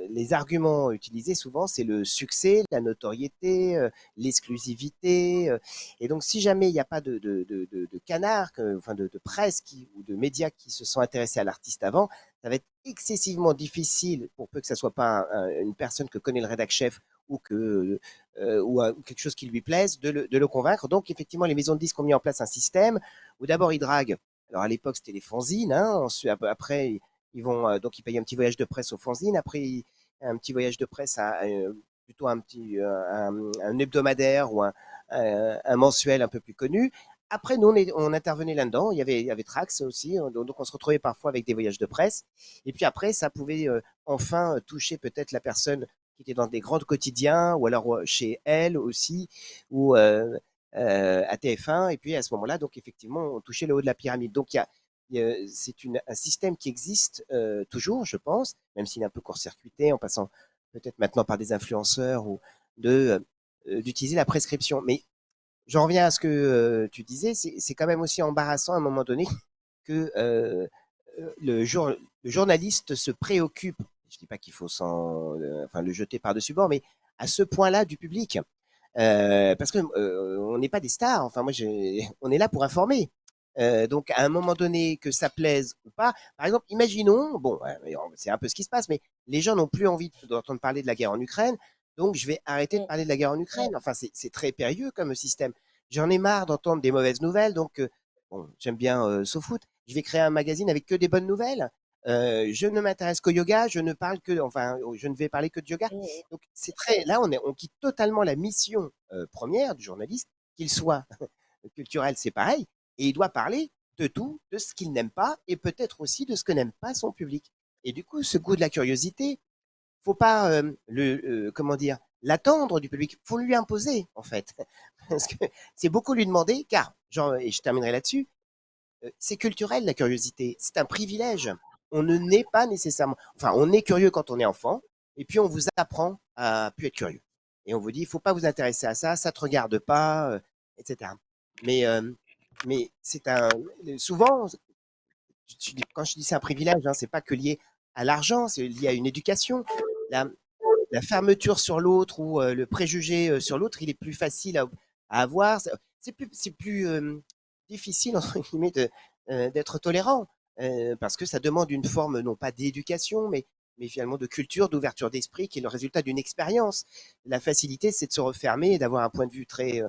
les arguments utilisés souvent, c'est le succès, la notoriété, l'exclusivité. Et donc, si jamais il n'y a pas de canard, enfin de presse ou de médias qui se sont intéressés à l'artiste avant, ça va être excessivement difficile, pour peu que ça soit pas une personne que connaît le rédac chef ou ou quelque chose qui lui plaise, de le convaincre. Donc, effectivement, les maisons de disques ont mis en place un système où d'abord ils draguent. Alors, à l'époque, c'était les fanzines. Hein, après, ils vont donc ils payent un petit voyage de presse au fanzine. Après, un petit voyage de presse à plutôt un hebdomadaire ou un mensuel un peu plus connu. Après, nous, on intervenait là-dedans. Il y avait Trax aussi. Donc, on se retrouvait parfois avec des voyages de presse. Et puis après, ça pouvait enfin toucher peut-être la personne qui était dans des grands quotidiens ou alors chez elle aussi ou à TF1. Et puis à ce moment-là, donc effectivement, on touchait le haut de la pyramide. Donc, c'est un système qui existe toujours, je pense, même s'il est un peu court-circuité en passant peut-être maintenant par des influenceurs ou d'utiliser la prescription. Mais j'en reviens à ce que tu disais, c'est quand même aussi embarrassant à un moment donné que le journaliste se préoccupe, je ne dis pas qu'il faut enfin, le jeter par-dessus bord, mais à ce point-là du public. Parce que on n'est pas des stars, enfin moi on est là pour informer. Donc à un moment donné, que ça plaise ou pas, par exemple, imaginons, bon, c'est un peu ce qui se passe, mais les gens n'ont plus envie d'entendre parler de la guerre en Ukraine, donc je vais arrêter de parler de la guerre en Ukraine. Enfin, c'est très périlleux comme système. J'en ai marre d'entendre des mauvaises nouvelles, donc bon, j'aime bien SoFoot, je vais créer un magazine avec que des bonnes nouvelles. Je ne m'intéresse qu'au yoga, je ne parle que, enfin, je ne vais parler que de yoga. Donc c'est très, là on quitte totalement la mission première du journaliste, qu'il soit culturel, c'est pareil, et il doit parler de tout, de ce qu'il n'aime pas, et peut-être aussi de ce que n'aime pas son public. Et du coup, ce goût de la curiosité, faut pas comment dire, l'attendre du public, faut lui imposer en fait, parce que c'est beaucoup lui demander, car, genre, et je terminerai là-dessus, c'est culturel la curiosité, c'est un privilège. On ne naît pas nécessairement, enfin, on est curieux quand on est enfant, et puis on vous apprend à plus être curieux. Et on vous dit, il faut pas vous intéresser à ça, ça te regarde pas, etc. Mais c'est souvent, quand je dis c'est un privilège, hein, c'est pas que lié à l'argent, c'est lié à une éducation. La, la fermeture sur l'autre ou le préjugé sur l'autre, il est plus facile à avoir. C'est plus difficile, entre guillemets, d'être tolérant, parce que ça demande une forme, non pas d'éducation, mais finalement de culture, d'ouverture d'esprit, qui est le résultat d'une expérience. La facilité, c'est de se refermer et d'avoir un point de vue très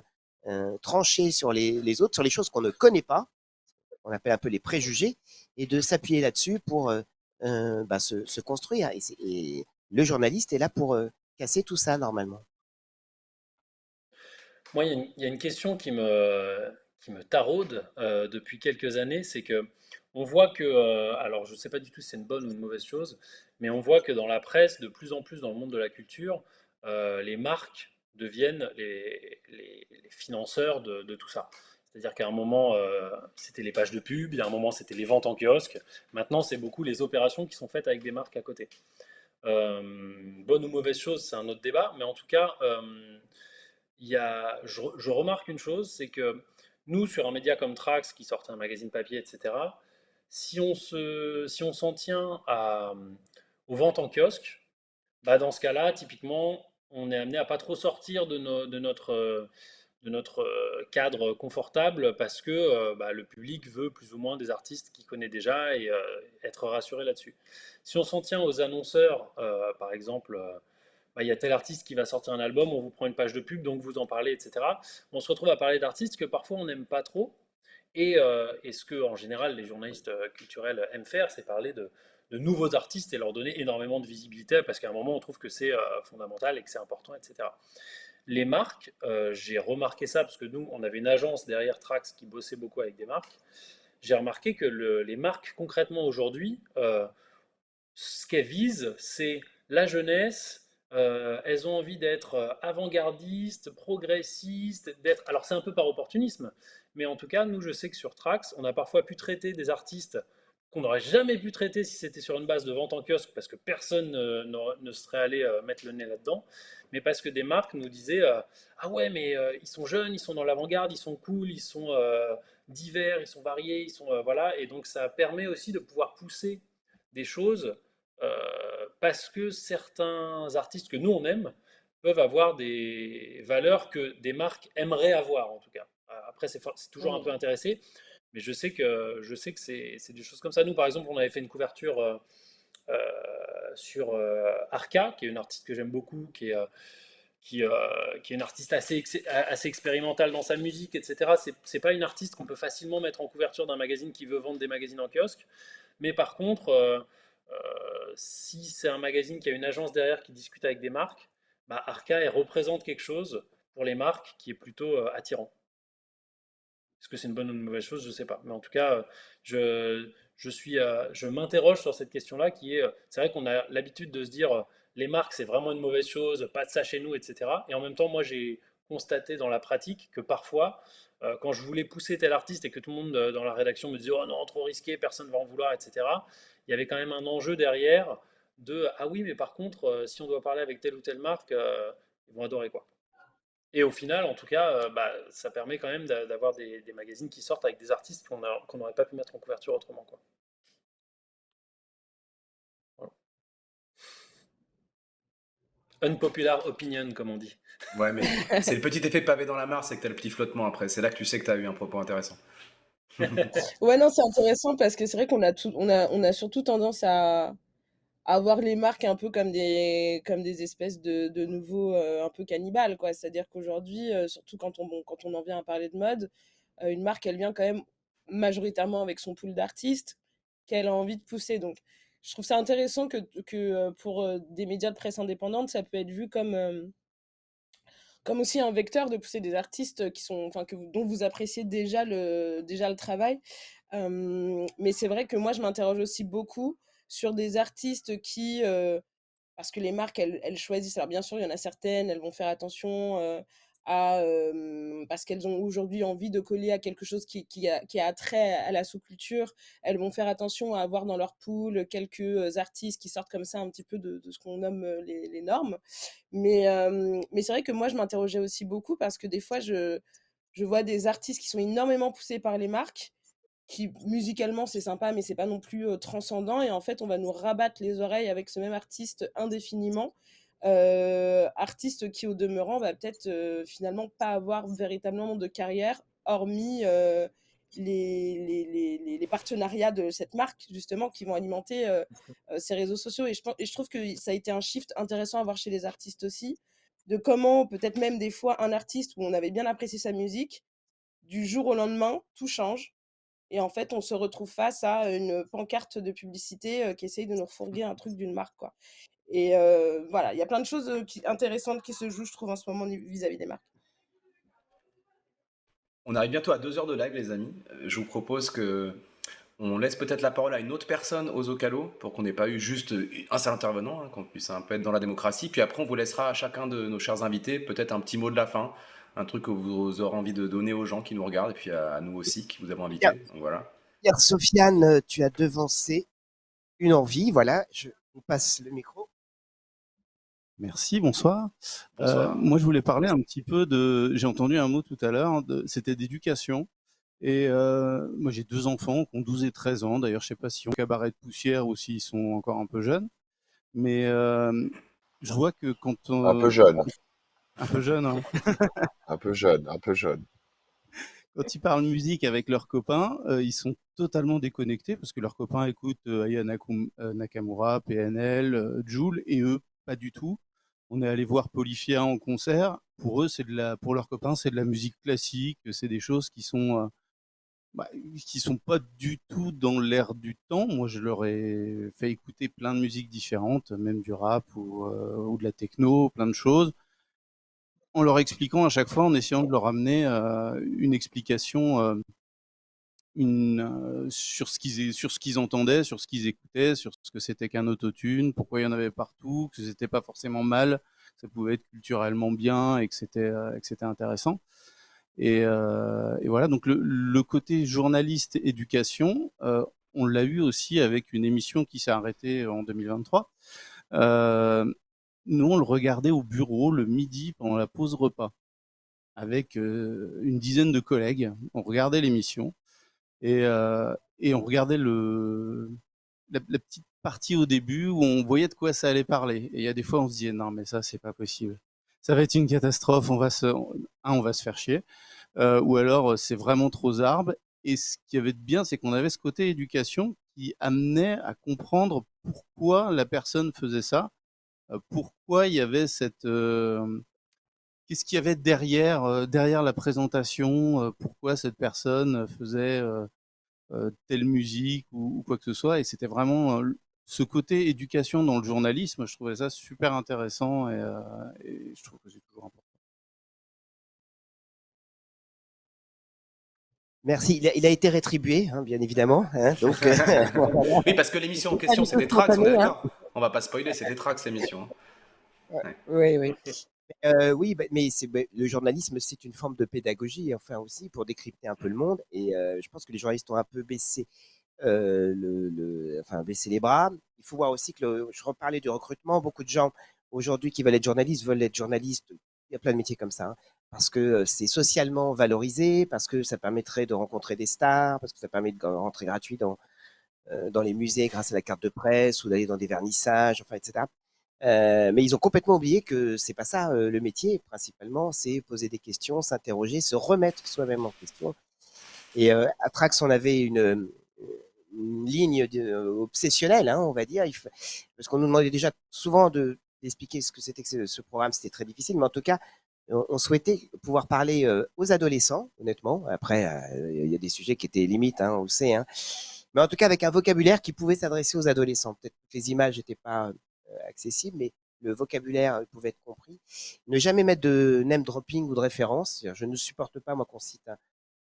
tranché sur les autres, sur les choses qu'on ne connaît pas, on appelle un peu les préjugés, et de s'appuyer là-dessus pour se construire. Et le journaliste est là pour casser tout ça normalement. Moi, il y a une question qui me taraude depuis quelques années, c'est que on voit que, alors je ne sais pas du tout si c'est une bonne ou une mauvaise chose, mais on voit que dans la presse, de plus en plus dans le monde de la culture, les marques deviennent les financeurs de tout ça. C'est-à-dire qu'à un moment, c'était les pages de pub, il y a un moment, c'était les ventes en kiosque. Maintenant, c'est beaucoup les opérations qui sont faites avec des marques à côté. Bonne ou mauvaise chose, c'est un autre débat, mais en tout cas, je remarque une chose, c'est que nous, sur un média comme Trax, qui sortait un magazine papier, etc., si on s'en tient aux ventes en kiosque, bah dans ce cas-là, typiquement, on est amené à pas trop sortir de notre cadre confortable parce que bah, le public veut plus ou moins des artistes qu'il connaît déjà et être rassuré là-dessus. Si on s'en tient aux annonceurs, par exemple, bah, il y a tel artiste qui va sortir un album, on vous prend une page de pub, donc vous en parlez, etc. On se retrouve à parler d'artistes que parfois on n'aime pas trop. Et ce que, en général, les journalistes culturels aiment faire, c'est parler de nouveaux artistes et leur donner énormément de visibilité parce qu'à un moment, on trouve que c'est fondamental et que c'est important, etc. Les marques, j'ai remarqué ça parce que nous, on avait une agence derrière Trax qui bossait beaucoup avec des marques. J'ai remarqué que les marques, concrètement aujourd'hui, ce qu'elles visent, c'est la jeunesse. Elles ont envie d'être avant-gardistes, progressistes, d'être. Alors c'est un peu par opportunisme, mais en tout cas, nous, je sais que sur Trax, on a parfois pu traiter des artistes qu'on n'aurait jamais pu traiter si c'était sur une base de vente en kiosque, parce que personne ne serait allé mettre le nez là-dedans, mais parce que des marques nous disaient ah ouais, mais ils sont jeunes, ils sont dans l'avant-garde, ils sont cool, ils sont divers, ils sont variés, ils sont voilà, et donc ça permet aussi de pouvoir pousser des choses parce que certains artistes que nous on aime peuvent avoir des valeurs que des marques aimeraient avoir en tout cas. Après, c'est toujours un peu Mm. intéressé, mais je sais que c'est des choses comme ça. Nous, par exemple, on avait fait une couverture euh, sur Arca, qui est une artiste que j'aime beaucoup, qui est une artiste assez expérimentale dans sa musique, etc. C'est pas une artiste qu'on peut facilement mettre en couverture d'un magazine qui veut vendre des magazines en kiosque. Mais par contre, si c'est un magazine qui a une agence derrière qui discute avec des marques, bah Arca, elle représente quelque chose pour les marques qui est plutôt attirant. Est-ce que c'est une bonne ou une mauvaise chose? Je ne sais pas. Mais en tout cas, je m'interroge sur cette question-là qui est, c'est vrai qu'on a l'habitude de se dire, les marques, c'est vraiment une mauvaise chose, pas de ça chez nous, etc. Et en même temps, moi, j'ai constaté dans la pratique que parfois, quand je voulais pousser tel artiste et que tout le monde dans la rédaction me disait, oh non, trop risqué, personne ne va en vouloir, etc., il y avait quand même un enjeu derrière de, ah oui, mais par contre, si on doit parler avec telle ou telle marque, ils vont adorer quoi. Et au final, en tout cas, bah, ça permet quand même d'avoir des magazines qui sortent avec des artistes qu'on n'aurait pas pu mettre en couverture autrement, quoi. Voilà. Unpopular opinion, comme on dit. Ouais, mais c'est le petit effet pavé dans la mare, c'est que t'as le petit flottement après. C'est là que tu sais que t'as eu un propos intéressant. Ouais, non, c'est intéressant parce que c'est vrai on a surtout tendance à voir les marques un peu comme des espèces de nouveaux un peu cannibales, quoi. C'est-à-dire qu'aujourd'hui, surtout quand on en vient à parler de mode, une marque, elle vient quand même majoritairement avec son pool d'artistes qu'elle a envie de pousser. Donc, je trouve ça intéressant que pour des médias de presse indépendante, ça peut être vu comme aussi un vecteur de pousser des artistes qui sont, enfin, dont vous appréciez déjà le travail. Mais c'est vrai que moi, je m'interroge aussi beaucoup sur des artistes parce que les marques, elles choisissent. Alors bien sûr, il y en a certaines, elles vont faire attention parce qu'elles ont aujourd'hui envie de coller à quelque chose qui a trait à la sous-culture. Elles vont faire attention à avoir dans leur pool quelques artistes qui sortent comme ça un petit peu de ce qu'on nomme les normes. Mais c'est vrai que moi, je m'interrogeais aussi beaucoup parce que des fois, je vois des artistes qui sont énormément poussés par les marques qui musicalement c'est sympa, mais c'est pas non plus transcendant. Et en fait, on va nous rabattre les oreilles avec ce même artiste indéfiniment. Artiste qui, au demeurant, va peut-être finalement pas avoir véritablement de carrière, hormis les partenariats de cette marque, justement, qui vont alimenter ces réseaux sociaux. Et je trouve que ça a été un shift intéressant à voir chez les artistes aussi, de comment peut-être même des fois un artiste où on avait bien apprécié sa musique, du jour au lendemain, tout change et en fait, on se retrouve face à une pancarte de publicité qui essaye de nous refourguer un truc d'une marque, quoi. Et voilà, il y a plein de choses intéressantes qui se jouent, je trouve, en ce moment vis-à-vis des marques. On arrive bientôt à 2 heures de live, les amis. Je vous propose que on laisse peut-être la parole à une autre personne aux Ocalos pour qu'on n'ait pas eu juste un seul intervenant, hein, qu'on puisse un peu être dans la démocratie. Puis après, on vous laissera à chacun de nos chers invités peut-être un petit mot de la fin, un truc que vous aurez envie de donner aux gens qui nous regardent et puis à nous aussi qui vous avons invités. Bien. Donc voilà. Pierre Sofiane, tu as devancé une envie. Voilà, je vous passe le micro. Merci, bonsoir. Bonsoir. Moi, je voulais parler un petit peu j'ai entendu un mot tout à l'heure, c'était d'éducation. Et moi, j'ai 2 enfants qui ont 12 et 13 ans. D'ailleurs, je sais pas s'ils ont cabaret de poussière ou s'ils sont encore un peu jeunes. Mais je vois que quand Un peu jeune, un peu jeunes, hein, un peu jeune, un peu jeune. quand ils parlent musique avec leurs copains, ils sont totalement déconnectés parce que leurs copains écoutent Aya Nakamura, PNL, Jul, et eux, pas du tout. On est allé voir Polyphia en concert. Pour eux, pour leurs copains, c'est de la musique classique. C'est des choses qui sont pas du tout dans l'air du temps. Moi, je leur ai fait écouter plein de musiques différentes, même du rap ou de la techno, plein de choses, en leur expliquant à chaque fois, en essayant de leur amener une explication sur ce qu'ils entendaient, sur ce qu'ils écoutaient, sur ce que c'était qu'un autotune, pourquoi il y en avait partout, que c'était pas forcément mal, que ça pouvait être culturellement bien et que c'était intéressant. Et voilà, donc le côté journaliste éducation, on l'a eu aussi avec une émission qui s'est arrêtée en 2023. Nous, on le regardait au bureau le midi pendant la pause repas avec une dizaine de collègues. On regardait l'émission et on regardait la petite partie au début où on voyait de quoi ça allait parler. Et il y a des fois, on se disait non, mais ça, c'est pas possible. Ça va être une catastrophe. On va se faire chier. Ou alors, c'est vraiment trop zarbe. Et ce qu'il y avait de bien, c'est qu'on avait ce côté éducation qui amenait à comprendre pourquoi la personne faisait ça, pourquoi il y avait qu'est-ce qu'il y avait derrière la présentation, pourquoi cette personne faisait telle musique ou quoi que ce soit. Et c'était vraiment ce côté éducation dans le journalisme, je trouvais ça super intéressant et je trouve que c'est toujours important. Merci. Il a été rétribué, hein, bien évidemment. Hein, donc, voilà. Oui, parce que l'émission en C'est pas question, du tout c'était Trax, on est spontané, hein. d'accord? On va pas spoiler, c'était Trax l'émission, hein. Ouais. Oui, oui. Oui, mais le journalisme, c'est une forme de pédagogie, enfin aussi, pour décrypter un peu le monde. Et je pense que les journalistes ont un peu baissé, enfin, baissé les bras. Il faut voir aussi que je reparlais du recrutement. Beaucoup de gens aujourd'hui qui veulent être journalistes veulent être journalistes. Il y a plein de métiers comme ça, hein, parce que c'est socialement valorisé, parce que ça permettrait de rencontrer des stars, parce que ça permet de rentrer gratuit dans les musées grâce à la carte de presse ou d'aller dans des vernissages, enfin, etc. Mais ils ont complètement oublié que c'est pas ça le métier. Principalement, c'est poser des questions, s'interroger, se remettre soi-même en question. Et à Trax, on avait une ligne obsessionnelle, hein, on va dire, parce qu'on nous demandait déjà souvent d'expliquer ce que c'était que ce programme. C'était très difficile, mais en tout cas, on souhaitait pouvoir parler aux adolescents, honnêtement. Après, il y a des sujets qui étaient limites, hein, on le sait, hein. Mais en tout cas, avec un vocabulaire qui pouvait s'adresser aux adolescents. Peut-être que les images n'étaient pas accessible, mais le vocabulaire pouvait être compris. Ne jamais mettre de name dropping ou de référence. Je ne supporte pas, moi, qu'on cite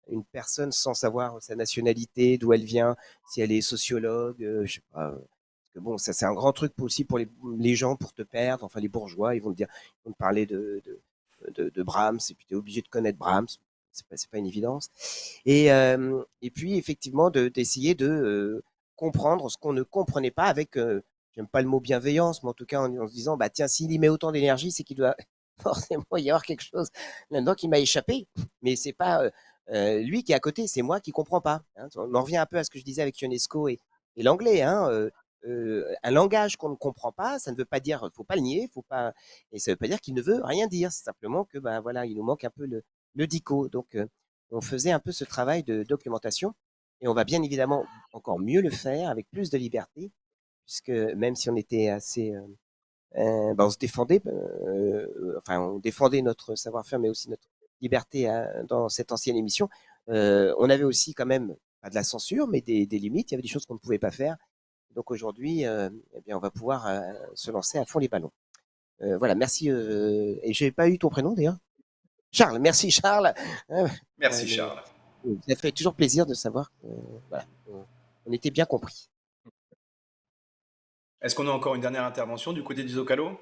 une personne sans savoir sa nationalité, d'où elle vient, si elle est sociologue, je sais pas. Parce que bon, ça c'est un grand truc aussi pour les gens, pour te perdre. Enfin, les bourgeois, ils vont te dire, ils vont te parler de Brahms, et puis tu es obligé de connaître Brahms. C'est pas une évidence. Et puis, effectivement, d'essayer de comprendre ce qu'on ne comprenait pas avec j'aime pas le mot bienveillance, mais en tout cas en se disant, bah tiens, s'il y met autant d'énergie, c'est qu'il doit forcément y avoir quelque chose là-dedans qui m'a échappé. Mais c'est pas lui qui est à côté, c'est moi qui comprends pas, hein. On en revient un peu à ce que je disais avec Ionesco et l'anglais, hein. Un langage qu'on ne comprend pas, ça ne veut pas dire, faut pas le nier, faut pas, et ça veut pas dire qu'il ne veut rien dire. C'est simplement que, bah voilà, il nous manque un peu le dico. Donc, on faisait un peu ce travail de documentation, et on va bien évidemment encore mieux le faire avec plus de liberté, puisque même si on était assez, ben, on se défendait, enfin on défendait notre savoir-faire, mais aussi notre liberté dans cette ancienne émission. On avait aussi quand même pas de la censure, mais des limites. Il y avait des choses qu'on ne pouvait pas faire. Donc aujourd'hui, eh bien, on va pouvoir se lancer à fond les ballons. Voilà, merci. Et j'ai pas eu ton prénom d'ailleurs. Charles, merci Charles. Merci, Mais Charles. ça fait toujours plaisir de savoir que voilà, on était bien compris. Est-ce qu'on a encore une dernière intervention du côté du Zocalo?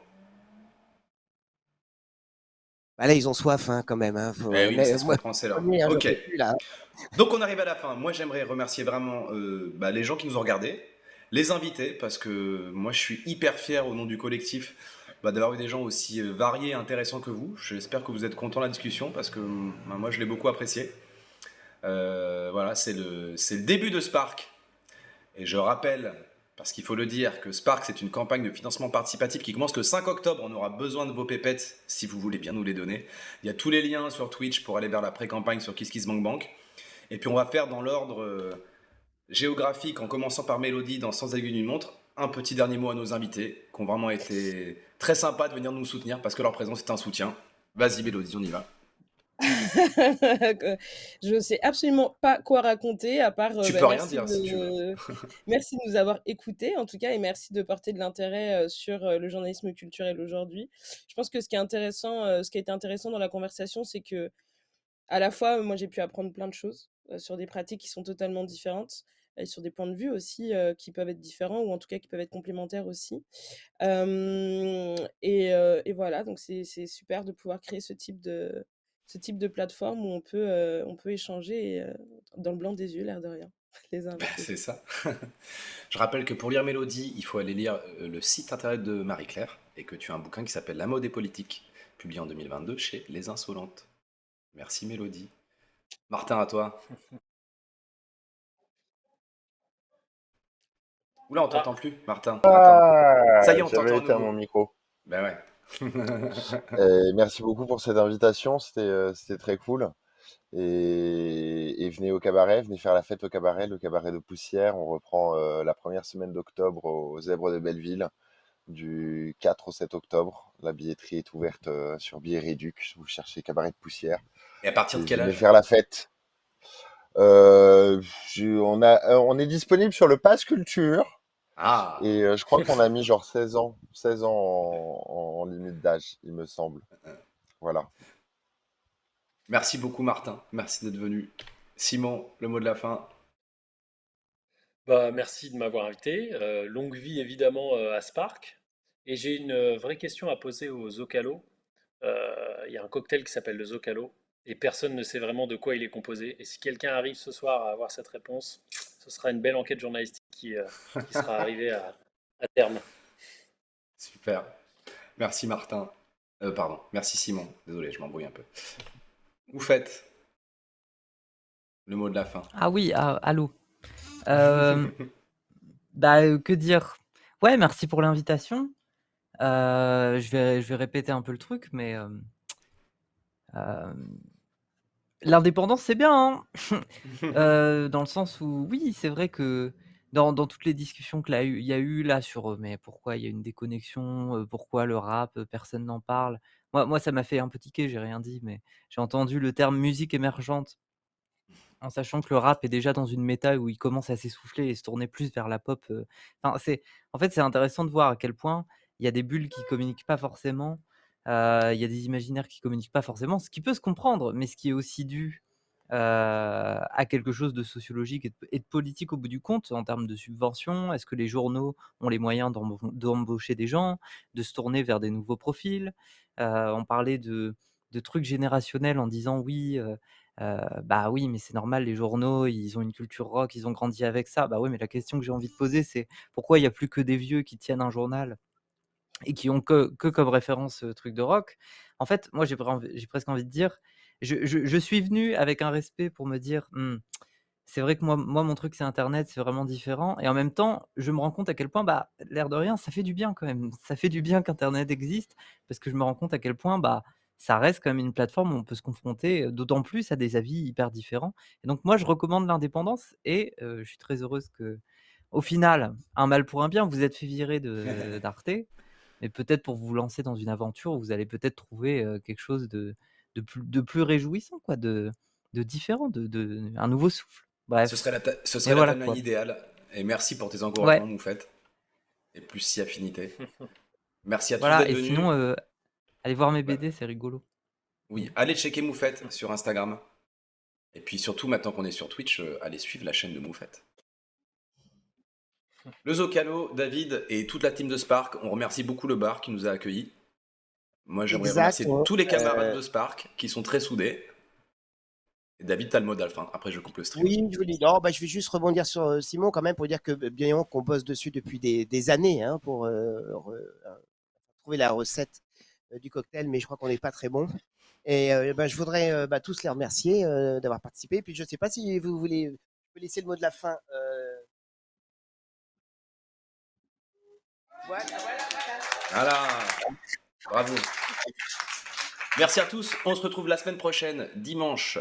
Bah là, ils ont soif hein, quand même. Hein. Eh oui, mais ça se Moi, comprend, c'est là. premier, hein, j'en Ok. peux plus là. Donc on arrive à la fin. Moi j'aimerais remercier vraiment bah, les gens qui nous ont regardés, les invités, parce que moi je suis hyper fier au nom du collectif bah, d'avoir eu des gens aussi variés et intéressants que vous. J'espère que vous êtes contents de la discussion, parce que bah, moi je l'ai beaucoup apprécié. Voilà, c'est le début de Spark. Et je rappelle, parce qu'il faut le dire, que Spark c'est une campagne de financement participatif qui commence le 5 octobre. On aura besoin de vos pépettes si vous voulez bien nous les donner. Il y a tous les liens sur Twitch pour aller vers la pré-campagne sur KissKissBankBank. Et puis on va faire dans l'ordre géographique, en commençant par Mélodie dans Sans aiguille d'une montre. Un petit dernier mot à nos invités, qui ont vraiment été très sympas de venir nous soutenir, parce que leur présence est un soutien. Vas-y Mélodie, on y va. Je sais absolument pas quoi raconter à part, Tu bah, peux rien dire si tu veux. merci de nous avoir écoutés en tout cas et merci de porter de l'intérêt, sur, le journalisme culturel aujourd'hui. Je pense que ce qui est intéressant, ce qui a été intéressant dans la conversation, c'est que à la fois, moi, j'ai pu apprendre plein de choses, sur des pratiques qui sont totalement différentes et sur des points de vue aussi, qui peuvent être différents ou en tout cas qui peuvent être complémentaires aussi. Et voilà, donc c'est super de pouvoir créer ce type de plateforme où on peut échanger et dans le blanc des yeux, l'air de rien. les Ben, invités. c'est ça. Je rappelle que pour lire Mélodie, il faut aller lire le site internet de Marie-Claire et que tu as un bouquin qui s'appelle La mode et politique, publié en 2022 chez Les Insolentes. Merci Mélodie. Martin, à toi. Oula, on Ah, t'entend plus, Martin. Attends. Ça y est, Ah, on j'avais t'entend à éteint nouveau. mon micro. Ben ouais. Et merci beaucoup pour cette invitation, c'était très cool. Et venez au cabaret, venez faire la fête au cabaret, le cabaret de Poussière. On reprend la première semaine d'octobre aux Zèbres de Belleville, du 4 au 7 octobre. La billetterie est ouverte sur Billets Réduc. Vous cherchez cabaret de Poussière Et à partir et de quel venez âge? faire la fête. On est disponible sur le Pass Culture Ah, et je crois qu'on a mis genre 16 ans en limite d'âge, il me semble. Voilà. merci beaucoup Martin. Merci d'être venu. Simon, le mot de la fin. bah, merci de m'avoir invité. Longue vie évidemment à Spark. Et j'ai une vraie question à poser aux Zocalo. Il y a un cocktail qui s'appelle le Zocalo et personne ne sait vraiment de quoi il est composé. Et si quelqu'un arrive ce soir à avoir cette réponse, ce sera une belle enquête journalistique qui sera arrivée à terme. Super. Merci Martin. Pardon. Merci Simon. Désolé, je m'embrouille un peu. Vous faites le mot de la fin. Ah oui, allô. Euh, que dire? Ouais, merci pour l'invitation. Je vais répéter un peu le truc, mais euh, l'indépendance, c'est bien, hein. Dans le sens où, oui, c'est vrai que dans toutes les discussions il y a eu là sur mais pourquoi il y a une déconnexion, pourquoi le rap, personne n'en parle. Moi, ça m'a fait un peu tiquer, j'ai rien dit, mais j'ai entendu le terme musique émergente en sachant que le rap est déjà dans une méta où il commence à s'essouffler et se tourner plus vers la pop. Enfin, en fait, c'est intéressant de voir à quel point il y a des bulles qui communiquent pas forcément, il y a des imaginaires qui communiquent pas forcément, ce qui peut se comprendre, mais ce qui est aussi dû à quelque chose de sociologique et de politique au bout du compte, en termes de subventions. Est-ce que les journaux ont les moyens d'embaucher des gens, de se tourner vers des nouveaux profils? On parlait de trucs générationnels en disant oui, bah oui, mais c'est normal, les journaux, ils ont une culture rock, ils ont grandi avec ça. Bah oui, mais la question que j'ai envie de poser, c'est pourquoi il y a plus que des vieux qui tiennent un journal et qui ont que comme référence truc de rock? En fait, moi, j'ai presque envie de dire, je suis venu avec un respect pour me dire, c'est vrai que moi, mon truc, c'est Internet, c'est vraiment différent. Et en même temps, je me rends compte à quel point, bah, l'air de rien, ça fait du bien quand même. Ça fait du bien qu'Internet existe, parce que je me rends compte à quel point, bah, ça reste quand même une plateforme où on peut se confronter, d'autant plus à des avis hyper différents. Et donc moi, je recommande l'indépendance et je suis très heureuse que, au final, un mal pour un bien, vous êtes fait virer d'Arte, mais peut-être pour vous lancer dans une aventure où vous allez peut-être trouver quelque chose de plus réjouissant, quoi, de différent, un nouveau souffle. Ce Bref, serait ce mais serait la voilà timeline quoi. idéale. Et merci pour tes encouragements, Ouais, Moufette. Et plus si affinité. Merci à tous voilà. d'être Et venus. sinon, allez voir mes Ouais. BD, c'est rigolo. Oui, allez checker Moufette sur Instagram. Et puis surtout, maintenant qu'on est sur Twitch, allez suivre la chaîne de Moufette. Le Zocalo, David et toute la team de Spark, on remercie beaucoup le bar qui nous a accueillis. Moi, j'aimerais Exact. remercier tous les camarades de Spark qui sont très soudés. Et David, t'as le mot de la fin. Après, je coupe le stream. Oui, joli. Non, bah, je vais juste rebondir sur Simon quand même pour dire que bien qu'on bosse dessus depuis des années hein, pour trouver la recette du cocktail, mais je crois qu'on n'est pas très bon. Et bah, je voudrais tous les remercier d'avoir participé. Puis je ne sais pas si vous voulez, je peux laisser le mot de la fin. Voilà, voilà, voilà. Voilà, bravo. Merci à tous. On se retrouve la semaine prochaine, dimanche,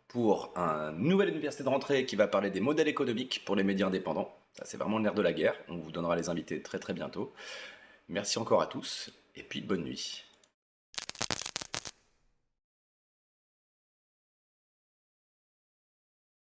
pour un nouvel université de rentrée qui va parler des modèles économiques pour les médias indépendants. Ça, c'est vraiment le nerf de la guerre. On vous donnera les invités très très bientôt. Merci encore à tous et puis bonne nuit.